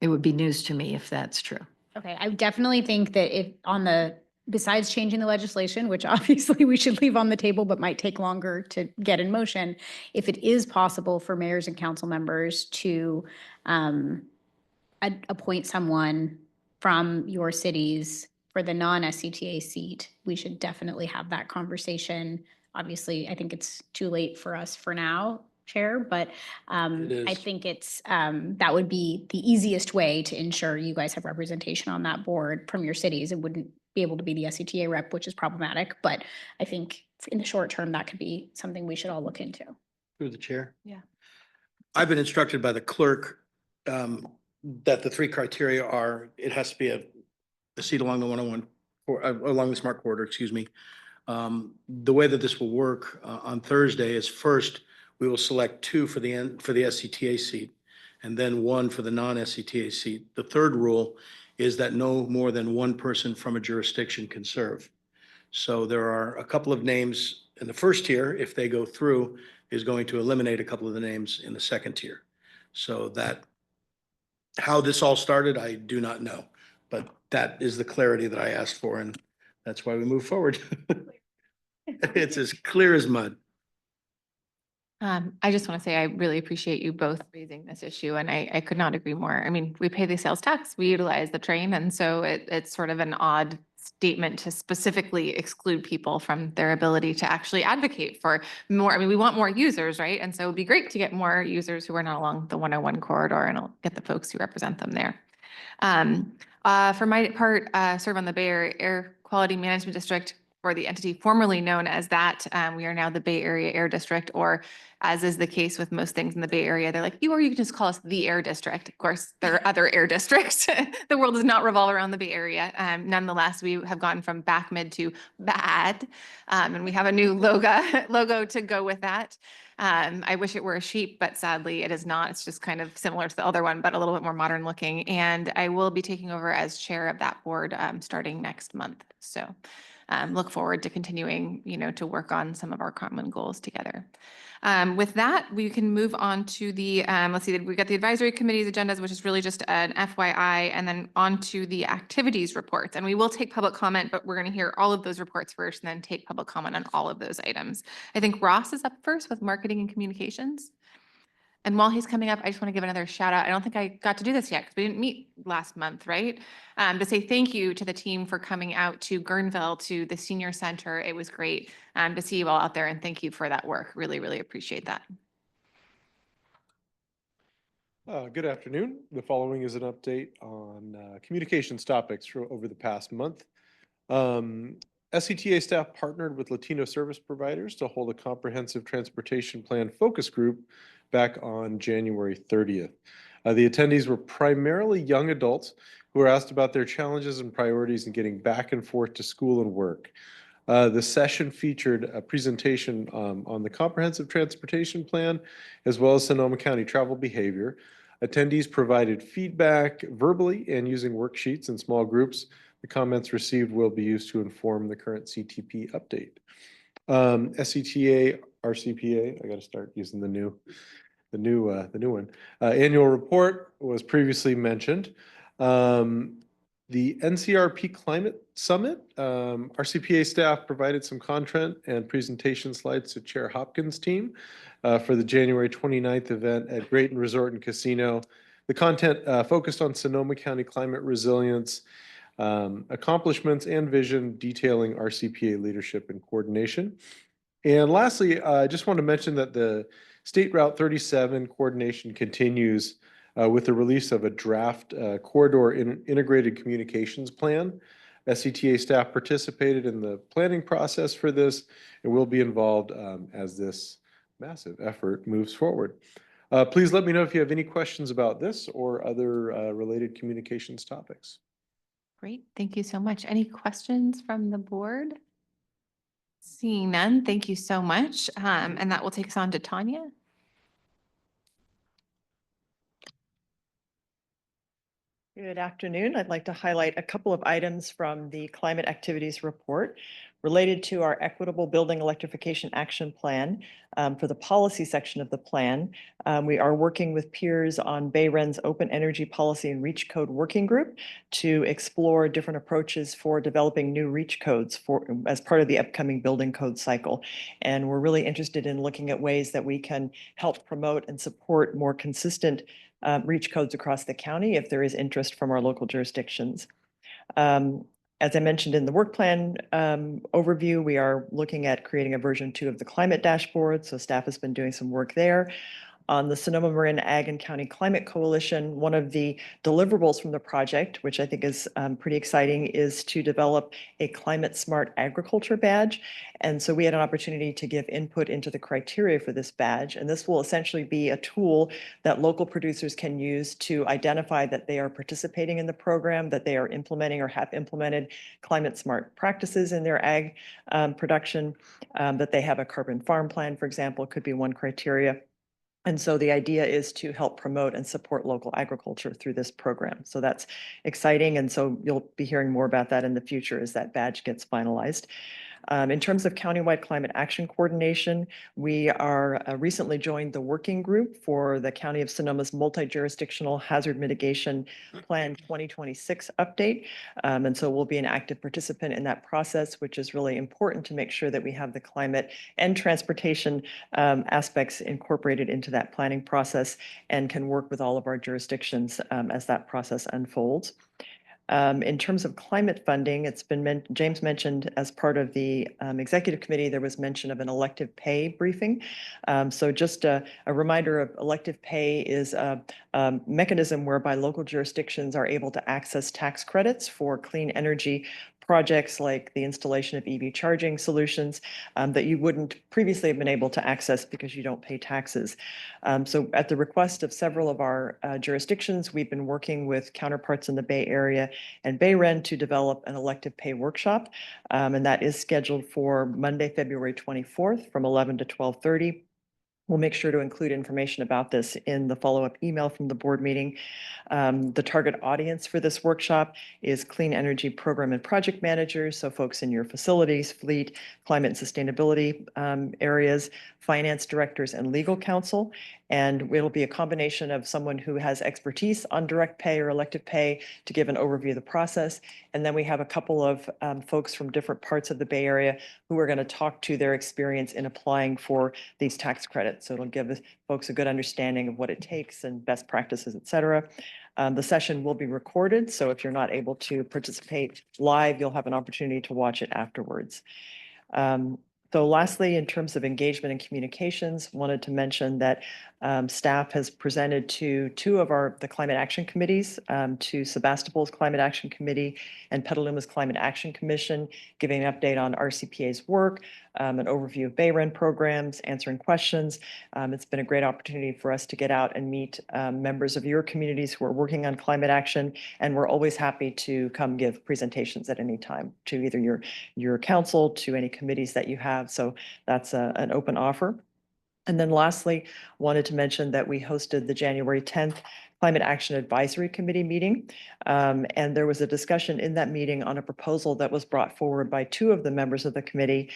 it would be news to me if that's true. Okay, I definitely think that besides changing the legislation, which obviously we should leave on the table, but might take longer to get in motion, if it is possible for mayors and council members to appoint someone from your cities for the non-SCTA seat, we should definitely have that conversation. Obviously, I think it's too late for us for now, Chair, but I think that would be the easiest way to ensure you guys have representation on that board from your cities. It wouldn't be able to be the SCTA rep, which is problematic, but I think in the short term, that could be something we should all look into. Through the chair. Yeah. I've been instructed by the clerk that the three criteria are, it has to be a seat along the 101, or along the smart corridor, excuse me. The way that this will work on Thursday is, first, we will select two for the SCTA seat, and then one for the non-SCTA seat. The third rule is that no more than one person from a jurisdiction can serve. So there are a couple of names in the first tier, if they go through, is going to eliminate a couple of the names in the second tier. So how this all started, I do not know, but that is the clarity that I asked for, and that's why we move forward. It's as clear as mud. I just want to say I really appreciate you both raising this issue, and I could not agree more. I mean, we pay the sales tax, we utilize the train, and so it's sort of an odd statement to specifically exclude people from their ability to actually advocate for more. I mean, we want more users, right? And so it'd be great to get more users who are not along the 101 corridor, and I'll get the folks who represent them there. For my part, serve on the Bay Area Air Quality Management District, for the entity formerly known as that. We are now the Bay Area Air District, or as is the case with most things in the Bay Area, they're like, or you can just call us the Air District. Of course, there are other air districts. The world does not revolve around the Bay Area. Nonetheless, we have gone from back mid to bad, and we have a new logo to go with that. I wish it were a sheep, but sadly it is not. It's just kind of similar to the other one, but a little bit more modern looking. And I will be taking over as chair of that board starting next month. So look forward to continuing, to work on some of our common goals together. With that, we can move on to the, let's see, we got the advisory committee's agendas, which is really just an FYI, and then on to the activities reports. And we will take public comment, but we're going to hear all of those reports first and then take public comment on all of those items. I think Ross is up first with marketing and communications. And while he's coming up, I just want to give another shout out. I don't think I got to do this yet because we didn't meet last month, right? To say thank you to the team for coming out to Guerneville, to the senior center. It was great to see you all out there, and thank you for that work. Really, really appreciate that. Good afternoon. The following is an update on communications topics over the past month. SCTA staff partnered with Latino service providers to hold a comprehensive transportation plan focus group back on January 30th. The attendees were primarily young adults who were asked about their challenges and priorities in getting back and forth to school and work. The session featured a presentation on the comprehensive transportation plan, as well as Sonoma County travel behavior. Attendees provided feedback verbally and using worksheets in small groups. The comments received will be used to inform the current CTP update. SCTA, RCPA, I got to start using the new one. Annual report was previously mentioned. The NCRP Climate Summit, RCPA staff provided some content and presentation slides to Chair Hopkins' team for the January 29th event at Grayton Resort and Casino. The content focused on Sonoma County climate resilience, accomplishments and vision, detailing RCPA leadership and coordination. And lastly, I just want to mention that the State Route 37 coordination continues with the release of a draft corridor integrated communications plan. SCTA staff participated in the planning process for this and will be involved as this massive effort moves forward. Please let me know if you have any questions about this or other related communications topics. Great, thank you so much. Any questions from the board? Seeing none, thank you so much. And that will take us on to Tanya. Good afternoon. I'd like to highlight a couple of items from the climate activities report related to our Equitable Building Electrification Action Plan. For the policy section of the plan, we are working with peers on BayREN's Open Energy Policy and Reach Code Working Group to explore different approaches for developing new reach codes as part of the upcoming building code cycle. And we're really interested in looking at ways that we can help promote and support more consistent reach codes across the county if there is interest from our local jurisdictions. As I mentioned in the work plan overview, we are looking at creating a version 2 of the climate dashboard. So staff has been doing some work there. On the Sonoma Marin Ag and County Climate Coalition, one of the deliverables from the project, which I think is pretty exciting, is to develop a climate smart agriculture badge. And so we had an opportunity to give input into the criteria for this badge. And this will essentially be a tool that local producers can use to identify that they are participating in the program, that they are implementing or have implemented climate smart practices in their ag production, that they have a carbon farm plan, for example, could be one criteria. And so the idea is to help promote and support local agriculture through this program. So that's exciting. And so you'll be hearing more about that in the future as that badge gets finalized. In terms of countywide climate action coordination, we are recently joined the working group for the County of Sonoma's multi-jurisdictional hazard mitigation plan 2026 update. And so we'll be an active participant in that process, which is really important to make sure that we have the climate and transportation aspects incorporated into that planning process and can work with all of our jurisdictions as that process unfolds. In terms of climate funding, it's been James mentioned as part of the executive committee, there was mention of an elective pay briefing. So just a reminder of elective pay is a mechanism whereby local jurisdictions are able to access tax credits for clean energy projects like the installation of EV charging solutions that you wouldn't previously have been able to access because you don't pay taxes. So at the request of several of our jurisdictions, we've been working with counterparts in the Bay Area and BayREN to develop an elective pay workshop. And that is scheduled for Monday, February 24th from 11 to 12:30. We'll make sure to include information about this in the follow-up email from the board meeting. The target audience for this workshop is clean energy program and project managers, so folks in your facilities, fleet, climate and sustainability areas, finance directors, and legal counsel. And it'll be a combination of someone who has expertise on direct pay or elective pay to give an overview of the process. And then we have a couple of folks from different parts of the Bay Area who are going to talk to their experience in applying for these tax credits. So it'll give folks a good understanding of what it takes and best practices, et cetera. The session will be recorded, so if you're not able to participate live, you'll have an opportunity to watch it afterwards. So lastly, in terms of engagement and communications, wanted to mention that staff has presented to two of the climate action committees, to Sebastopol's Climate Action Committee and Petaluma's Climate Action Commission, giving an update on RCPA's work, an overview of Bayren programs, answering questions. It's been a great opportunity for us to get out and meet members of your communities who are working on climate action, and we're always happy to come give presentations at any time to either your council, to any committees that you have. So that's an open offer. And then lastly, wanted to mention that we hosted the January 10th Climate Action Advisory Committee meeting. And there was a discussion in that meeting on a proposal that was brought forward by two of the members of the committee,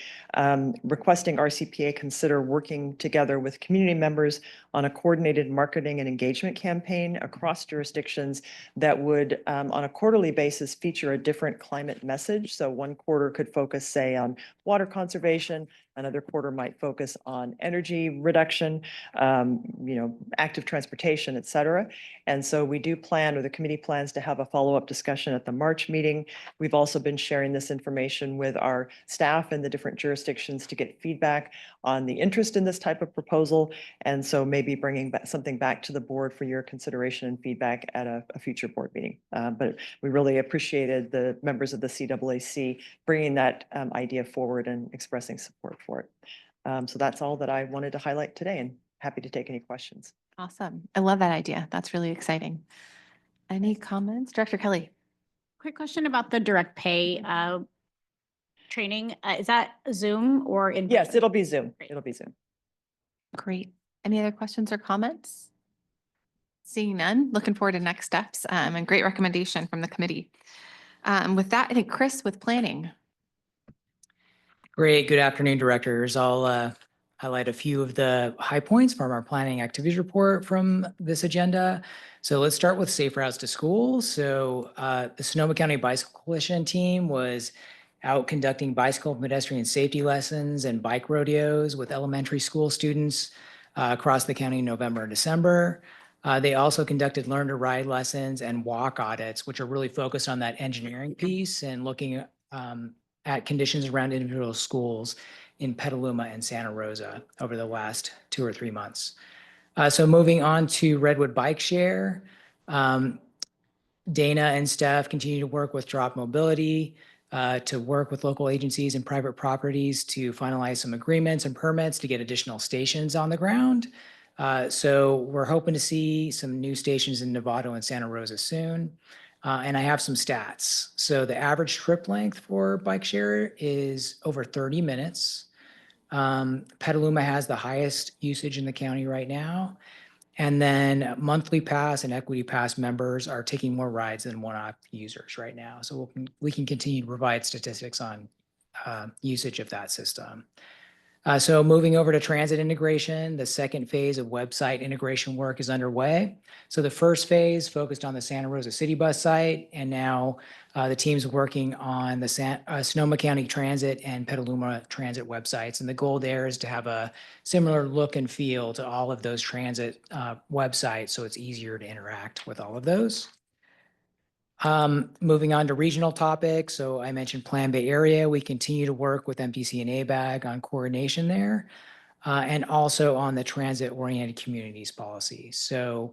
requesting RCPA consider working together with community members on a coordinated marketing and engagement campaign across jurisdictions that would, on a quarterly basis, feature a different climate message. So one quarter could focus, say, on water conservation. Another quarter might focus on energy reduction, active transportation, et cetera. And so we do plan, or the committee plans, to have a follow-up discussion at the March meeting. We've also been sharing this information with our staff in the different jurisdictions to get feedback on the interest in this type of proposal. And so maybe bringing something back to the board for your consideration and feedback at a future board meeting. But we really appreciated the members of the CAAC bringing that idea forward and expressing support for it. So that's all that I wanted to highlight today, and happy to take any questions. Awesome. I love that idea. That's really exciting. Any comments? Director Kelly? Quick question about the direct pay training. Is that Zoom or in? Yes, it'll be Zoom. It'll be Zoom. Great. Any other questions or comments? Seeing none, looking forward to next steps, and great recommendation from the committee. With that, I think Chris with planning. Great. Good afternoon, directors. I'll highlight a few of the high points from our planning activities report from this agenda. So let's start with safe routes to school. So the Sonoma County Bicycle Coalition team was out conducting bicycle pedestrian safety lessons and bike rodeos with elementary school students across the county in November and December. They also conducted learn to ride lessons and walk audits, which are really focused on that engineering piece and looking at conditions around individual schools in Petaluma and Santa Rosa over the last 2 or 3 months. So moving on to Redwood Bike Share, Dana and Steph continue to work with Drop Mobility to work with local agencies and private properties to finalize some agreements and permits to get additional stations on the ground. So we're hoping to see some new stations in Novato and Santa Rosa soon. And I have some stats. So the average trip length for bike share is over 30 minutes. Petaluma has the highest usage in the county right now. And then monthly pass and equity pass members are taking more rides than one-off users right now. So we can continue to provide statistics on usage of that system. So moving over to transit integration, the second phase of website integration work is underway. So the first phase focused on the Santa Rosa City Bus site, and now the team's working on the Sonoma County Transit and Petaluma Transit websites. And the goal there is to have a similar look and feel to all of those transit websites, so it's easier to interact with all of those. Moving on to regional topics. So I mentioned Plan Bay Area. We continue to work with MPC and ABAG on coordination there, and also on the transit-oriented communities policy. So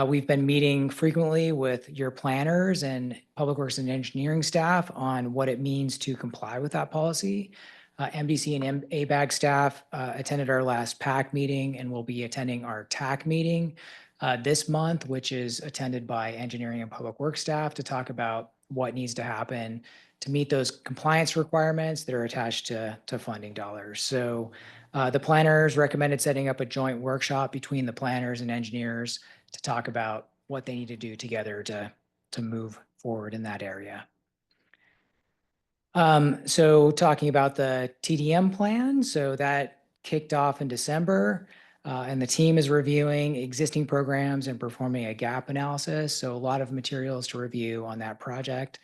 we've been meeting frequently with your planners and public works and engineering staff on what it means to comply with that policy. MDC and ABAG staff attended our last PAC meeting and will be attending our TAC meeting this month, which is attended by engineering and public works staff to talk about what needs to happen to meet those compliance requirements that are attached to funding dollars. So The planners recommended setting up a joint workshop between the planners and engineers to talk about what they need to do together to move forward in that area. So talking about the TDM plan, so that kicked off in December, and the team is reviewing existing programs and performing a gap analysis. So a lot of materials to review on that project.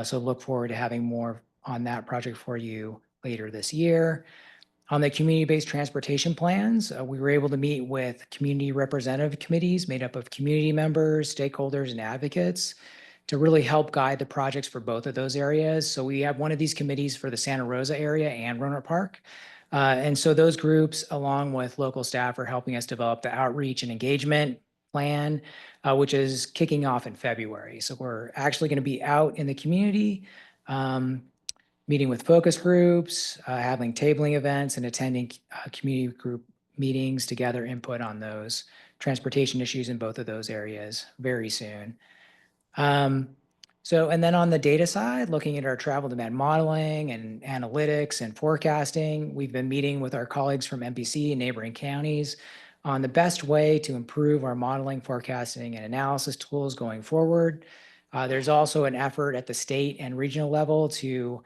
So look forward to having more on that project for you later this year. On the community-based transportation plans, we were able to meet with community representative committees made up of community members, stakeholders, and advocates to really help guide the projects for both of those areas. So we have one of these committees for the Santa Rosa area and Roanoke Park. And so those groups, along with local staff, are helping us develop the outreach and engagement plan, which is kicking off in February. So we're actually going to be out in the community, meeting with focus groups, having tabling events, and attending community group meetings to gather input on those transportation issues in both of those areas very soon. And then on the data side, looking at our travel demand modeling and analytics and forecasting, we've been meeting with our colleagues from MPC and neighboring counties on the best way to improve our modeling, forecasting, and analysis tools going forward. There's also an effort at the state and regional level to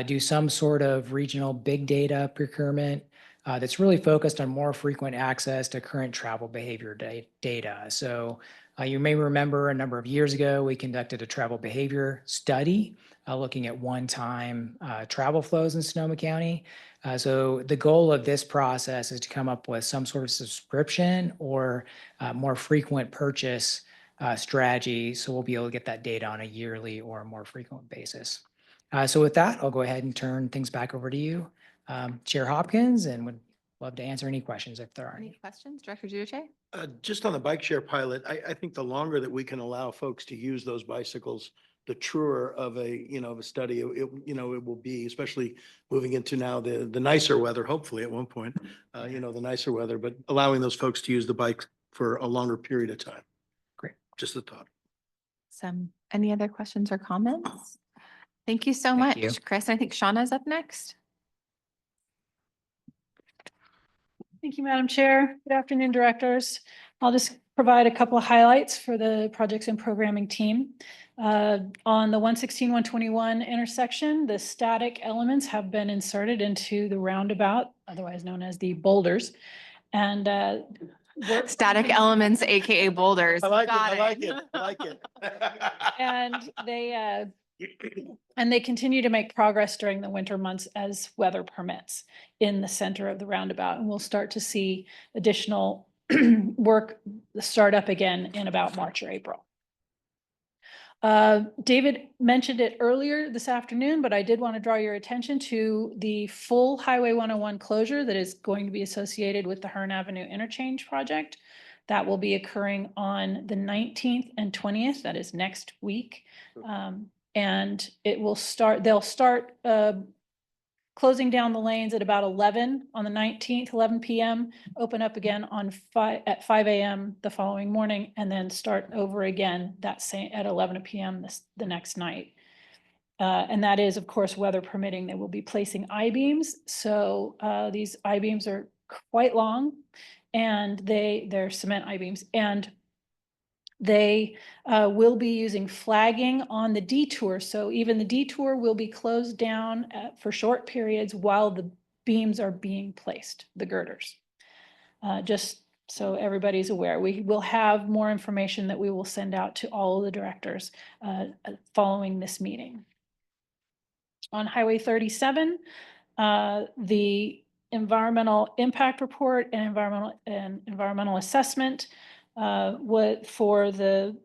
do some sort of regional big data procurement that's really focused on more frequent access to current travel behavior data. So you may remember a number of years ago, we conducted a travel behavior study looking at one-time travel flows in Sonoma County. So the goal of this process is to come up with some sort of subscription or more frequent purchase strategy. So we'll be able to get that data on a yearly or a more frequent basis. So with that, I'll go ahead and turn things back over to you, Chair Hopkins, and would love to answer any questions if there are any. Any questions, Director Giudice? Just on the bike share pilot, I think the longer that we can allow folks to use those bicycles, the truer of a study it will be, especially moving into now the nicer weather, hopefully at one point, the nicer weather, but allowing those folks to use the bike for a longer period of time. Great. Just a thought. Any other questions or comments? Thank you so Thank much, you. Chris. I think Shauna's up next. Thank you, Madam Chair. Good afternoon, directors. I'll just provide a couple of highlights for the projects and programming team. On the 116, 121 intersection, the static elements have been inserted into the roundabout, otherwise known as the boulders. And Static elements, AKA boulders. I like Got it. I like it. I like it. And they continue to make progress during the winter months as weather permits in the center of the roundabout. And we'll start to see additional work start up again in about March or April. David mentioned it earlier this afternoon, but I did want to draw your attention to the full Highway 101 closure that is going to be associated with the Hearn Avenue interchange project. That will be occurring on the 19th and 20th. That is next week. And it will start, they'll start closing down the lanes at about 11 on the 19th, 11 p.m., open up again at 5 a.m. the following morning, and then start over again that same at 11 p.m. the next night. And that is, of course, weather permitting. They will be placing I-beams. So these I-beams are quite long, and they're cement I-beams. And they will be using flagging on the detour. So even the detour will be closed down for short periods while the beams are being placed, the girders. Just so everybody's aware, we will have more information that we will send out to all of the directors following this meeting. On Highway 37, the environmental impact report and environmental assessment for the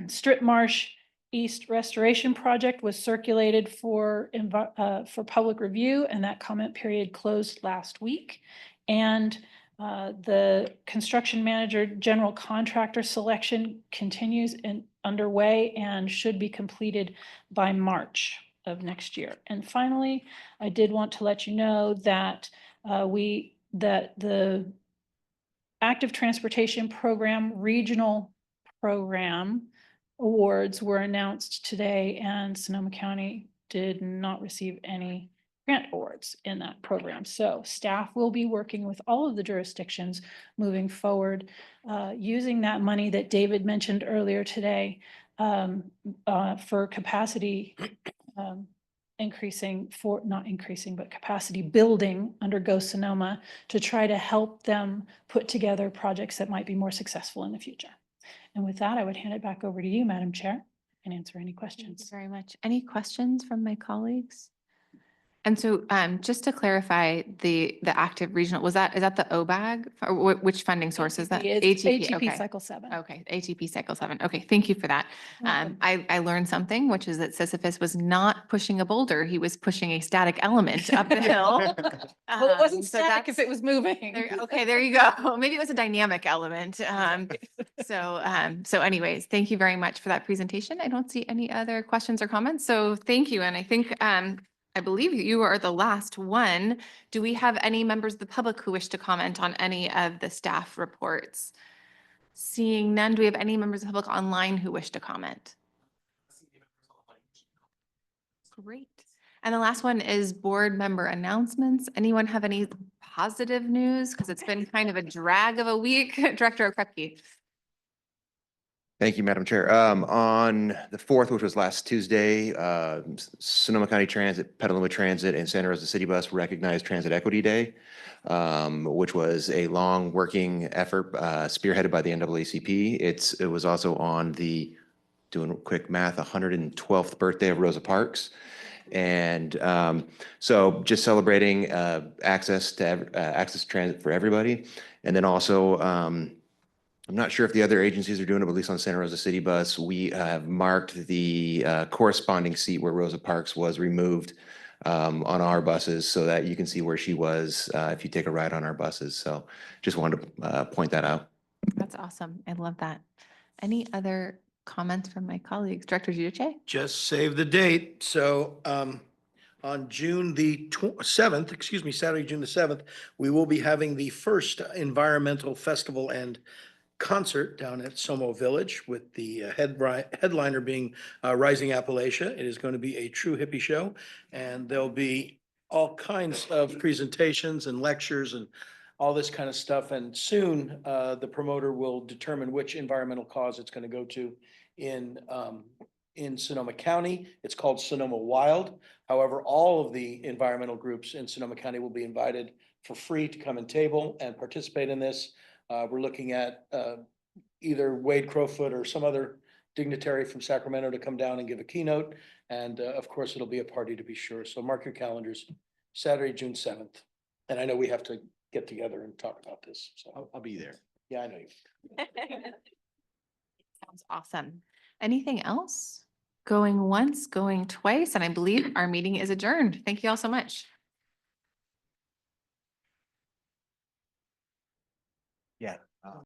Strip Marsh East Restoration Project was circulated for public review, and that comment period closed last week. And the construction manager general contractor selection continues and underway and should be completed by March of next year. And finally, I did want to let you know that the Active Transportation Program Regional Program awards were announced today, and Sonoma County did not receive any grant awards in that program. So staff will be working with all of the jurisdictions moving forward, using that money that David mentioned earlier today for capacity not increasing, but capacity building under Go Sonoma to try to help them put together projects that might be more successful in the future. And with that, I would hand it back over to you, Madam Chair, and answer any Thank you questions. very much. Any questions from my colleagues? And so just to clarify, the active regional, is that the OBAG or which funding source is that? It's ATP okay. Cycle 7. Okay, ATP Cycle 7. Okay, thank you for that. Welcome. I learned something, which is that Sisyphus was not pushing a boulder. He was pushing a static element up the hill. Well, it wasn't So static if that's- it was moving. Okay, there you go. Maybe it was a dynamic element. So anyways, thank you very much for that presentation. I don't see any other questions or comments. So thank you. And I think, I believe you are the last one. Do we have any members of the public who wish to comment on any of the staff reports? Seeing none, do we have any members of the public online who wish to comment? Great. And the last one is board member announcements. Anyone have any positive news? Because it's been kind of a drag of a week. Director Okrepke. Thank you, Madam Chair. On the 4th, which was last Tuesday, Sonoma County Transit, Petaluma Transit, and Santa Rosa City Bus recognized Transit Equity Day, which was a long working effort spearheaded by the NAACP. It was also on the, doing quick math, 112th birthday of Rosa Parks. And so just celebrating access to transit for everybody. And then also, I'm not sure if the other agencies are doing it, but at least on Santa Rosa City Bus, we have marked the corresponding seat where Rosa Parks was removed on our buses so that you can see where she was if you take a ride on our buses. So just wanted to point that out. That's awesome. I love that. Any other comments from my colleagues? Director Giudice? Just save the date. So on June the 7th, excuse me, Saturday, June the 7th, we will be having the first environmental festival and concert down at Somo Village with the headliner being Rising Appalachia. It is going to be a true hippie show, and there'll be all kinds of presentations and lectures and all this kind of stuff. And soon, the promoter will determine which environmental cause it's going to go to in Sonoma County. It's called Sonoma Wild. However, all of the environmental groups in Sonoma County will be invited for free to come and table and participate in this. We're looking at either Wade Crowfoot or some other dignitary from Sacramento to come down and give a keynote. And of course, it'll be a party to be sure. So mark your calendars, Saturday, June 7th. And I know we have to get together and talk about this. So I'll be there. Yeah, I know you. Sounds awesome. Anything else? Going once, going twice, and I believe our meeting is adjourned. Thank you all so much.